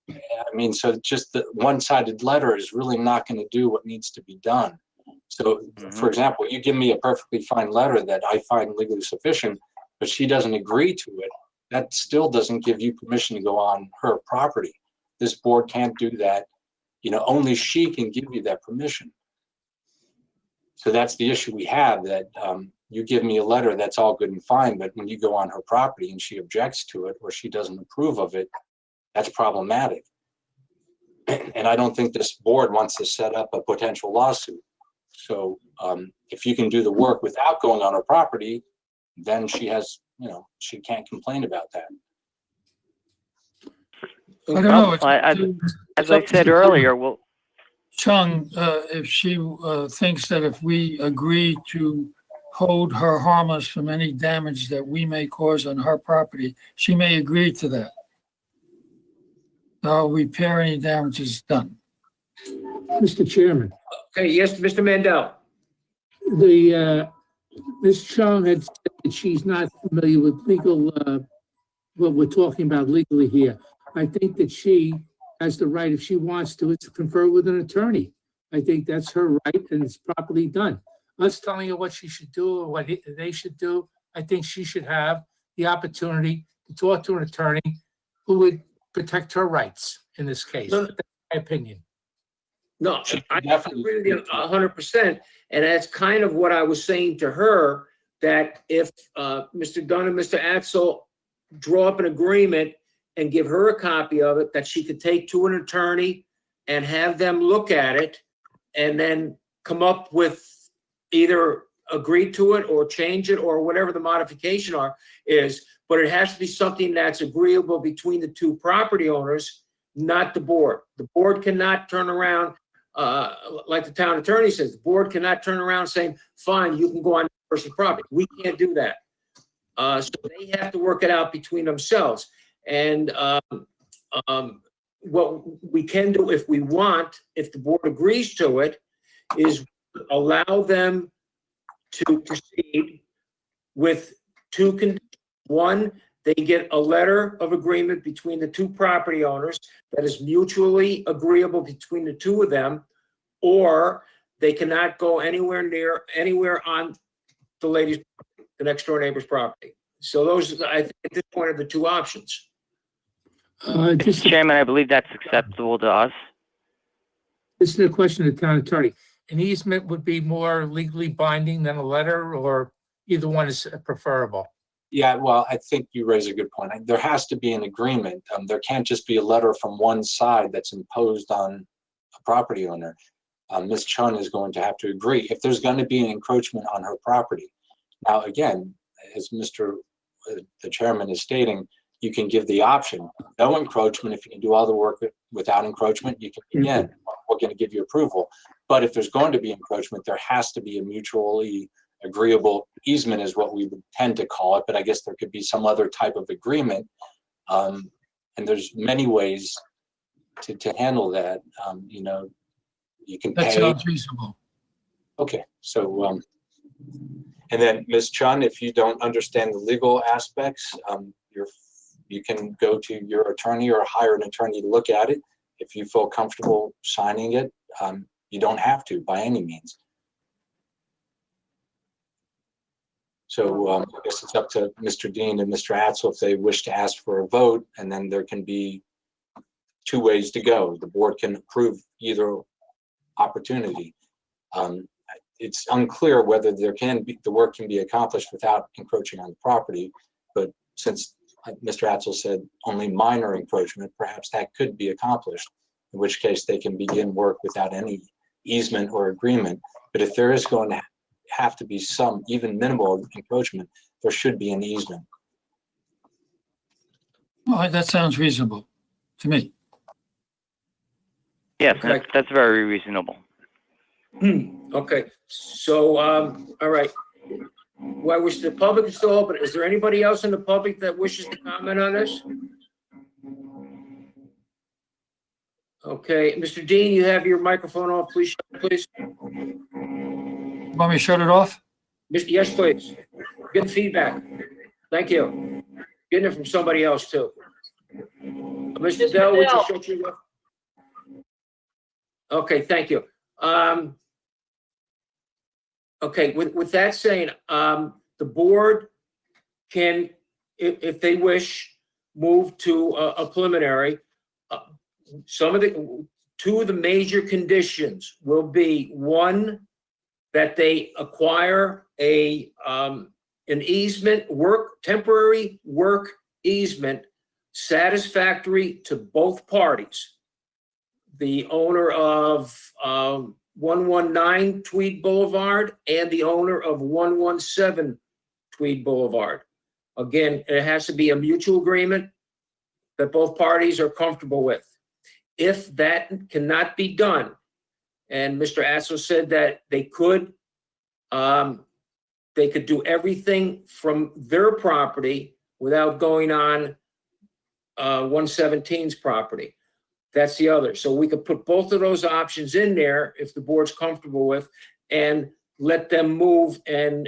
I mean, so just the one-sided letter is really not going to do what needs to be done. So, for example, you give me a perfectly fine letter that I find legally sufficient, but she doesn't agree to it, that still doesn't give you permission to go on her property. This board can't do that. Only she can give you that permission. So that's the issue we have, that you give me a letter, that's all good and fine, but when you go on her property and she objects to it or she doesn't approve of it, that's problematic. And I don't think this board wants to set up a potential lawsuit. So if you can do the work without going on her property, then she has, she can't complain about that. I don't know. As I said earlier, well, Chung, if she thinks that if we agree to hold her harmless from any damage that we may cause on her property, she may agree to that. I'll repair any damages done. Mr. Chairman, Okay, yes, Mr. Mandel. Ms. Chung had said that she's not familiar with legal, what we're talking about legally here. I think that she has the right, if she wants to, confer with an attorney I think that's her right and it's properly done. Us telling her what she should do or what they should do, I think she should have the opportunity to talk to an attorney who would protect her rights in this case. No. That's my opinion. No, She I can definitely agree with you 100%. And that's kind of what I was saying to her, that if Mr. Dunn and Mr. Atzel draw up an agreement and give her a copy of it, that she could take to an attorney and have them look at it and then come up with either agree to it or change it or whatever the modification is. But it has to be something that's agreeable between the two property owners, not the board. The board cannot turn around, like the town attorney says, the board cannot turn around saying, fine, you can go on the person's property. We can't do that. So they have to work it out between themselves. And what we can do if we want, if the board agrees to it, is allow them to proceed with two conditions. One, they get a letter of agreement between the two property owners that is mutually agreeable between the two of them, or they cannot go anywhere on the next door neighbor's property. So those, I think at this point, are the two options. Just Chairman, I believe that's acceptable to us. This is a question of the town attorney. An easement would be more legally binding than a letter, or either one is preferable? Yeah, well, I think you raise a good point. There has to be an agreement. There can't just be a letter from one side that's imposed on a property owner. Ms. Chun is going to have to agree if there's going to be an encroachment on her property. Now, again, as the chairman is stating, you can give the option, no encroachment. If you can do all the work without encroachment, you can begin. We're going to give you approval. But if there's going to be encroachment, there has to be a mutually agreeable easement is what we would tend to call it, but I guess there could be some other type of agreement. And there's many ways to handle that. You know, you can pay. That sounds reasonable. Okay, so, and then Ms. Chun, if you don't understand the legal aspects, you can go to your attorney or hire an attorney to look at it. If you feel comfortable signing it, you don't have to by any means. So I guess it's up to Mr. Dean and Mr. Atzel if they wish to ask for a vote, and then there can be two ways to go. The board can approve either opportunity. It's unclear whether the work can be accomplished without encroaching on the property, but since Mr. Atzel said only minor encroachment, perhaps that could be accomplished, in which case they can begin work without any easement or agreement. But if there is going to have to be some even minimal encroachment, there should be an easement. Well, that sounds reasonable to me. Yes, that's very reasonable. Okay, so, all right. Well, I wish the public is still open. Is there anybody else in the public that wishes to comment on this? Okay, Mr. Dean, you have your microphone off, please, please. Want me to shut it off? Yes, please. Good feedback. Thank you. Getting it from somebody else too. Mr. Dell, would you shut your? Okay, thank you. Okay, with that saying, the board can, if they wish, move to a preliminary. Two of the major conditions will be, one, that they acquire an easement, temporary work easement satisfactory to both parties. The owner of 119 Tweed Boulevard and the owner of 117 Tweed Boulevard. Again, it has to be a mutual agreement that both parties are comfortable with. If that cannot be done, and Mr. Atzel said that they could do everything from their property without going on 117's property. That's the other. So we could put both of those options in there if the board's comfortable with, and let them move and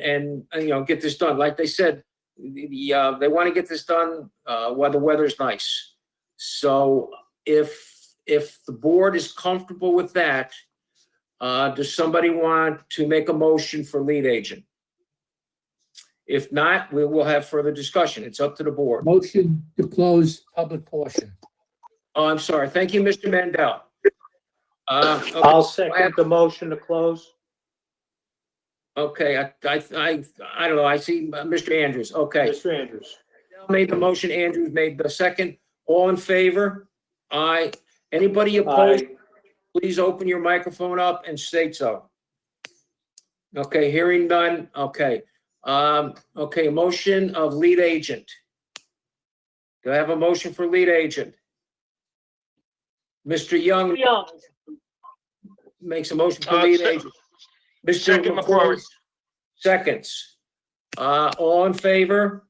get this done. Like they said, they want to get this done while the weather's nice. So if the board is comfortable with that, Does somebody want to make a motion for lead agent? If not, we will have further discussion. It's up to the board. Motion to close public portion. Oh, I'm sorry. Thank you, Mr. Mandel. Okay. I'll second the motion to close. Okay, I don't know. I see Mr. Andrews. Okay. Mr. Andrews. Dell made the motion. Andrews made the second. All in favor? Aye. Anybody opposed? Aye. Please open your microphone up and state so. Okay, hearing none. Okay. Okay, motion of lead agent. Do I have a motion for lead agent? Mr. Young makes a motion for lead agent. Mr. Second, McCoy, seconds. All in favor?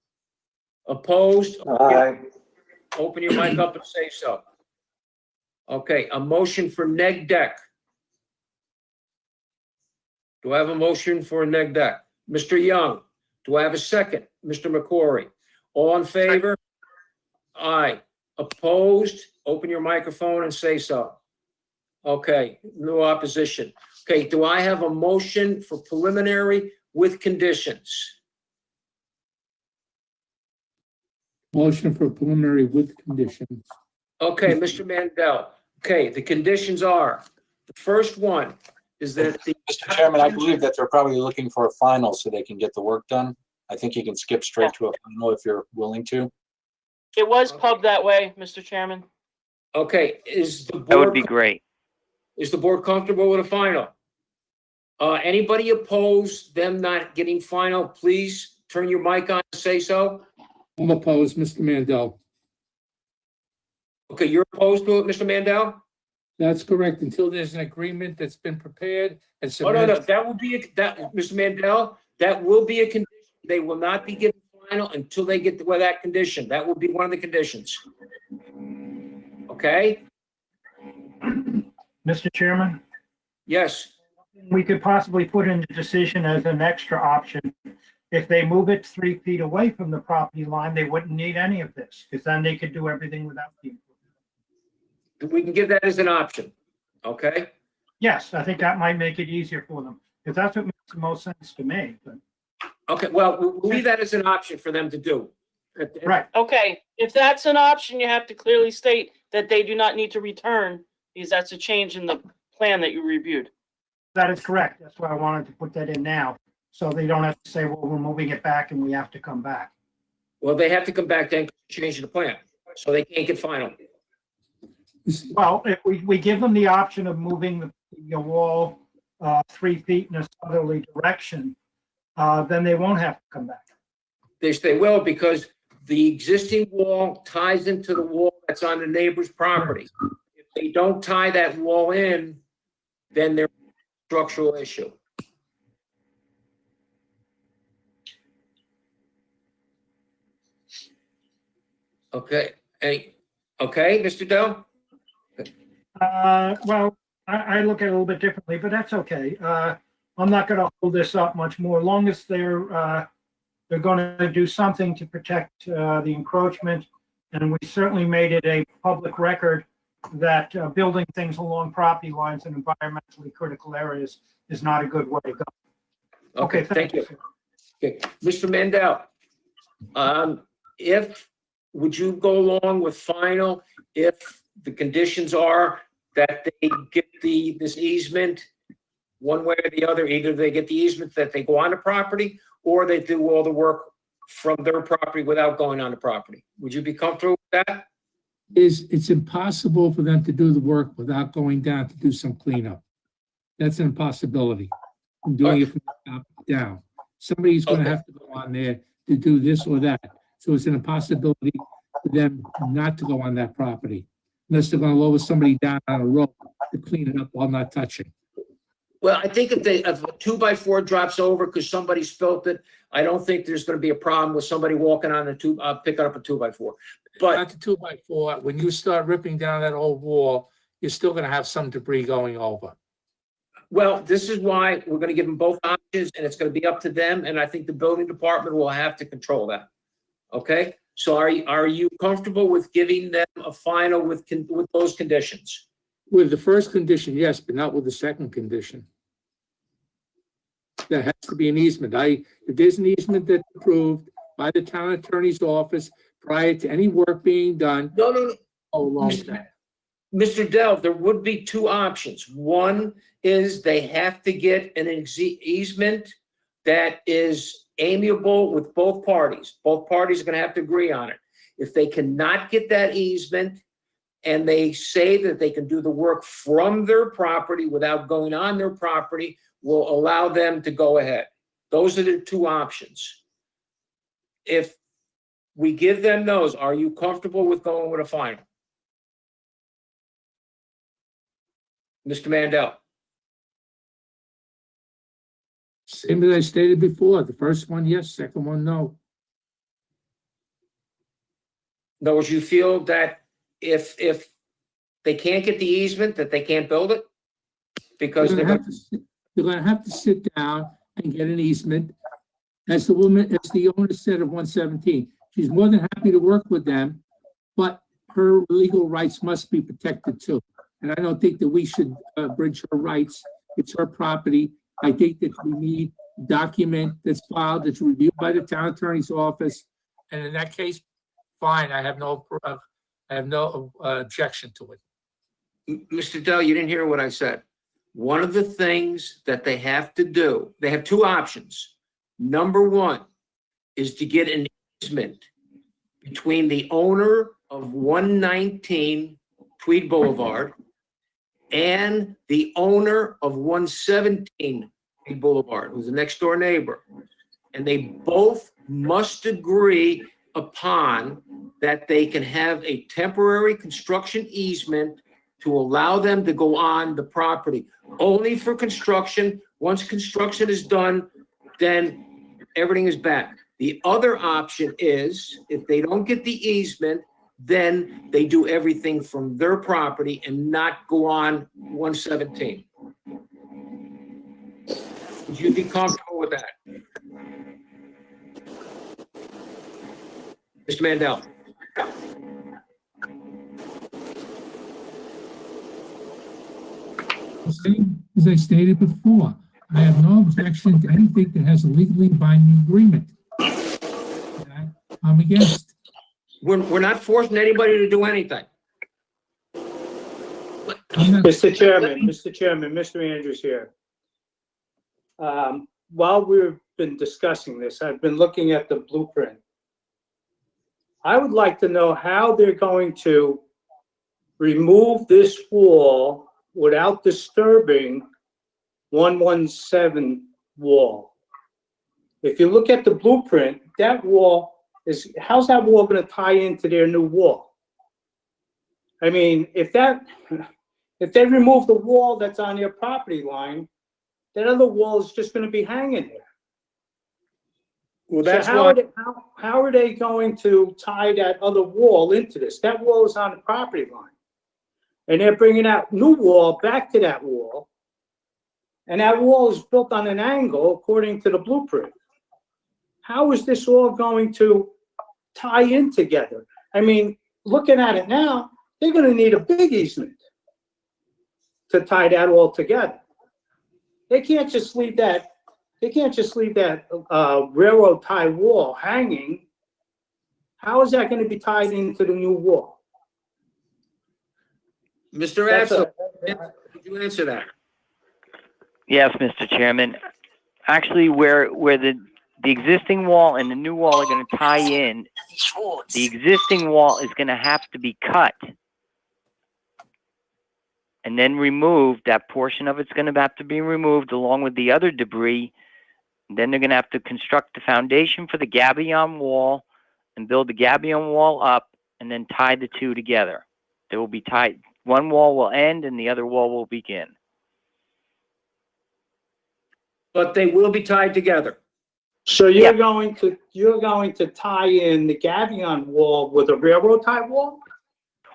Opposed? Aye. Open your mic up and say so. Okay, a motion for neg deck. Do I have a motion for a neg deck? Mr. Young, do I have a second? Mr. McCory, all in favor? Aye. Opposed? Open your microphone and say so. Okay, no opposition. Okay, do I have a motion for preliminary with conditions? Motion for preliminary with conditions. Okay, Mr. Mandel. Okay, the conditions are, the first one is that the. Mr. Chairman, I believe that they're probably looking for a final so they can get the work done. I think you can skip straight to a final if you're willing to. It was pubbed that way, Mr. Chairman. Okay, is the board? That would be great. Is the board comfortable with a final? Anybody opposed them not getting final, please turn your mic on and say so. I'm opposed, Mr. Mandel. Okay, you're opposed to it, Mr. Mandel? That's correct, until there's an agreement that's been prepared and Oh, no, submitted. that will be, Mr. Mandel, that will be a condition. They will not be given final until they get to that condition. That will be one of the conditions. Okay? Mr. Chairman, Yes. we could possibly put in the decision as an extra option. If they move it 3 feet away from the property line, they wouldn't need any of this, because then they could do everything without the. We can give that as an option, okay? Yes, I think that might make it easier for them, because that's what makes the most sense to me, but. Okay, well, we'll leave that as an option for them to do. Right. Okay, if that's an option, you have to clearly state that they do not need to return, because that's a change in the plan that you reviewed. That is correct. That's why I wanted to put that in now, so they don't have to say, well, we're moving it back and we have to come back. Well, they have to come back then, change the plan, so they can't get final. Well, if we give them the option of moving the wall 3 feet in a southerly direction, then they won't have to come back. They will, because the existing wall ties into the wall that's on the neighbor's property. If they don't tie that wall in, then there's a structural issue. Okay, okay, Mr. Dell? Well, I look at it a little bit differently, but that's okay. I'm not going to hold this up much more, as long as they're going to do something to protect the encroachment. And we certainly made it a public record that building things along property lines in environmentally critical areas is not a good way to go. Okay, thank you. Okay, Mr. Mandel, would you go along with final if the conditions are that they get this easement one way or the other? Either they get the easement that they go on the property, or they do all the work from their property without going on the property. Would you be comfortable with that? It's impossible for them to do the work without going down to do some cleanup. That's an impossibility. I'm doing it from the top down. Somebody's gonna have to go on there to do this or that. So it's an impossibility for them not to go on that property, unless they're gonna lower somebody down on a rope to clean it up while not touching. Well, I think if a 2x4 drops over because somebody spilt it, I don't think there's going to be a problem with somebody walking on the picking up a 2x4. But not the 2x4. When you start ripping down that old wall, you're still going to have some debris going over. Well, this is why we're going to give them both options, and it's going to be up to them. And I think the building department will have to control that. Okay. So are you comfortable with giving them a final with those conditions? With the first condition, yes, but not with the second condition. There has to be an easement. If there's an easement that's approved by the town attorney's office prior to any work being done. No. Along Mr. Dell, there would be two options. One is they have to get an easement that is amiable with both parties. Both parties are gonna have to agree on it. If they cannot get that easement and they say that they can do the work from their property without going on their property, we'll allow them to go ahead. Those are the two options. If we give them those, are you comfortable with going with a final? Mr. Mandel? Same as I stated before, the first one, yes, second one, no. In other words, you feel that if they can't get the easement, that they can't build it? Because They're gonna have to sit down and get an easement. As the owner said of 117, she's more than happy to work with them, but her legal rights must be protected too. And I don't think that we should bridge her rights. It's her property. I think that we need a document that's filed, that's reviewed by the town attorney's office. And in that case, fine, I have no objection to it. Mr. Dell, you didn't hear what I said. One of the things that they have to do, they have two options. Number one is to get an easement between the owner of 119 Tweed Boulevard and the owner of 117 Tweed Boulevard, who's the next door neighbor. And they both must agree upon that they can have a temporary construction easement to allow them to go on the property. Only for construction. Once construction is done, then everything is back. The other option is, if they don't get the easement, then they do everything from their property and not go on 117. Would you be comfortable with that? Mr. Mandel? As I stated before, I have no objection to anything that has a legally binding agreement. I'm against. We're not forcing anybody to do anything. Mr. Chairman, Mr. Andrews here. While we've been discussing this, I've been looking at the blueprint. I would like to know how they're going to remove this wall without disturbing 117 wall. If you look at the blueprint, that wall is, how's that wall going to tie into their new wall? I mean, if they remove the wall that's on your property line, that other wall is just going to be hanging there. Well, that's so how are they going to tie that other wall into this? That wall is on the property line. And they're bringing out new wall back to that wall. And that wall is built on an angle according to the blueprint. How is this all going to tie in together? I mean, looking at it now, they're going to need a big easement to tie that all together. They can't just leave that. They can't just leave that railroad tie wall hanging. How is that going to be tied into the new wall? Mr. Axel, could you answer that? Yes, Mr. Chairman. Actually, where the existing wall and the new wall are going to tie in, the existing wall is going to have to be cut and then removed. That portion of it's going to have to be removed along with the other debris. Then they're going to have to construct the foundation for the gabion wall and build the gabion wall up and then tie the two together. They will be tied. One wall will end and the other wall will begin. But they will be tied together. So you're going to tie in the gabion wall with a railroad tie wall?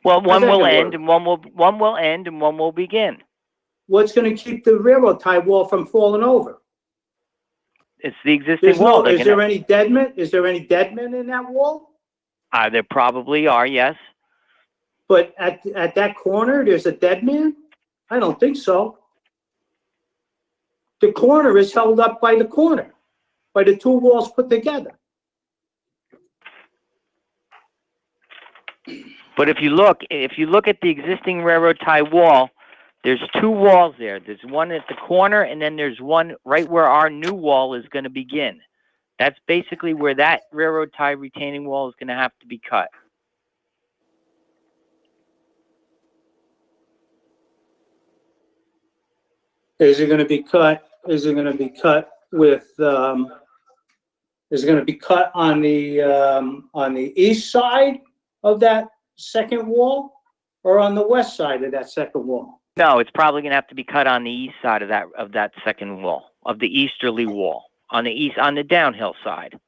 Well, one How's that will gonna end work? and one will end and one will begin. What's going to keep the railroad tie wall from falling over? It's the existing wall. Is there any deadment? Is there any deadment in that wall? There probably are, yes. But at that corner, there's a dead man? I don't think so. The corner is held up by the corner, by the two walls put together. But if you look at the existing railroad tie wall, there's two walls there. There's one at the corner, and then there's one right where our new wall is going to begin. That's basically where that railroad tie retaining wall is going to have to be cut. Is it gonna be cut, is it gonna be cut with, is it gonna be cut on the east side of that second wall? Or on the west side of that second wall? No, it's probably going to have to be cut on the east side of that second wall, of the easterly wall, on the downhill side.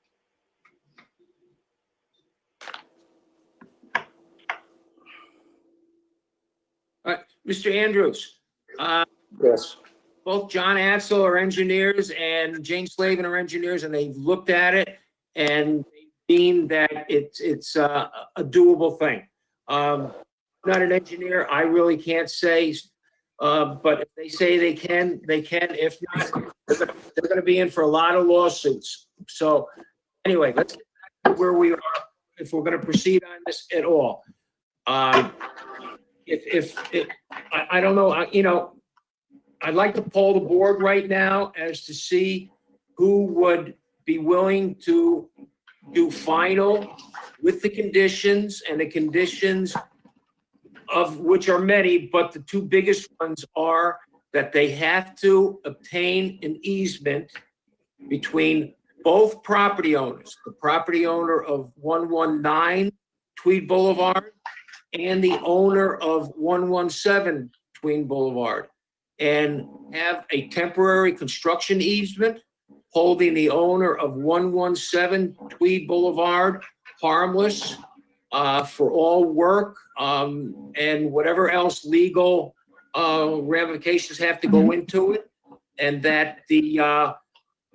All right, Mr. Andrews. Yes. Both John Ansel are engineers and James Slavin are engineers, and they've looked at it and deemed that it's a doable thing. I'm not an engineer, I really can't say, but if they say they can, they can. If not, they're gonna be in for a lot of lawsuits. So anyway, let's get back to where we are, if we're gonna proceed on this at all. I don't know, I'd like to poll the board right now as to see who would be willing to do final with the conditions, and the conditions of which are many, but the two biggest ones are that they have to obtain an easement between both property owners, the property owner of 119 Tweed Boulevard and the owner of 117 Tweed Boulevard, and have a temporary construction easement holding the owner of 117 Tweed Boulevard harmless for all work and whatever else legal ramifications have to go into it, and that the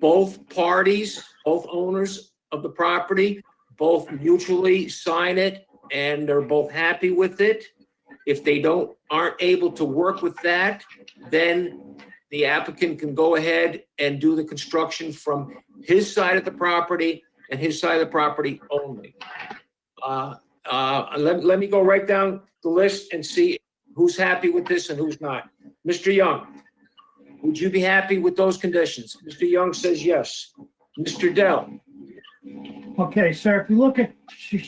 both parties, both owners of the property, both mutually sign it and they're both happy with it. If they aren't able to work with that, then the applicant can go ahead and do the construction from his side of the property and his side of the property only. Let me go right down the list and see who's happy with this and who's not. Mr. Young, would you be happy with those conditions? Mr. Young says yes. Mr. Dell? Okay, sir, if you look at,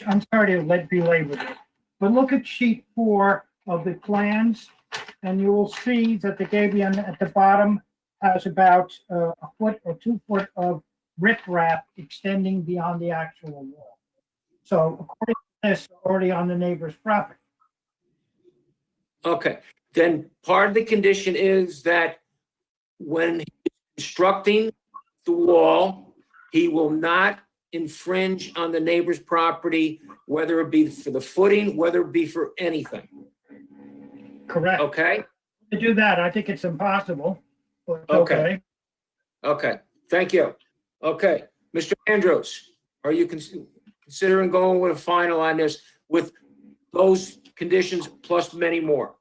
I'm sorry to belabor it, but look at sheet 4 of the plans, and you will see that the gabion at the bottom has about a foot or 2 foot of riprap extending beyond the actual wall. So according to this, already on the neighbor's property. Okay, then part of the condition is that when he's constructing the wall, he will not infringe on the neighbor's property, whether it be for the footing, whether it be for anything. Correct. Okay? To do that, I think it's impossible, but it's Okay. okay. Okay, thank you. Okay, Mr. Andrews, are you considering going with a final on this with those conditions plus many more?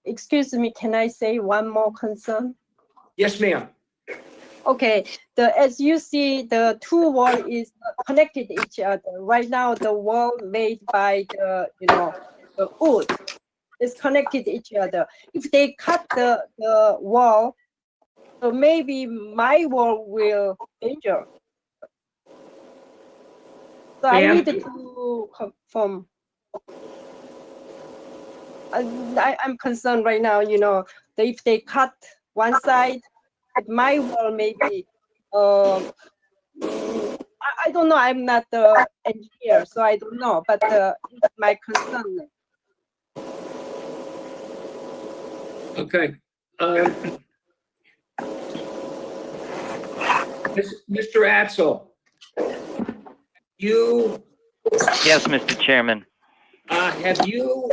Excuse me, can I say one more concern? Yes, ma'am. Okay, as you see, the two wall is connected each other. Right now, the wall made by the wood is connected each other. If they cut the wall, so maybe my wall will injure. So I need to confirm. I'm concerned right now, if they cut one side, my wall maybe, I don't know, I'm not the engineer, so I don't know, but it's my concern. Okay. Mr. Atzel, Yes, Mr. Chairman. have you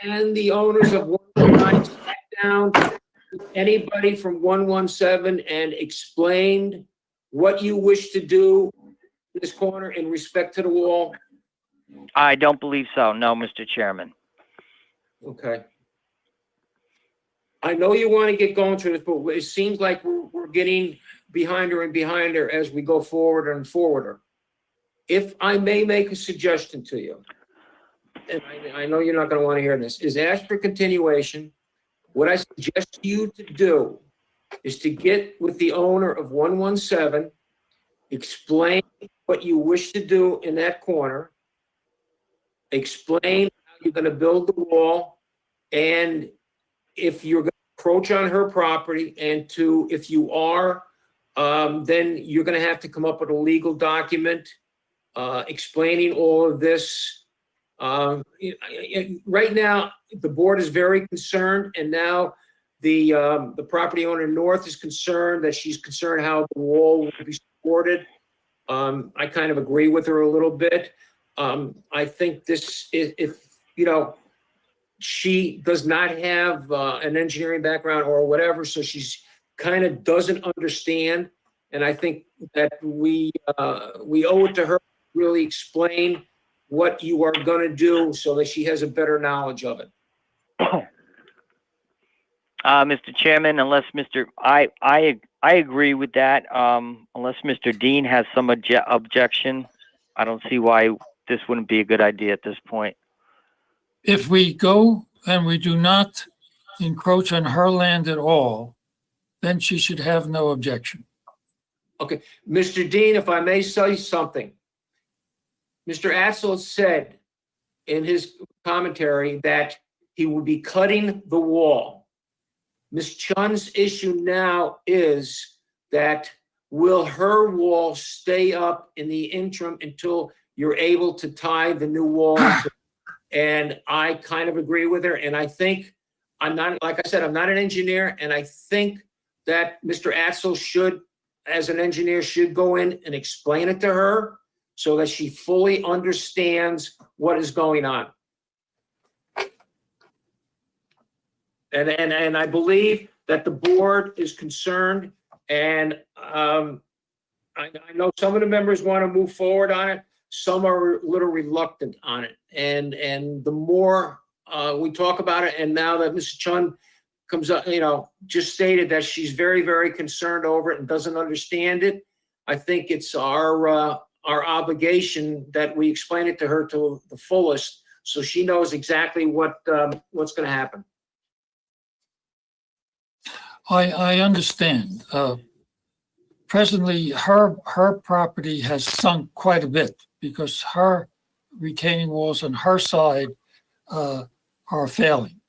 and the owners of 119 sat down with anybody from 117 and explained what you wish to do in this corner in respect to the wall? I don't believe so. No, Mr. Chairman. Okay. I know you want to get going through this, but it seems like we're getting behind her and behind her as we go forward and forwarder. If I may make a suggestion to you, and I know you're not going to want to hear this, is ask for continuation. What I suggest you to do is to get with the owner of 117, explain what you wish to do in that corner, explain how you're going to build the wall, and if you're going to encroach on her property, and if you are, then you're going to have to come up with a legal document explaining all of this. Right now, the board is very concerned, and now the property owner north is concerned that she's concerned how the wall will be supported. I kind of agree with her a little bit. I think this, if she does not have an engineering background or whatever, so she's kind of doesn't understand. And I think that we owe it to her to really explain what you are going to do so that she has a better knowledge of it. Mr. Chairman, unless I agree with that. Unless Mr. Dean has some objection, I don't see why this wouldn't be a good idea at this point. If we go and we do not encroach on her land at all, then she should have no objection. Okay, Mr. Dean, if I may say something. Mr. Atzel said in his commentary that he would be cutting the wall. Ms. Chun's issue now is that will her wall stay up in the interim until you're able to tie the new wall? And I kind of agree with her. And I think, I'm not, like I said, I'm not an engineer. And I think that Mr. Atzel should, as an engineer, should go in and explain it to her so that she fully understands what is going on. And I believe that the board is concerned, and I know some of the members want to move forward on it. Some are a little reluctant on it. And the more we talk about it, and now that Mrs. Chun comes up, just stated that she's very, very concerned over it and doesn't understand it, I think it's our obligation that we explain it to her to the fullest so she knows exactly what's going to happen. I understand. Presently, her property has sunk quite a bit because her retaining walls on her side are failing.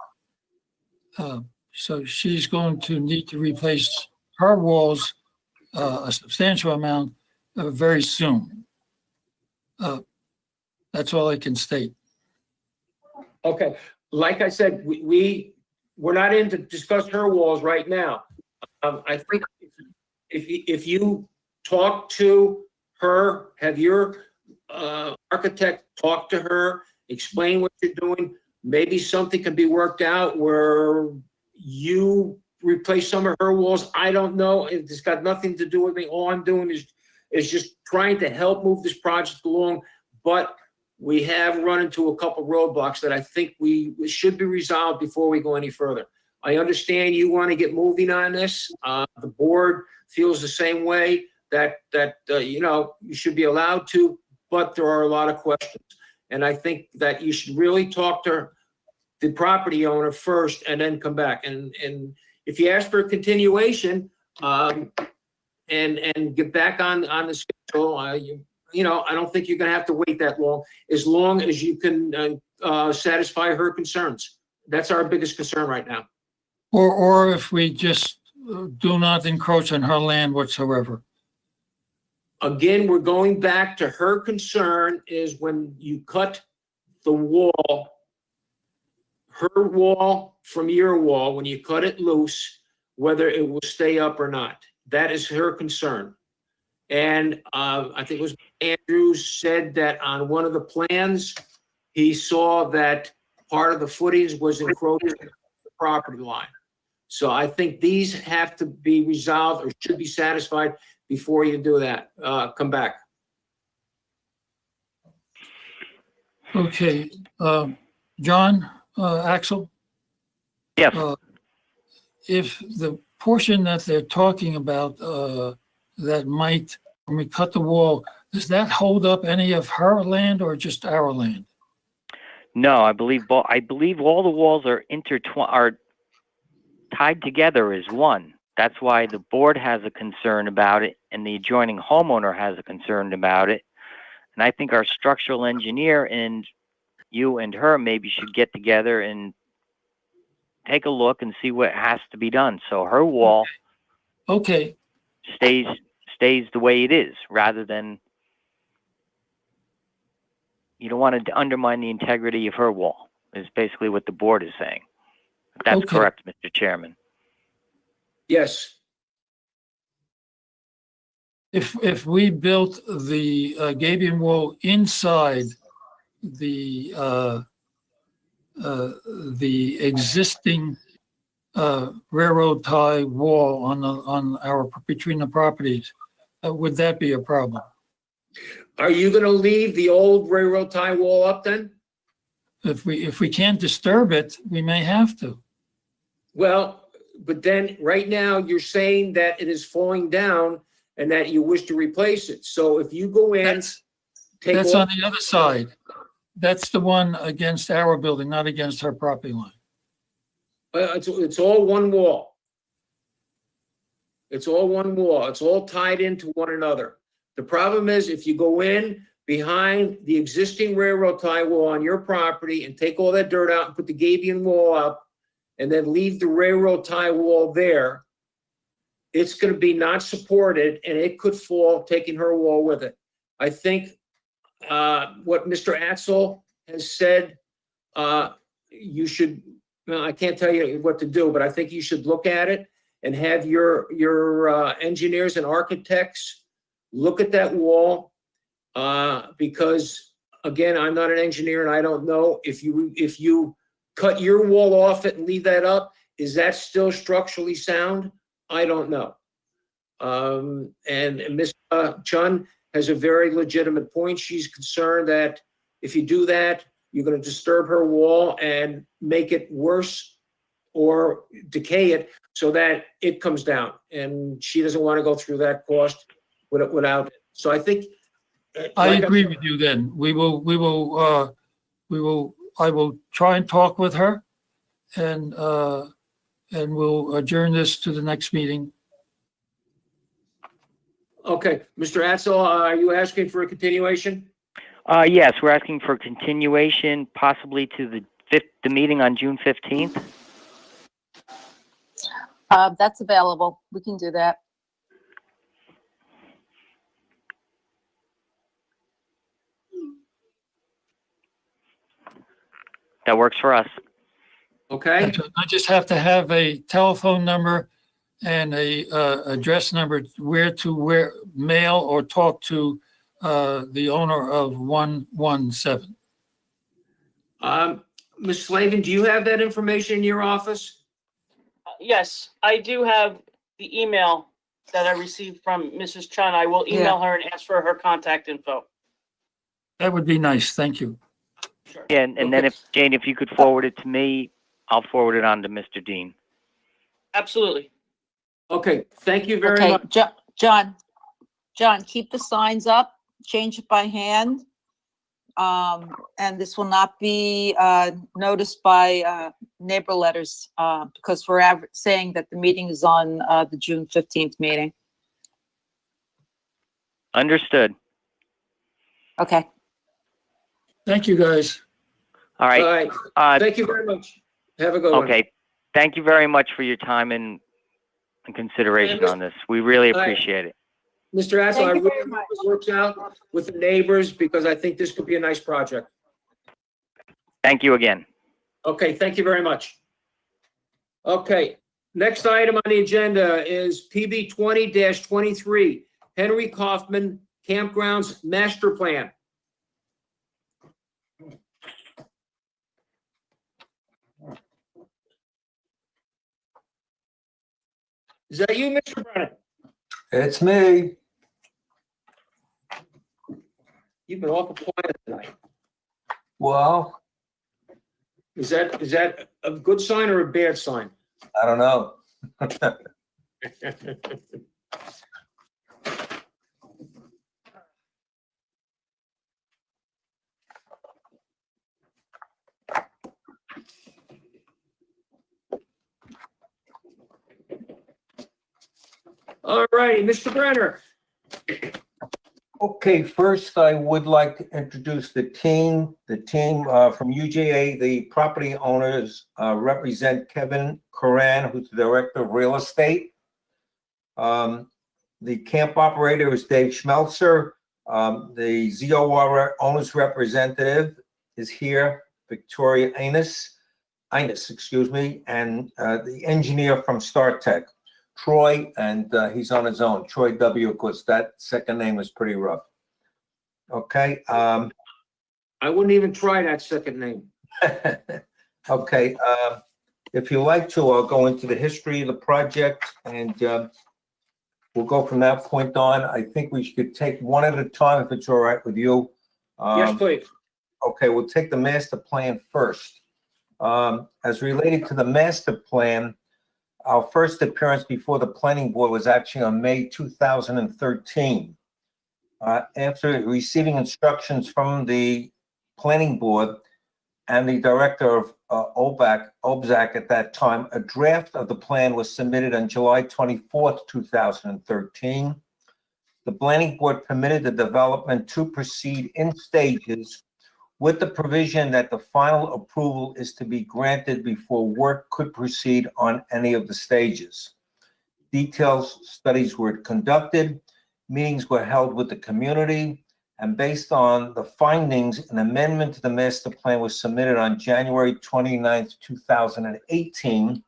So she's going to need to replace her walls a substantial amount very soon. That's all I can state. Okay, like I said, we're not in to discuss her walls right now. I think if you talk to her, have your architect talk to her, explain what you're doing, maybe something can be worked out where you replace some of her walls. I don't know. It's got nothing to do with me. All I'm doing is just trying to help move this project along. But we have run into a couple roadblocks that I think we should be resolved before we go any further. I understand you want to get moving on this. The board feels the same way that you should be allowed to, but there are a lot of questions. And I think that you should really talk to the property owner first and then come back. And if you ask for a continuation and get back on the schedule, I don't think you're going to have to wait that long as you can satisfy her concerns. That's our biggest concern right now. Or if we just do not encroach on her land whatsoever. Again, we're going back to her concern is when you cut the wall, her wall from your wall, when you cut it loose, whether it will stay up or not. That is her concern. And I think it was Andrews said that on one of the plans, he saw that part of the footings was encroaching the property line. So I think these have to be resolved or should be satisfied before you do that. Come back. Okay, John, Axel? Yes. If the portion that they're talking about, that might, when we cut the wall, does that hold up any of her land or just our land? No, I believe all the walls are are tied together as one. That's why the board has a concern about it and the adjoining homeowner has a concern about it. And I think our structural engineer and you and her maybe should get together and take a look and see what has to be done. So her wall Okay, stays the way it is, rather than, you don't want to undermine the integrity of her wall, is basically what the board is saying. That's Okay. correct, Mr. Chairman. Yes. if we built the gabion wall inside the existing railroad tie wall between the properties, would that be a problem? Are you gonna leave the old railroad tie wall up then? If we can't disturb it, we may have to. Well, but then, right now, you're saying that it is falling down and that you wish to replace it. So if you go in, take That's all- on the other side. That's the one against our building, not against her property line. It's all one wall. It's all one wall. It's all tied into one another. The problem is if you go in behind the existing railroad tie wall on your property and take all that dirt out and put the gabion wall up and then leave the railroad tie wall there, it's going to be not supported and it could fall, taking her wall with it. I think what Mr. Atzel has said, you should, well, I can't tell you what to do, but I think you should look at it and have your engineers and architects look at that wall, because again, I'm not an engineer and I don't know if you cut your wall off it and leave that up, is that still structurally sound? I don't know. And Ms. Chun has a very legitimate point. She's concerned that if you do that, you're going to disturb her wall and make it worse or decay it so that it comes down. And she doesn't want to go through that cost without it. So I think. I agree with you then. I will try and talk with her and we'll adjourn this to the next meeting. Okay, Mr. Atzel, are you asking for a continuation? Yes, we're asking for continuation, possibly to the meeting on June 15th. That's available. We can do that. That works for us. Okay. I just have to have a telephone number and a address number where mail or talk to the owner of 117. Ms. Slavin, do you have that information in your office? Yes, I do have the email that I received from Mrs. Chun. I will email her and ask for her contact info. That would be nice. Thank you. Sure. Yeah, and then if Jane, if you could forward it to me, I'll forward it on to Mr. Dean. Absolutely. Okay, thank you very Okay, much. John, keep the signs up, change it by hand. And this will not be noticed by neighbor letters because we're saying that the meeting is on the June 15th meeting. Understood. Okay. Thank you, guys. All right. All right. Thank you very much. Have a good one. Okay. Thank you very much for your time and consideration on this. We really appreciate it. Mr. Atzel, I Thank you really very hope much. it works out with the neighbors because I think this could be a nice project. Thank you again. Okay, thank you very much. Okay, next item on the agenda is PB 20-23, Henry Kaufman Campgrounds Master Plan. Is that you, Mr. Brennan? It's me. You've been awful quiet tonight. Well, Is that a good sign or a bad sign? I don't know. All right, Mr. Brenner. Okay, first I would like to introduce the team. The team from UJA, the property owners represent Kevin Coran, who's the Director of Real Estate. The camp operator is Dave Schmelzer. The ZOR owner's representative is here, Victoria Innes, excuse me, and the engineer from StarTech, Troy, and he's on his own, Troy W, because that second name is pretty rough. Okay. I wouldn't even try that second name. Okay. If you like to, I'll go into the history of the project and we'll go from that point on. I think we should take one at a time if it's all right with you. Yes, please. Okay, we'll take the master plan first. As related to the master plan, our first appearance before the planning board was actually on May 2013. After receiving instructions from the planning board and the director of OBZAC at that time, a draft of the plan was submitted on July 24th, 2013. The planning board permitted the development to proceed in stages with the provision that the final approval is to be granted before work could proceed on any of the stages. Details studies were conducted, meetings were held with the community, and based on the findings, an amendment to the master plan was submitted on January 29th, 2018.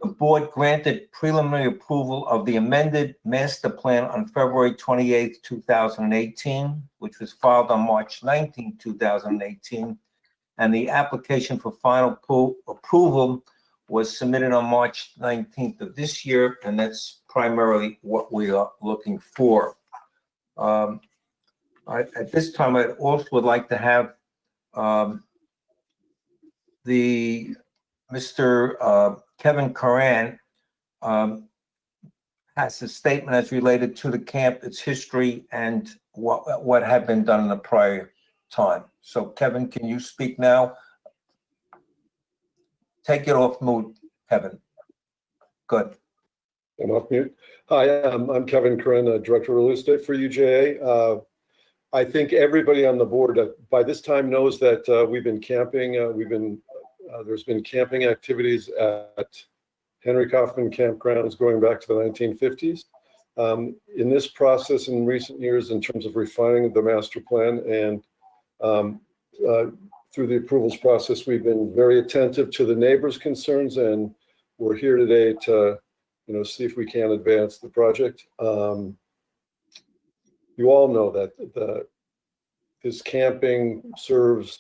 The board granted preliminary approval of the amended master plan on February 28th, 2018, which was filed on March 19th, 2018. And the application for final approval was submitted on March 19th of this year, and that's primarily what we are looking for. At this time, I also would like to have Mr. Kevin Coran has a statement as related to the camp, its history, and what had been done in the prior time. So Kevin, can you speak now? Take it off mute, Kevin. Good. I'm off mute. Hi, I'm Kevin Quinn, Director of Real Estate for UJA. I think everybody on the board by this time knows that we've been camping. There's been camping activities at Henry Kaufman campgrounds going back to the 1950s. In this process in recent years, in terms of refining the master plan and through the approvals process, we've been very attentive to the neighbors' concerns, and we're here today to see if we can advance the project. You all know that this camping serves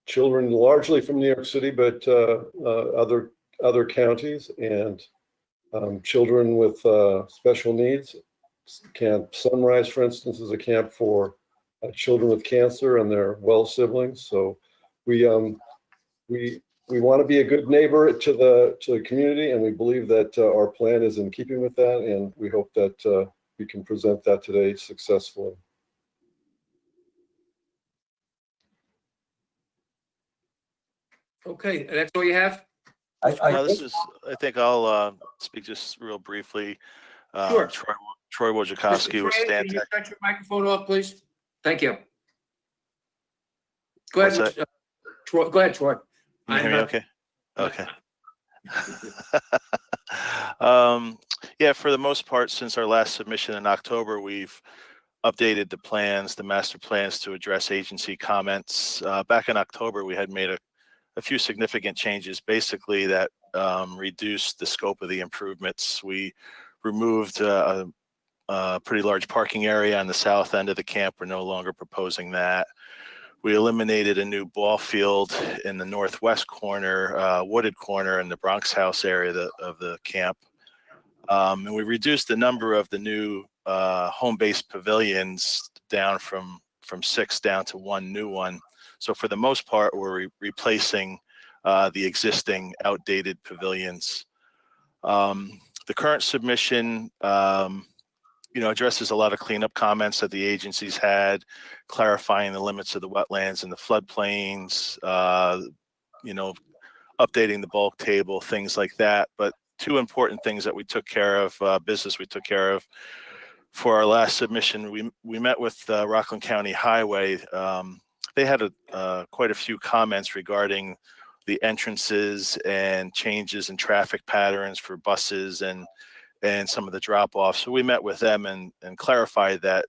children largely from New York City, but other counties, and children with special needs. Camp Sunrise, for instance, is a camp for children with cancer and their well siblings. So we want to be a good neighbor to the community, and we believe that our plan is in keeping with that, and we hope that we can present that today successfully. Okay, that's all you have? I think I'll speak just real briefly. Sure. Troy Wojciechowski with Can you Stantec. shut your microphone off, please? Thank you. Go ahead, Troy. Go ahead, Troy. Can you hear me okay? Okay. Yeah, for the most part, since our last submission in October, we've updated the plans, the master plans, to address agency comments. Back in October, we had made a few significant changes, basically that reduced the scope of the improvements. We removed a pretty large parking area on the south end of the camp. We're no longer proposing that. We eliminated a new ball field in the northwest corner, wooded corner in the Bronx House area of the camp. And we reduced the number of the new home-based pavilions down from 6 down to 1 new one. So for the most part, we're replacing the existing outdated pavilions. The current submission, addresses a lot of cleanup comments that the agencies had, clarifying the limits of the wetlands and the floodplains, updating the bulk table, things like that. But two important things that we took care of, business we took care of for our last submission. We met with Rockland County Highway. They had quite a few comments regarding the entrances and changes in traffic patterns for buses and some of the drop-offs. So we met with them and clarified that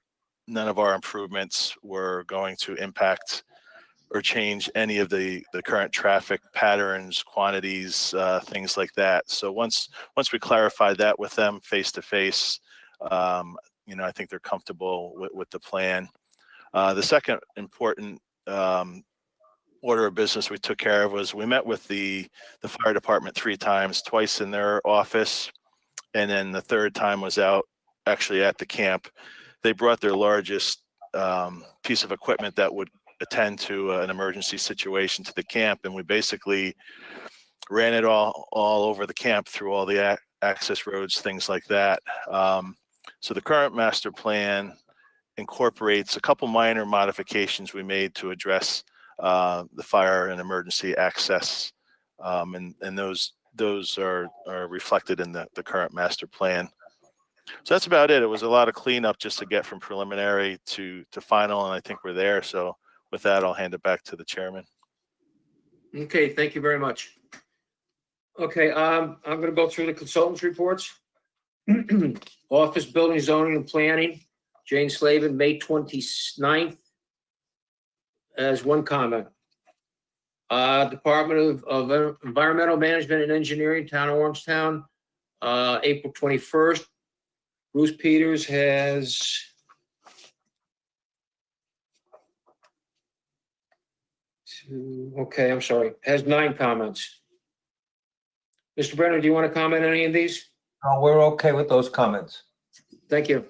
none of our improvements were going to impact or change any of the current traffic patterns, quantities, things like that. So once we clarified that with them face to face, I think they're comfortable with the plan. The second important order of business we took care of was we met with the fire department 3 times, twice in their office, and then the third time was out actually at the camp. They brought their largest piece of equipment that would attend to an emergency situation to the camp, and we basically ran it all over the camp through all the access roads, things like that. So the current master plan incorporates a couple minor modifications we made to address the fire and emergency access, and those are reflected in the current master plan. So that's about it. It was a lot of cleanup just to get from preliminary to final, and I think we're there. So with that, I'll hand it back to the chairman. Okay, thank you very much. Okay, I'm going to go through the consultants' reports. Office Building, Zoning and Planning, Jane Slavin, May 29th, as one comment. Department of Environmental Management and Engineering, Town of Orangetown, April 21st. Bruce Peters has has 9 comments. Mr. Brenner, do you want to comment on any of these? We're okay with those comments. Thank you.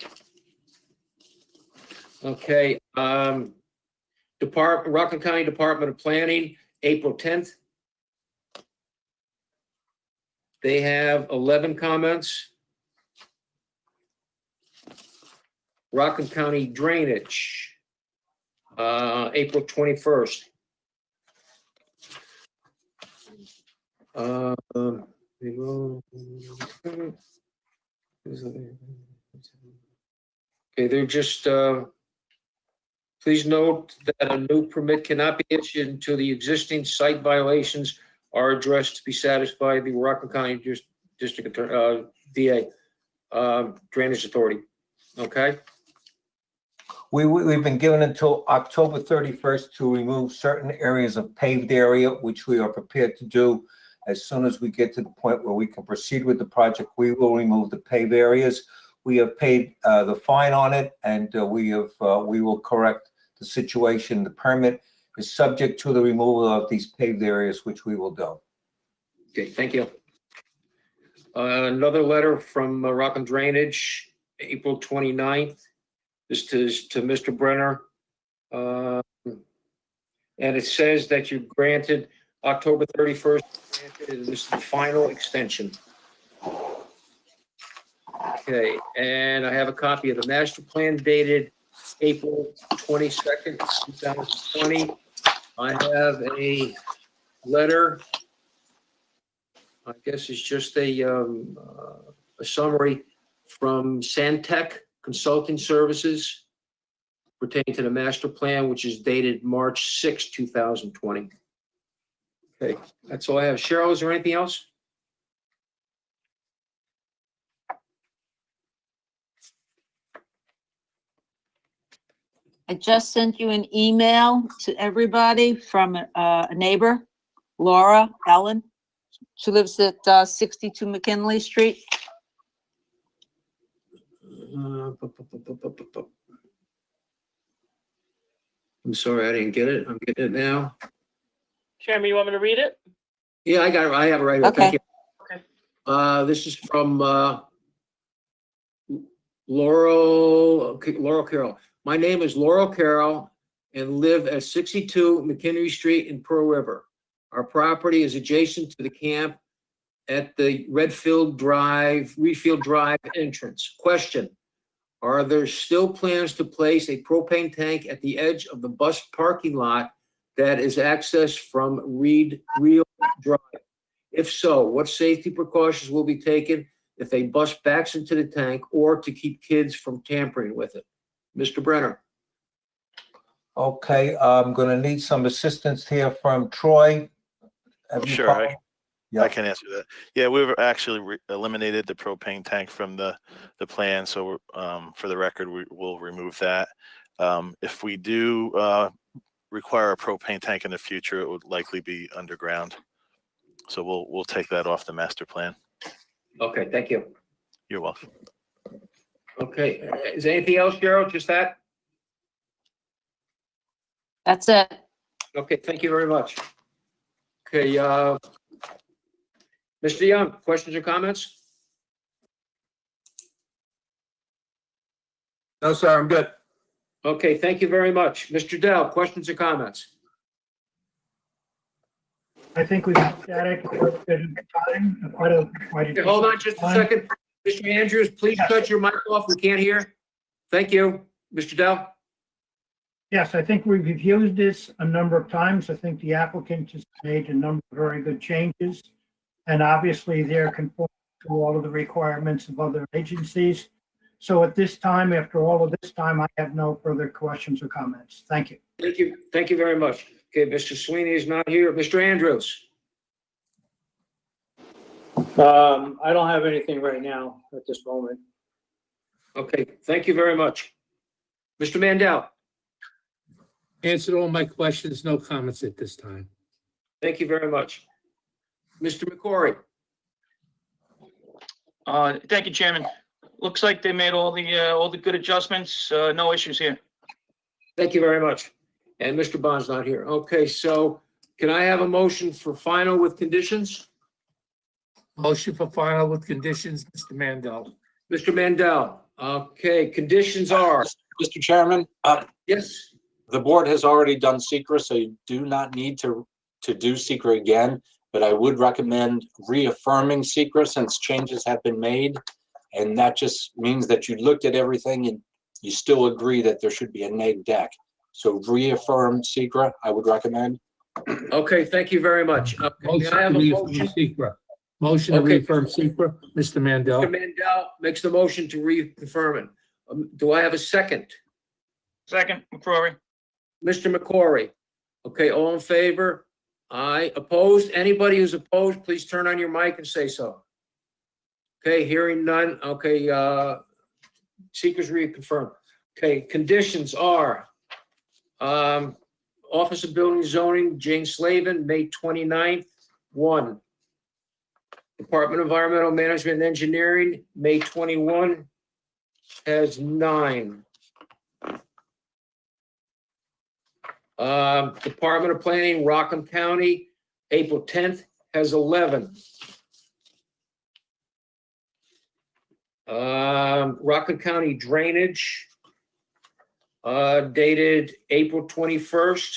Okay, Rockland County Department of Planning, April 10th. They have 11 comments. Rockland County Drainage, April 21st. Okay, they're just, please note that a new permit cannot be issued until the existing site violations are addressed to be satisfied the Rockland County District DA Drainage Authority. Okay. We've been given until October 31st to remove certain areas of paved area, which we are prepared to do. As soon as we get to the point where we can proceed with the project, we will remove the paved areas. We have paid the fine on it, and we will correct the situation. The permit is subject to the removal of these paved areas, which we will do. Okay, thank you. Another letter from Rockland Drainage, April 29th. This is to Mr. Brenner. And it says that you granted October 31st. This is the final extension. Okay, and I have a copy of the master plan dated April 22nd, 2020. I have a letter. I guess it's just a summary from Santec Consulting Services pertaining to the master plan, which is dated March 6, 2020. Okay, that's all I have. Cheryl, is there anything else? I just sent you an email to everybody from a neighbor, Laura Ellen. She lives at 62 McKinley Street. I'm sorry, I didn't get it. I'm getting it now. Chairman, you want me to read it? Yeah, I got it. I have it right here. Okay. Thank you. Okay. This is from Laurel Carroll. My name is Laurel Carroll, and live at 62 McKinney Street in Pearl River. Our property is adjacent to the camp at the Refield Drive entrance. Question: are there still plans to place a propane tank at the edge of the bus parking lot that is accessed from Real Drive? If so, what safety precautions will be taken if a bus backs into the tank or to keep kids from tampering with it? Mr. Brenner. Okay, I'm gonna need some assistance here from Troy. Have you Sure, followed? I can answer that. Yeah, we've actually eliminated the propane tank from the plan, so for the record, we will remove that. If we do require a propane tank in the future, it would likely be underground. So we'll take that off the master plan. Okay, thank you. You're welcome. Okay, is there anything else, Gerald? Just that? That's it. Okay, thank you very much. Okay, Mr. Young, questions or comments? No, sir, I'm good. Okay, thank you very much. Mr. Dell, questions or comments? I think we've looked at it quite a bit of time, quite a. Okay, hold on just a second. Mr. Andrews, please shut your mic off. We can't hear. Thank you. Mr. Dell? Yes, I think we've reviewed this a number of times. I think the applicant has made a number of very good changes. And obviously they're conforming to all of the requirements of other agencies. So at this time, after all of this time, I have no further questions or comments. Thank you. Thank you. Thank you very much. Okay, Mr. Sweeney is not here. Mr. Andrews? I don't have anything right now at this moment. Okay, thank you very much. Mr. Mandel? Answered all my questions, no comments at this time. Thank you very much. Mr. McCory? Thank you, Chairman. Looks like they made all the good adjustments. No issues here. Thank you very much. And Mr. Bond's not here. Okay, so can I have a motion for final with conditions? Motion for final with conditions, Mr. Mandel. Mr. Mandel, okay, conditions are, Mr. Chairman, yes, the board has already done secret, so you do not need to do secret again, but I would recommend reaffirming secret since changes have been made. And that just means that you looked at everything and you still agree that there should be a neg deck. So reaffirm secret, I would recommend. okay, thank you very much. Okay, Motion can I have to a reaffirm motion? secret. Motion to Okay. reaffirm secret, Mr. Mandel. Mr. Mandel makes the motion to reconfirm it. Do I have a second? Second, McCrory. Mr. McCory? Okay, all in favor? Aye. Opposed? Anybody who's opposed, please turn on your mic and say so. Okay, hearing none. Okay, seekers reconfirmed. Okay, conditions are, Office of Building Zoning, Jane Slavin, May 29th, 1. Department of Environmental Management and Engineering, May 21, has 9. Department of Planning, Rockland County, April 10th, has 11. Rockland County Drainage, dated April 21st,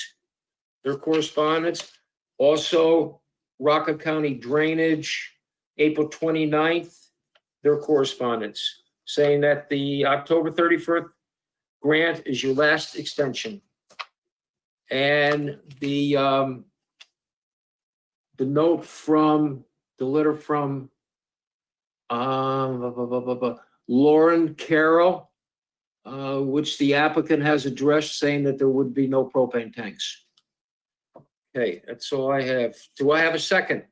their correspondence. Also, Rockland County Drainage, April 29th, their correspondence, saying that the October 31st grant is your last extension. And the note from, the letter from Lauren Carroll, which the applicant has addressed, saying that there would be no propane tanks. Okay, that's all I have. Do I have a second?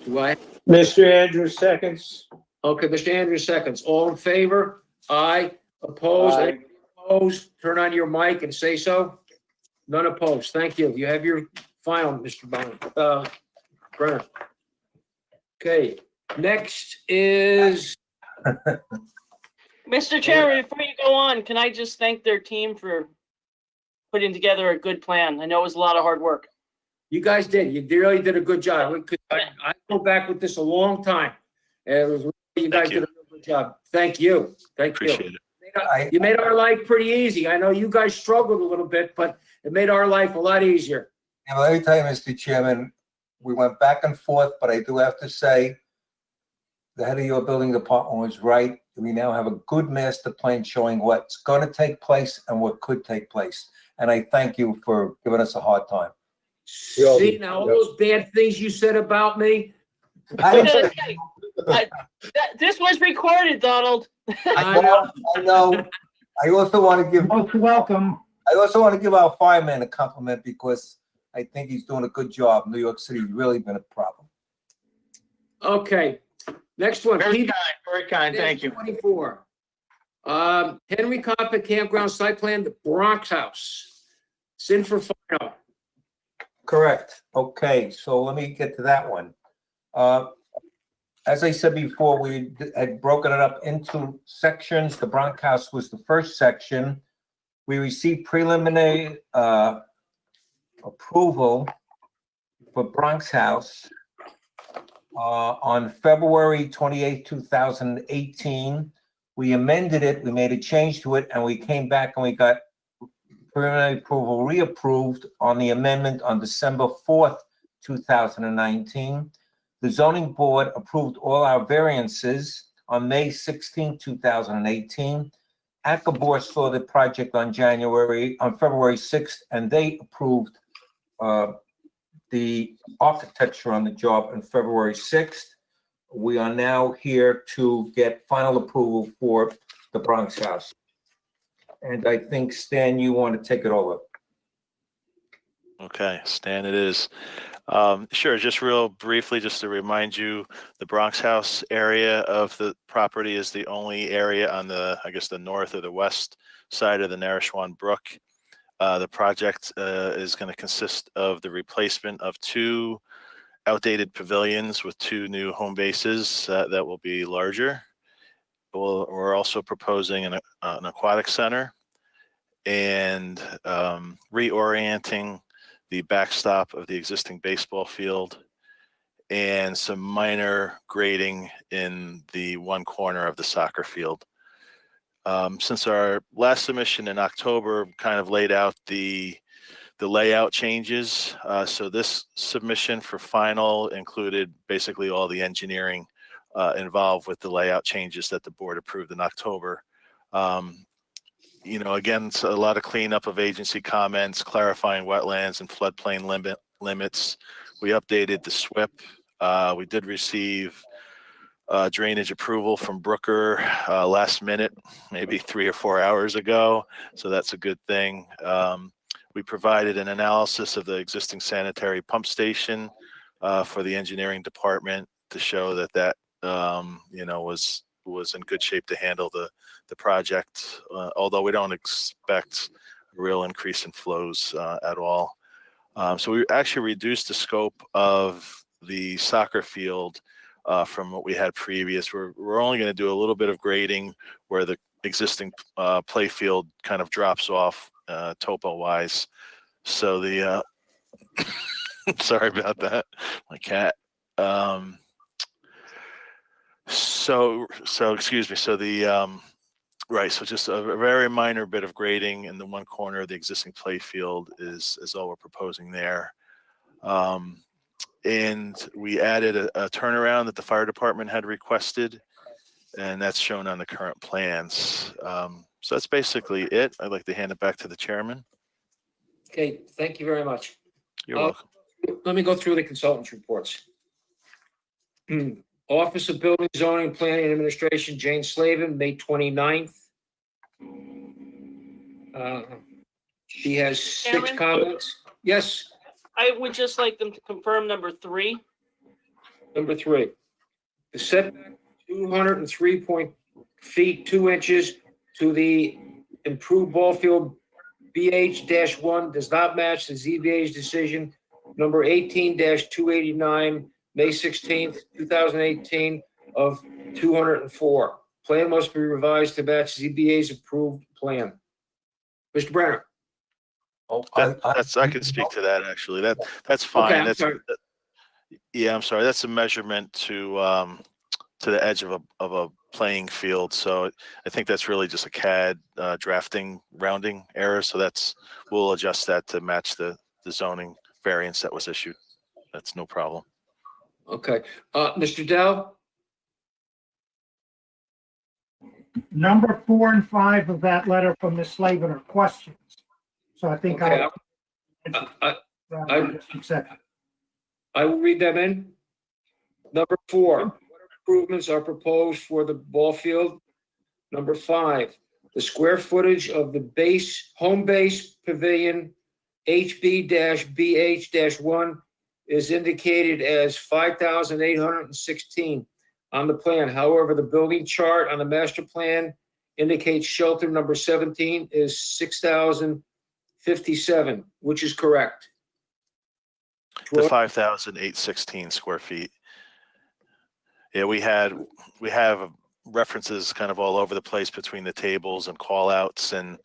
Do I? Mr. Andrews, seconds. Okay, Mr. Andrews, seconds. All in favor? Aye. Opposed? Aye. Any opposed? Turn on your mic and say so. None opposed. Thank you. You have your final, Mr. Brenner. Okay, next is, Mr. Chairman, before you go on, can I just thank their team for putting together a good plan? I know it was a lot of hard work. you guys did. You really did a good job. I go back with this a long time. And it was, you guys did a real good job. Thank you. Thank you. Appreciate it. May You made our life pretty easy. I know you guys struggled a little bit, but it made our life a lot easier. And let me tell you, Mr. Chairman, we went back and forth, but I do have to say, the head of your building department was right. We now have a good master plan showing what's going to take place and what could take place. And I thank you for giving us a hard time. See, now all those bad things you said about me. This was recorded, Donald. I know. I also want to give. Most welcome. I also want to give our fireman a compliment because I think he's doing a good job. New York City's really been a problem. Okay, next one. Very kind, thank you. 24. Henry Coppin Campground Site Plan, the Bronx House. It's in for final. Correct. Okay, so let me get to that one. As I said before, we had broken it up into sections. The Bronx House was the first section. We received preliminary approval for Bronx House on February 28, 2018. We amended it, we made a change to it, and we came back and we got preliminary approval reapproved on the amendment on December 4th, 2019. The zoning board approved all our variances on May 16, 2018. Akabor saw the project on February 6th, and they approved the architecture on the job on February 6th. We are now here to get final approval for the Bronx House. And I think, Stan, you want to take it over. Okay, Stan, it is. Sure, just real briefly, just to remind you, the Bronx House area of the property is the only area on the, I guess, the north or the west side of the Narishwan Brook. The project is going to consist of the replacement of 2 outdated pavilions with 2 new home bases that will be larger. We're also proposing an aquatic center and reorienting the backstop of the existing baseball field and some minor grading in the one corner of the soccer field. Since our last submission in October kind of laid out the layout changes, so this submission for final included basically all the engineering involved with the layout changes that the board approved in October. You know, again, it's a lot of cleanup of agency comments, clarifying wetlands and floodplain limits. We updated the SWIP. We did receive drainage approval from Brooker last minute, maybe 3 or 4 hours ago. So that's a good thing. We provided an analysis of the existing sanitary pump station for the engineering department to show that you know, was in good shape to handle the project, although we don't expect a real increase in flows at all. So we actually reduced the scope of the soccer field from what we had previous. We're only going to do a little bit of grading where the existing play field kind of drops off topo wise. So the sorry about that, my cat. So excuse me. So the right. So just a very minor bit of grading in the one corner of the existing play field is all we're proposing there. And we added a turnaround that the fire department had requested, and that's shown on the current plans. So that's basically it. I'd like to hand it back to the chairman. Okay, thank you very much. You're welcome. Let me go through the consultants' reports. Office of Building, Zoning, Planning and Administration, Jane Slavin, May 29th. She has 6 Chairman? comments. Yes, I would just like them to confirm number 3. number 3. The setback 203 feet 2 inches to the improved ball field BH-1 does not match the ZBA's decision number 18-289, May 16th, 2018 of 204. Plan must be revised to match ZBA's approved plan. Mr. Brenner. I can speak to that actually. That's fine. Okay, I'm sorry. Yeah, I'm sorry. That's a measurement to to the edge of a playing field. So I think that's really just a CAD drafting rounding error. So we'll adjust that to match the zoning variance that was issued. That's no problem. Okay, Mr. Dell? Number 4 and 5 of that letter from Ms. Slavin are questions. So I think Okay, I will read them in. Number 4, what improvements are proposed for the ball field? Number 5, the square footage of the home base pavilion HB-BH-1 is indicated as 5,816 on the plan. However, the building chart on the master plan indicates shelter number 17 is 6,057, which is correct. The 5,816 square feet. Yeah, we have references kind of all over the place between the tables and call outs and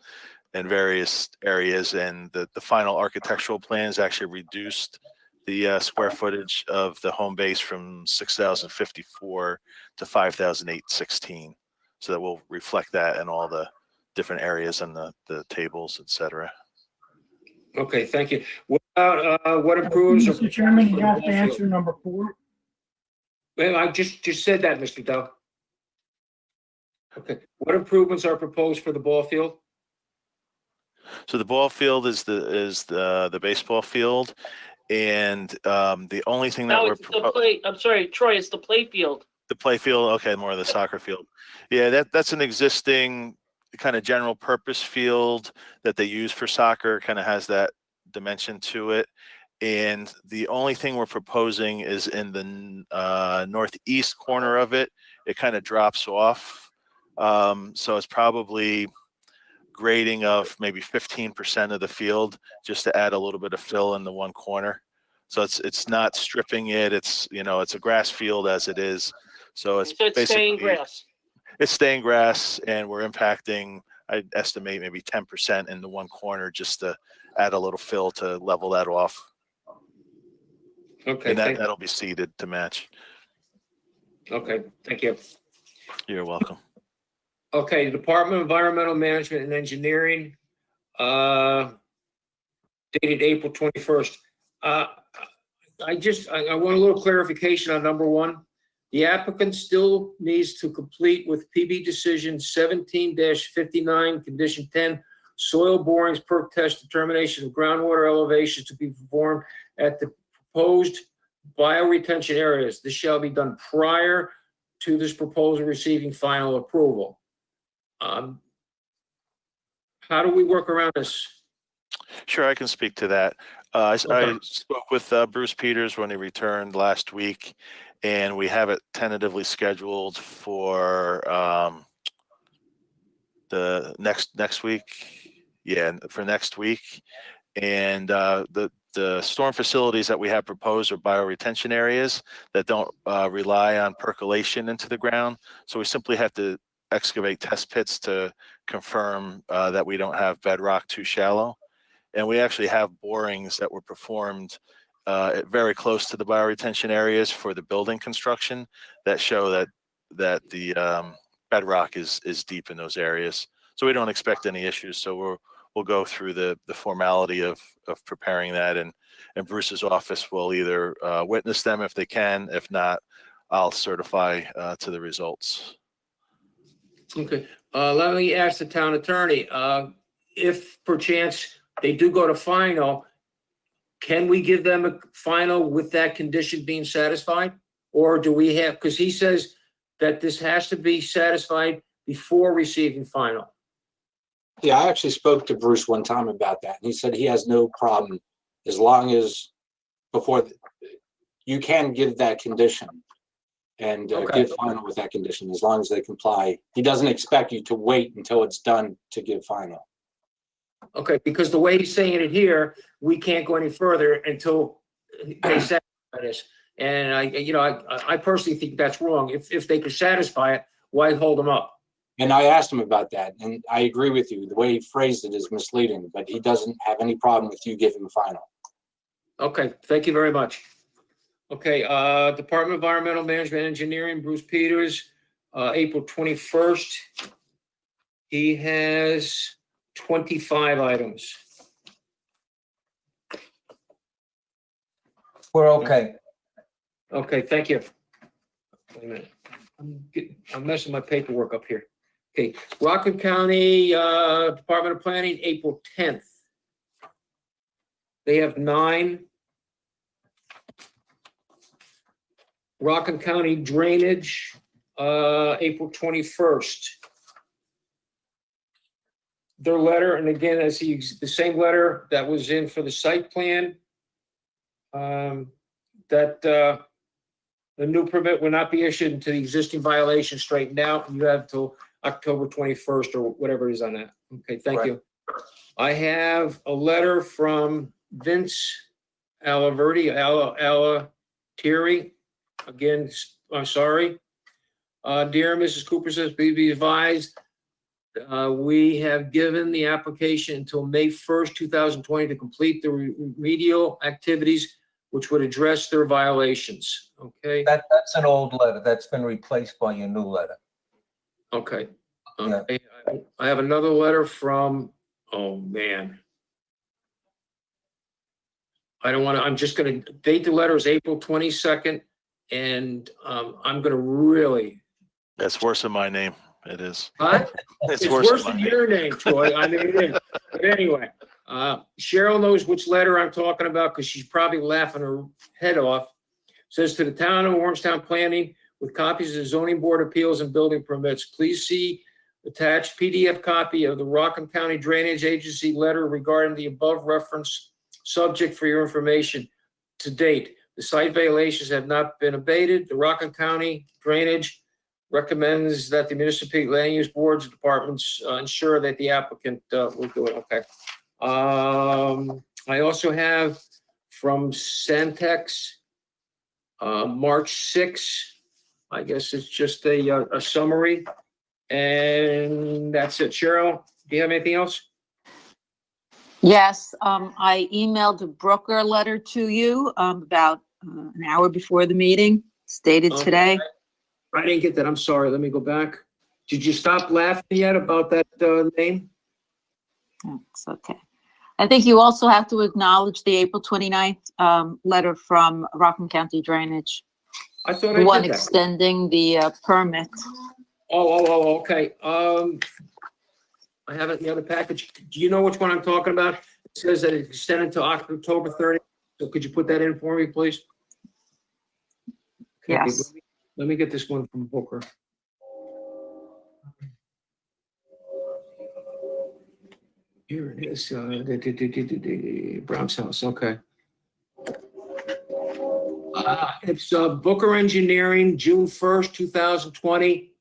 various areas, and the final architectural plans actually reduced the square footage of the home base from 6,054 to 5,816. So that will reflect that in all the different areas and the tables, et cetera. Okay, thank you. What about what improves? Mr. Chairman, you have to answer number 4. Well, I just said that, Mr. Dell. Okay, what improvements are proposed for the ball field? So the ball field is the baseball field, and the only thing that No, we're it's the play. I'm sorry, Troy. It's the play field. the play field. Okay, more of the soccer field. Yeah, that's an existing kind of general purpose field that they use for soccer. Kind of has that dimension to it. And the only thing we're proposing is in the northeast corner of it. It kind of drops off. So it's probably grading of maybe 15% of the field just to add a little bit of fill in the one corner. So it's not stripping it. It's a grass field as it is. So it's staying grass. It's staying grass, and we're impacting, I estimate, maybe 10% in the one corner just to add a little fill to level that off. Okay, and that'll be seeded to match. Okay, thank you. You're welcome. Okay, Department of Environmental Management and Engineering, dated April 21st. I want a little clarification on number 1. The applicant still needs to complete with PB decision 17-59, condition 10, soil borings per test determination of groundwater elevation to be performed at the proposed bioretention areas. This shall be done prior to this proposal receiving final approval. How do we work around this? Sure, I can speak to that. I spoke with Bruce Peters when he returned last week, and we have it tentatively scheduled for the next week. Yeah, for next week. And the storm facilities that we have proposed are bioretention areas that don't rely on percolation into the ground. So we simply have to excavate test pits to confirm that we don't have bedrock too shallow. And we actually have borings that were performed very close to the bioretention areas for the building construction that show that the bedrock is deep in those areas. So we don't expect any issues. So we'll go through the formality of preparing that, and Bruce's office will either witness them if they can. If not, I'll certify to the results. Okay, let me ask the town attorney, if perchance they do go to final, can we give them a final with that condition being satisfied? Or do we have, because he says that this has to be satisfied before receiving final. Yeah, I actually spoke to Bruce one time about that, and he said he has no problem as long as you can give that condition and give final with that condition as long as they comply. He doesn't expect you to wait until it's done to give final. Okay, because the way he's saying it here, we can't go any further until they satisfy this. And I personally think that's wrong. If they could satisfy it, why hold them up? And I asked him about that, and I agree with you. The way he phrased it is misleading, but he doesn't have any problem with you giving final. Okay, thank you very much. Okay, Department of Environmental Management Engineering, Bruce Peters, April 21st. He has 25 items. We're okay. Okay, thank you. Wait a minute. I'm messing my paperwork up here. Okay, Rockland County Department of Planning, April 10th. They have 9. Rockland County Drainage, April 21st. Their letter, and again, I see the same letter that was in for the site plan. That the new permit will not be issued until the existing violation straightened out. You have till October 21st or whatever it is on that. Okay, thank you. I have a letter from Vince Alaverdi, Alatieri. Again, I'm sorry. Dear Mrs. Cooper says, be advised, we have given the application until May 1st, 2020 to complete the remedial activities which would address their violations. Okay. That's an old letter. That's been replaced by your new letter. Okay. Okay. I have another letter from, oh man. I don't want to, I'm just going to date the letter as April 22nd. And I'm going to really. That's worse than my name. It is. Huh? It's worse than than your name, Troy. I mean, it is. But anyway, Cheryl knows which letter I'm talking about because she's probably laughing her head off. Says to the town of Orangetown Planning with copies of the zoning board appeals and building permits, please see attached PDF copy of the Rockland County Drainage Agency letter regarding the above referenced subject for your information. To date, the site violations have not been abated. The Rockland County Drainage recommends that the municipal land use boards and departments ensure that the applicant will do it. Okay. I also have from Santex, March 6. I guess it's just a summary. And that's it. Cheryl, do you have anything else? Yes, I emailed a Brooker letter to you about an hour before the meeting, stated today. I didn't get that. I'm sorry. Let me go back. Did you stop laughing yet about that name? It's okay. I think you also have to acknowledge the April 29th letter from Rockland County Drainage. I thought The I one did that. extending the permit. Oh, okay. I have it in the other package. Do you know which one I'm talking about? It says that it's extended to October 30th. So could you put that in for me, please? Okay, Yes. Let me get this one from Booker. Here it is. Brown's house. Okay. It's Booker Engineering, June 1st, 2020.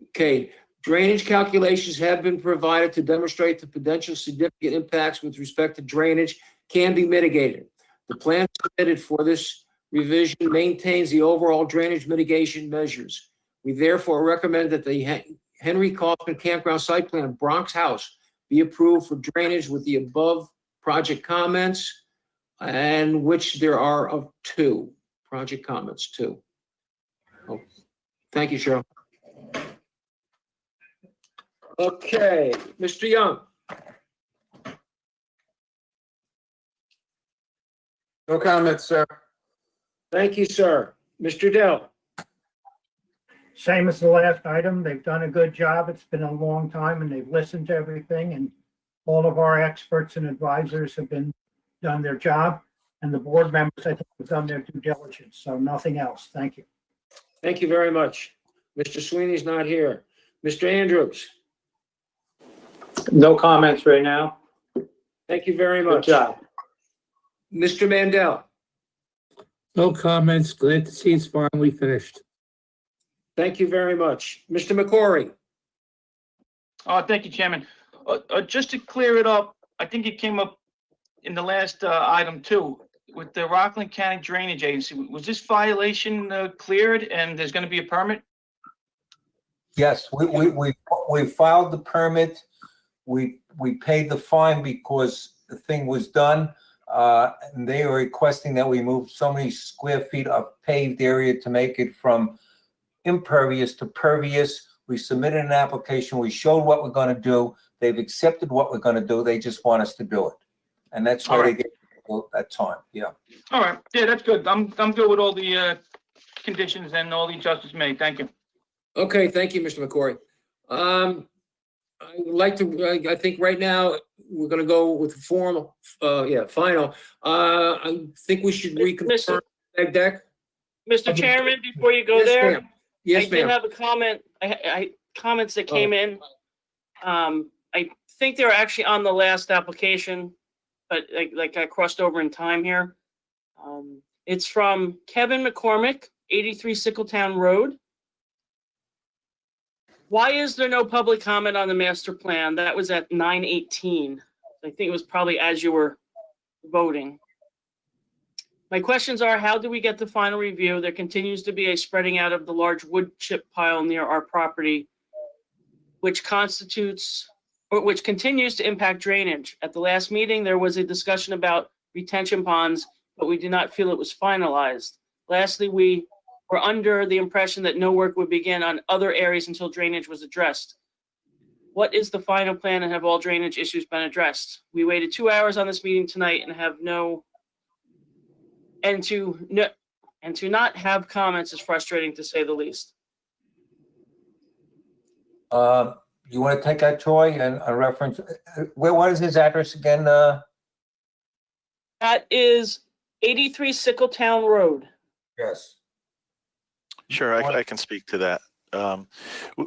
Okay, drainage calculations have been provided to demonstrate the potential significant impacts with respect to drainage can be mitigated. The plan submitted for this revision maintains the overall drainage mitigation measures. We therefore recommend that the Henry Kaufman Campground Site Plan Bronx House be approved for drainage with the above project comments, and which there are of 2 project comments, 2. Oh, thank you, Cheryl. Okay, Mr. Young. No comments, sir. Thank you, sir. Mr. Dell. Same as the last item. They've done a good job. It's been a long time and they've listened to everything, and all of our experts and advisors have done their job, and the board members, I think, have done their due diligence. So nothing else. Thank you. Thank you very much. Mr. Sweeney's not here. Mr. Andrews. No comments right now. Thank you very Good much. job. Mr. Mandel. No comments. Glad to see it's finally finished. Thank you very much. Mr. McCory. Thank you, Chairman. Just to clear it up, I think it came up in the last item too, with the Rockland County Drainage Agency. Was this violation cleared and there's going to be a permit? Yes, we filed the permit. We paid the fine because the thing was done. And they are requesting that we move so many square feet of paved area to make it from impervious to pervious. We submitted an application. We showed what we're going to do. They've accepted what we're going to do. They just want us to do it. And that's why they get that time. Yeah. All right, yeah, that's good. I'm good with all the conditions and all the adjustments made. Thank you. Okay, thank you, Mr. McCory. I would like to, I think right now, we're gonna go with formal, final. I think we should reconfirm that deck. Mr. Chairman, before you go Yes, there, ma'am. Yes, I did ma'am. have a comment, comments that came in. I think they were actually on the last application, but like I crossed over in time here. It's from Kevin McCormick, 83 Sickletown Road. Why is there no public comment on the master plan? That was at 9:18. I think it was probably as you were voting. My questions are, how do we get the final review? There continues to be a spreading out of the large wood chip pile near our property, which continues to impact drainage. At the last meeting, there was a discussion about retention ponds, but we did not feel it was finalized. Lastly, we were under the impression that no work would begin on other areas until drainage was addressed. What is the final plan, and have all drainage issues been addressed? We waited 2 hours on this meeting tonight and to not have comments is frustrating, to say the least. You want to take that, Troy, and a reference? What is his address again? That is 83 Sickletown Road. Yes. Sure, I can speak to that.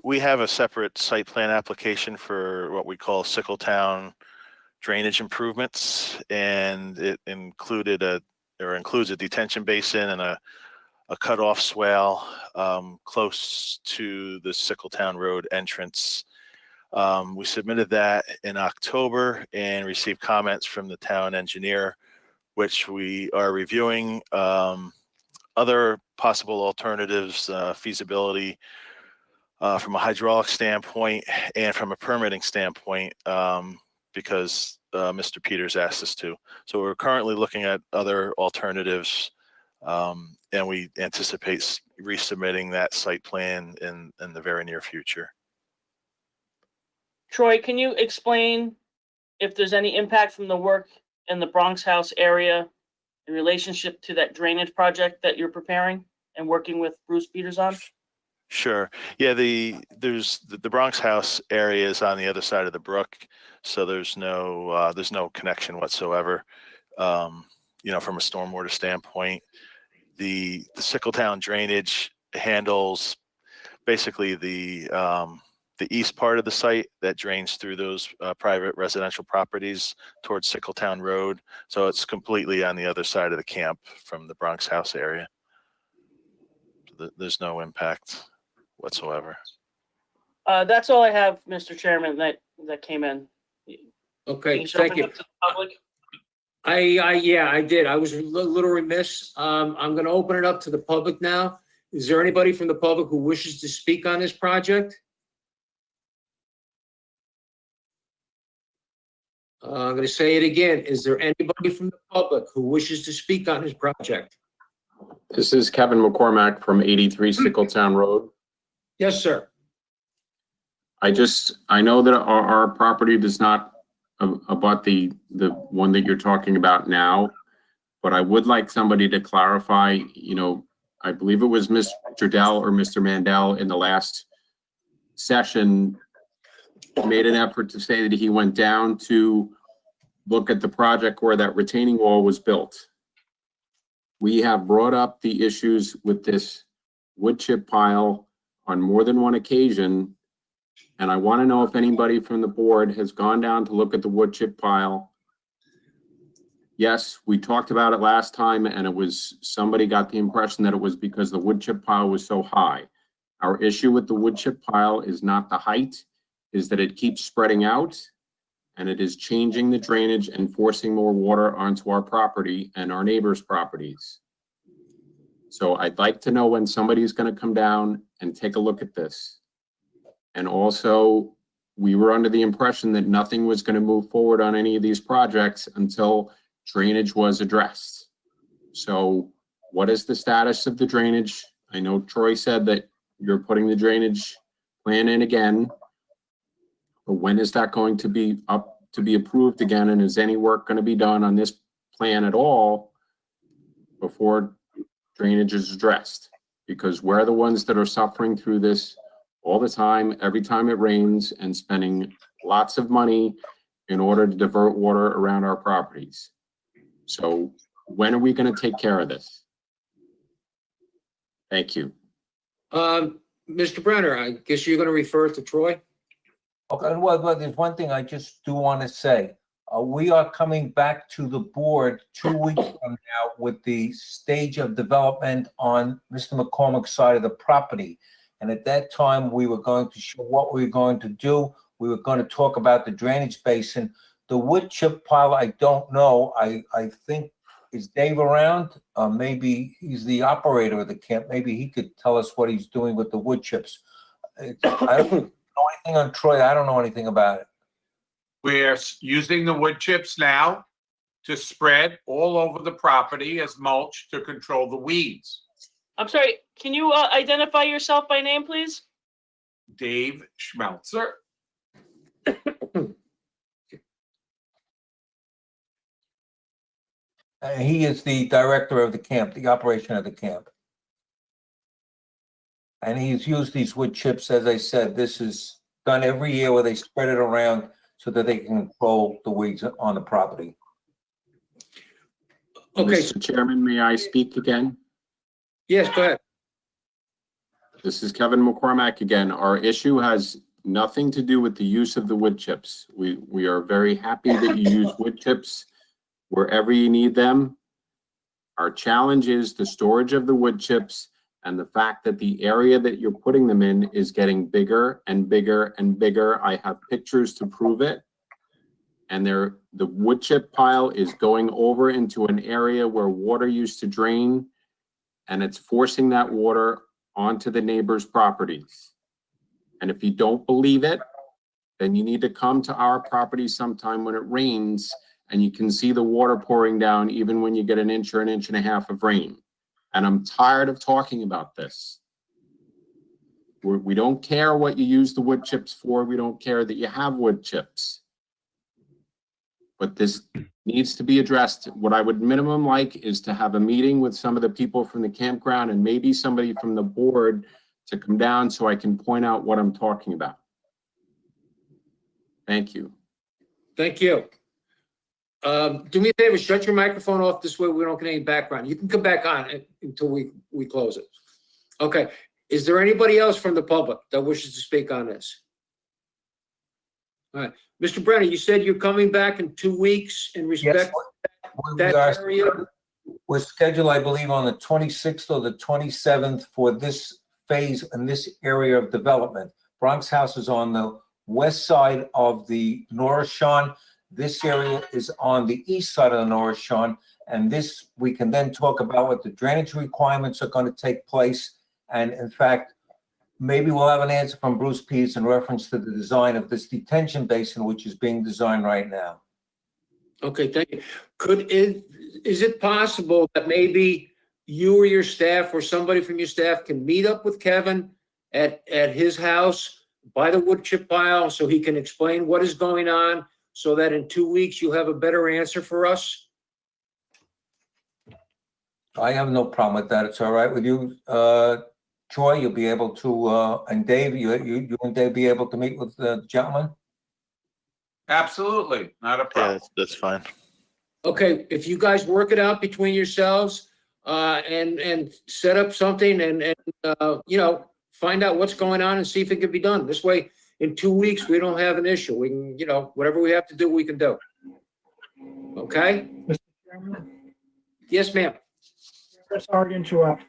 We have a separate site plan application for what we call Sickletown drainage improvements, and it includes a detention basin and a cutoff swale close to the Sickletown Road entrance. We submitted that in October and received comments from the town engineer, which we are reviewing. Other possible alternatives, feasibility from a hydraulic standpoint and from a permitting standpoint, because Mr. Peters asked us to. So we're currently looking at other alternatives, and we anticipate resubmitting that site plan in the very near future. Troy, can you explain if there's any impact from the work in the Bronx House area in relationship to that drainage project that you're preparing and working with Bruce Peters on? Sure. Yeah, the Bronx House area is on the other side of the brook, so there's no connection whatsoever. From a stormwater standpoint, the Sickletown drainage handles basically the east part of the site that drains through those private residential properties towards Sickletown Road. So it's completely on the other side of the camp from the Bronx House area. There's no impact whatsoever. That's all I have, Mr. Chairman, that came in. Okay, Can thank open you. up to the public? I did. I was a little remiss. I'm gonna open it up to the public now. Is there anybody from the public who wishes to speak on this project? I'm gonna say it again. Is there anybody from the public who wishes to speak on this project? This is Kevin McCormack from 83 Sickletown Road. Yes, sir. I know that our property does not abut the one that you're talking about now, but I would like somebody to clarify, I believe it was Mr. Dell or Mr. Mandel in the last session made an effort to say that he went down to look at the project where that retaining wall was built. We have brought up the issues with this wood chip pile on more than one occasion, and I want to know if anybody from the board has gone down to look at the wood chip pile. Yes, we talked about it last time, and somebody got the impression that it was because the wood chip pile was so high. Our issue with the wood chip pile is not the height, is that it keeps spreading out, and it is changing the drainage and forcing more water onto our property and our neighbors' properties. So I'd like to know when somebody's going to come down and take a look at this. And also, we were under the impression that nothing was going to move forward on any of these projects until drainage was addressed. So what is the status of the drainage? I know Troy said that you're putting the drainage plan in again, but when is that going to be up to be approved again? And is any work going to be done on this plan at all before drainage is addressed? Because we're the ones that are suffering through this all the time, every time it rains, and spending lots of money in order to divert water around our properties. So when are we going to take care of this? Thank you. Mr. Brenner, I guess you're going to refer to Troy? Okay, well, there's one thing I just do want to say. We are coming back to the board 2 weeks from now with the stage of development on Mr. McCormick's side of the property. And at that time, we were going to show what we were going to do. We were going to talk about the drainage basin. The wood chip pile, I don't know. I think, is Dave around? Maybe he's the operator of the camp. Maybe he could tell us what he's doing with the wood chips. I don't know anything on Troy. I don't know anything about it. We're using the wood chips now to spread all over the property as mulch to control the weeds. I'm sorry, can you identify yourself by name, please? Dave Schmelzer. He is the director of the camp, the operation of the camp. And he's used these wood chips, as I said, this is done every year where they spread it around so that they can control the weeds on the property. Okay. Mr. Chairman, may I speak again? Yes, go ahead. This is Kevin McCormack again. Our issue has nothing to do with the use of the wood chips. We are very happy that you use wood chips wherever you need them. Our challenge is the storage of the wood chips and the fact that the area that you're putting them in is getting bigger and bigger and bigger. I have pictures to prove it. And the wood chip pile is going over into an area where water used to drain, and it's forcing that water onto the neighbors' properties. And if you don't believe it, then you need to come to our property sometime when it rains and you can see the water pouring down even when you get an inch or an inch and a half of rain. And I'm tired of talking about this. We don't care what you use the wood chips for. We don't care that you have wood chips. But this needs to be addressed. What I would minimum like is to have a meeting with some of the people from the campground and maybe somebody from the board to come down so I can point out what I'm talking about. Thank you. Thank you. Do me a favor, shut your microphone off. This way we don't get any background. You can come back on until we close it. Okay. Is there anybody else from the public that wishes to speak on this? All right. Mr. Brenner, you said you're coming back in 2 weeks in respect to that area? We're scheduled, I believe, on the 26th or the 27th for this phase in this area of development. Bronx House is on the west side of the North Shore. This area is on the east side of the North Shore. And this, we can then talk about what the drainage requirements are going to take place. And in fact, maybe we'll have an answer from Bruce Pease in reference to the design of this detention basin, which is being designed right now. Okay, thank you. Is it possible that maybe you or your staff or somebody from your staff can meet up with Kevin at his house by the wood chip pile so he can explain what is going on so that in 2 weeks you'll have a better answer for us? I have no problem with that. It's all right with you. Troy, you'll be able to, and Dave, you and Dave be able to meet with the gentleman? Absolutely, not a problem. Yeah, that's fine. Okay, if you guys work it out between yourselves and set up something and you know, find out what's going on and see if it can be done. This way, in 2 weeks, we don't have an issue. We can, you know, whatever we have to do, we can do. Okay? Mr. Chairman? Yes, ma'am. Sorry to interrupt.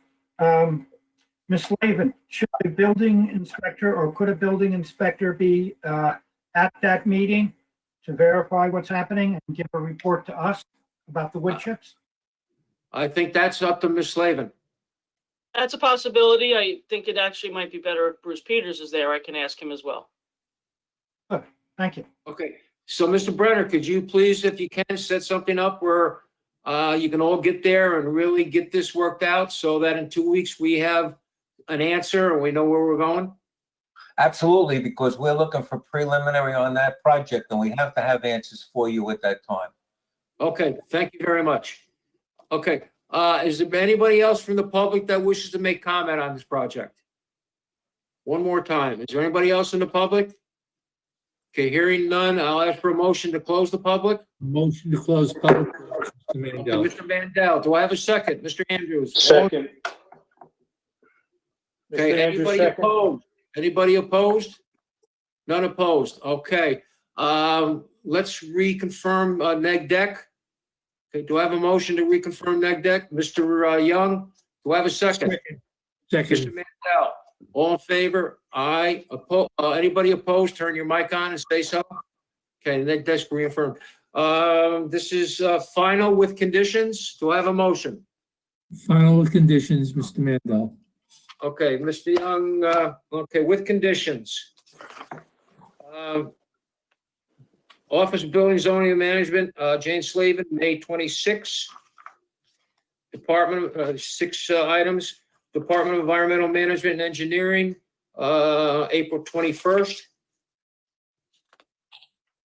Ms. Slavin, should a building inspector or could a building inspector be at that meeting to verify what's happening and give a report to us about the wood chips? I think that's up to Ms. Slavin. That's a possibility. I think it actually might be better if Bruce Peters is there. I can ask him as well. Good, thank you. Okay, So, Mr. Brenner, could you please, if you can, set something up where you can all get there and really get this worked out so that in 2 weeks we have an answer and we know where we're going? Absolutely, because we're looking for preliminary on that project, and we have to have answers for you at that time. Okay, thank you very much. Okay, is there anybody else from the public that wishes to make comment on this project? One more time. Is there anybody else in the public? Okay, hearing none, I'll ask for a motion to close the public. Motion to close public. Mr. Okay, Mandel. Mr. Mandel, do I have a second? Mr. Andrews? Second. Okay, Mr. Andrews, anybody second. opposed? Anybody opposed? None opposed. Okay, let's reconfirm neg deck. Okay, do I have a motion to reconfirm neg deck? Mr. Young, do I have a second? Mr. Second. Mandel, all in favor? Aye. Anybody opposed? Turn your mic on and say so. Okay, neg deck's reaffirmed. This is final with conditions. Do I have a motion? Final with conditions, Mr. Mandel. Okay, Mr. Young, okay, with conditions. Office of Building, Zoning and Management, Jane Slavin, May 26. Department, 6 items. Department of Environmental Management and Engineering, April 21st.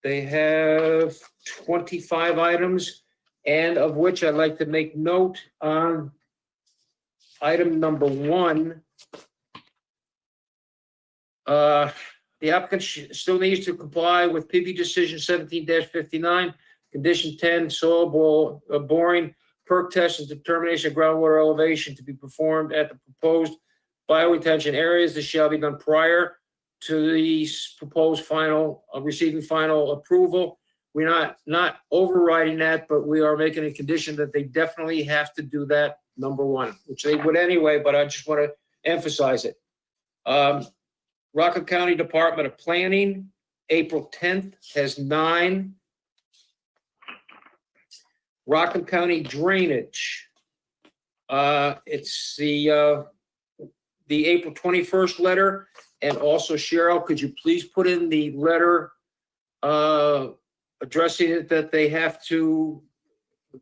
They have 25 items, and of which I'd like to make note on item number 1. The applicant still needs to comply with PB decision 17-59, condition 10, soil boring, perk test and determination of groundwater elevation to be performed at the proposed bioretention areas. This shall be done prior to the proposed final, receiving final approval. We're not overriding that, but we are making a condition that they definitely have to do that, number 1, which they would anyway, but I just want to emphasize it. Rockland County Department of Planning, April 10th, has 9. Rockland County Drainage, it's the April 21st letter. And also, Cheryl, could you please put in the letter addressing it that they have to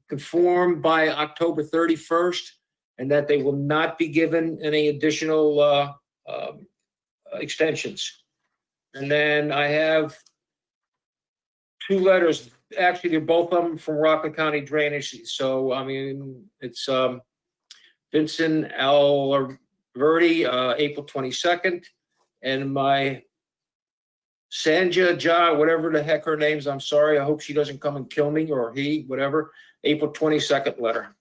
conform by October 31st and that they will not be given any additional extensions. And then I have 2 letters. Actually, they're both of them from Rockland County Drainage. So, I mean, it's Vincent Alverdi, April 22nd, and my Sanja Ja, whatever the heck her name's, I'm sorry. I hope she doesn't come and kill me, or he, whatever, April 22nd letter.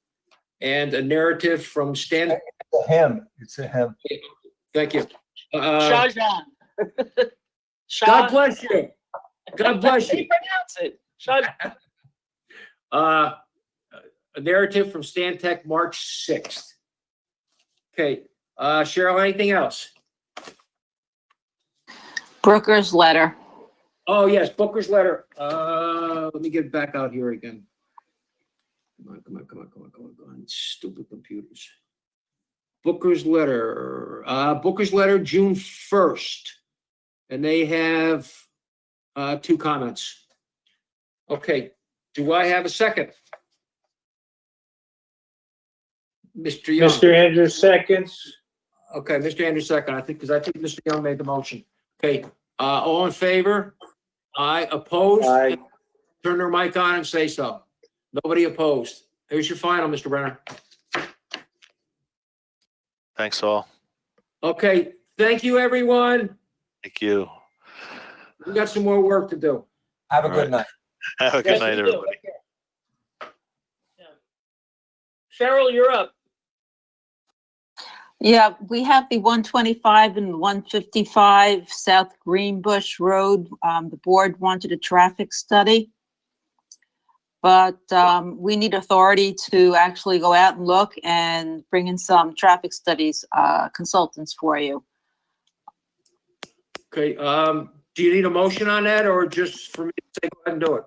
And a narrative from Stan. It's a him. It's a him. Thank you. Shahjahan. God bless you. God bless you. Pronounce it. Shahjahan. A narrative from Stantec, March 6th. Okay, Cheryl, anything else? Brooker's letter. Oh, yes, Booker's letter. Let me get back out here again. Come on, stupid computers. Booker's letter, June 1st. And they have 2 comments. Okay, do I have a second? Mr. Young. Mr. Andrews, seconds. Okay, Mr. Andrews, second, I think Mr. Young made the motion. Okay, all in favor? Aye, opposed? Aye. Turn their mic on and say so. Nobody opposed. Here's your final, Mr. Brenner. Thanks all. Okay, thank you, everyone. Thank you. We got some more work to do. Have a All good right. night. Have a good Yes, night, we do. everybody. Yeah. Cheryl, you're up. Yeah, we have the 125 and 155 South Greenbush Road. The board wanted a traffic study. But we need authority to actually go out and look and bring in some traffic studies consultants for you. Okay, do you need a motion on that or just for me to say go ahead and do it?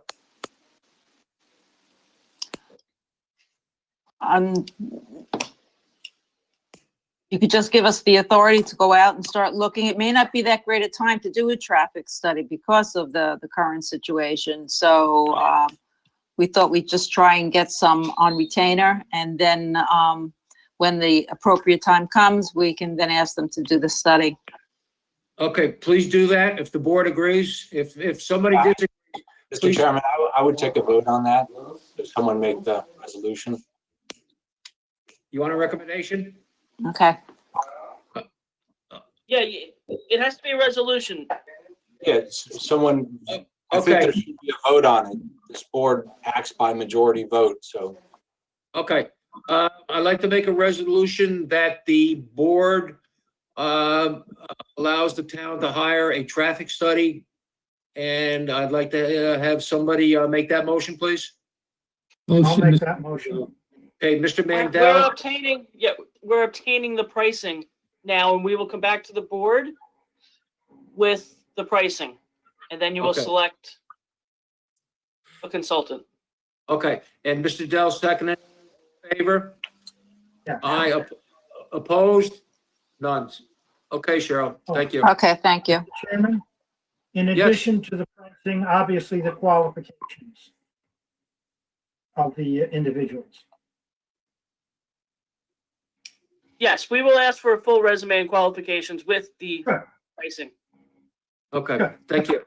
you could just give us the authority to go out and start looking. It may not be that great a time to do a traffic study because of the current situation. So we thought we'd just try and get some on retainer, and then when the appropriate time comes, we can then ask them to do the study. Okay, please do that if the board agrees. If somebody disagrees. Mr. Please. Chairman, I would take a vote on that. If someone make the resolution. You want a recommendation? Okay. Yeah, it has to be a resolution. Yeah, someone, I think Okay. there should be a vote on it. This board acts by majority vote, so. Okay, I'd like to make a resolution that the board allows the town to hire a traffic study. And I'd like to have somebody make that motion, please. I'll Motion, make that motion. Okay, Mr. We're Mandel, obtaining the pricing now, and we will come back to the board with the pricing. And then you will Okay. select a consultant. okay, and Mr. Dell, second in favor? Yeah. Aye, opposed? None. Okay, Cheryl, thank you. Okay, thank you. Chairman, in Yes. addition to the pricing, obviously the qualifications of the individuals. Yes, we will ask for a full resume and qualifications with the Sure. pricing. Okay, Good. thank you.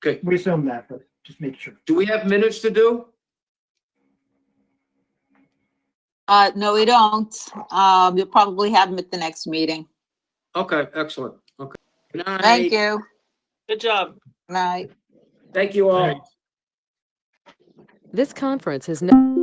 Okay, We assume that, but just make sure. do we have minutes to do? No, we don't. You'll probably have them at the next meeting. Okay, excellent, okay. Good night. Thank you. Good job. Night. Thank you all. Right. This conference is now.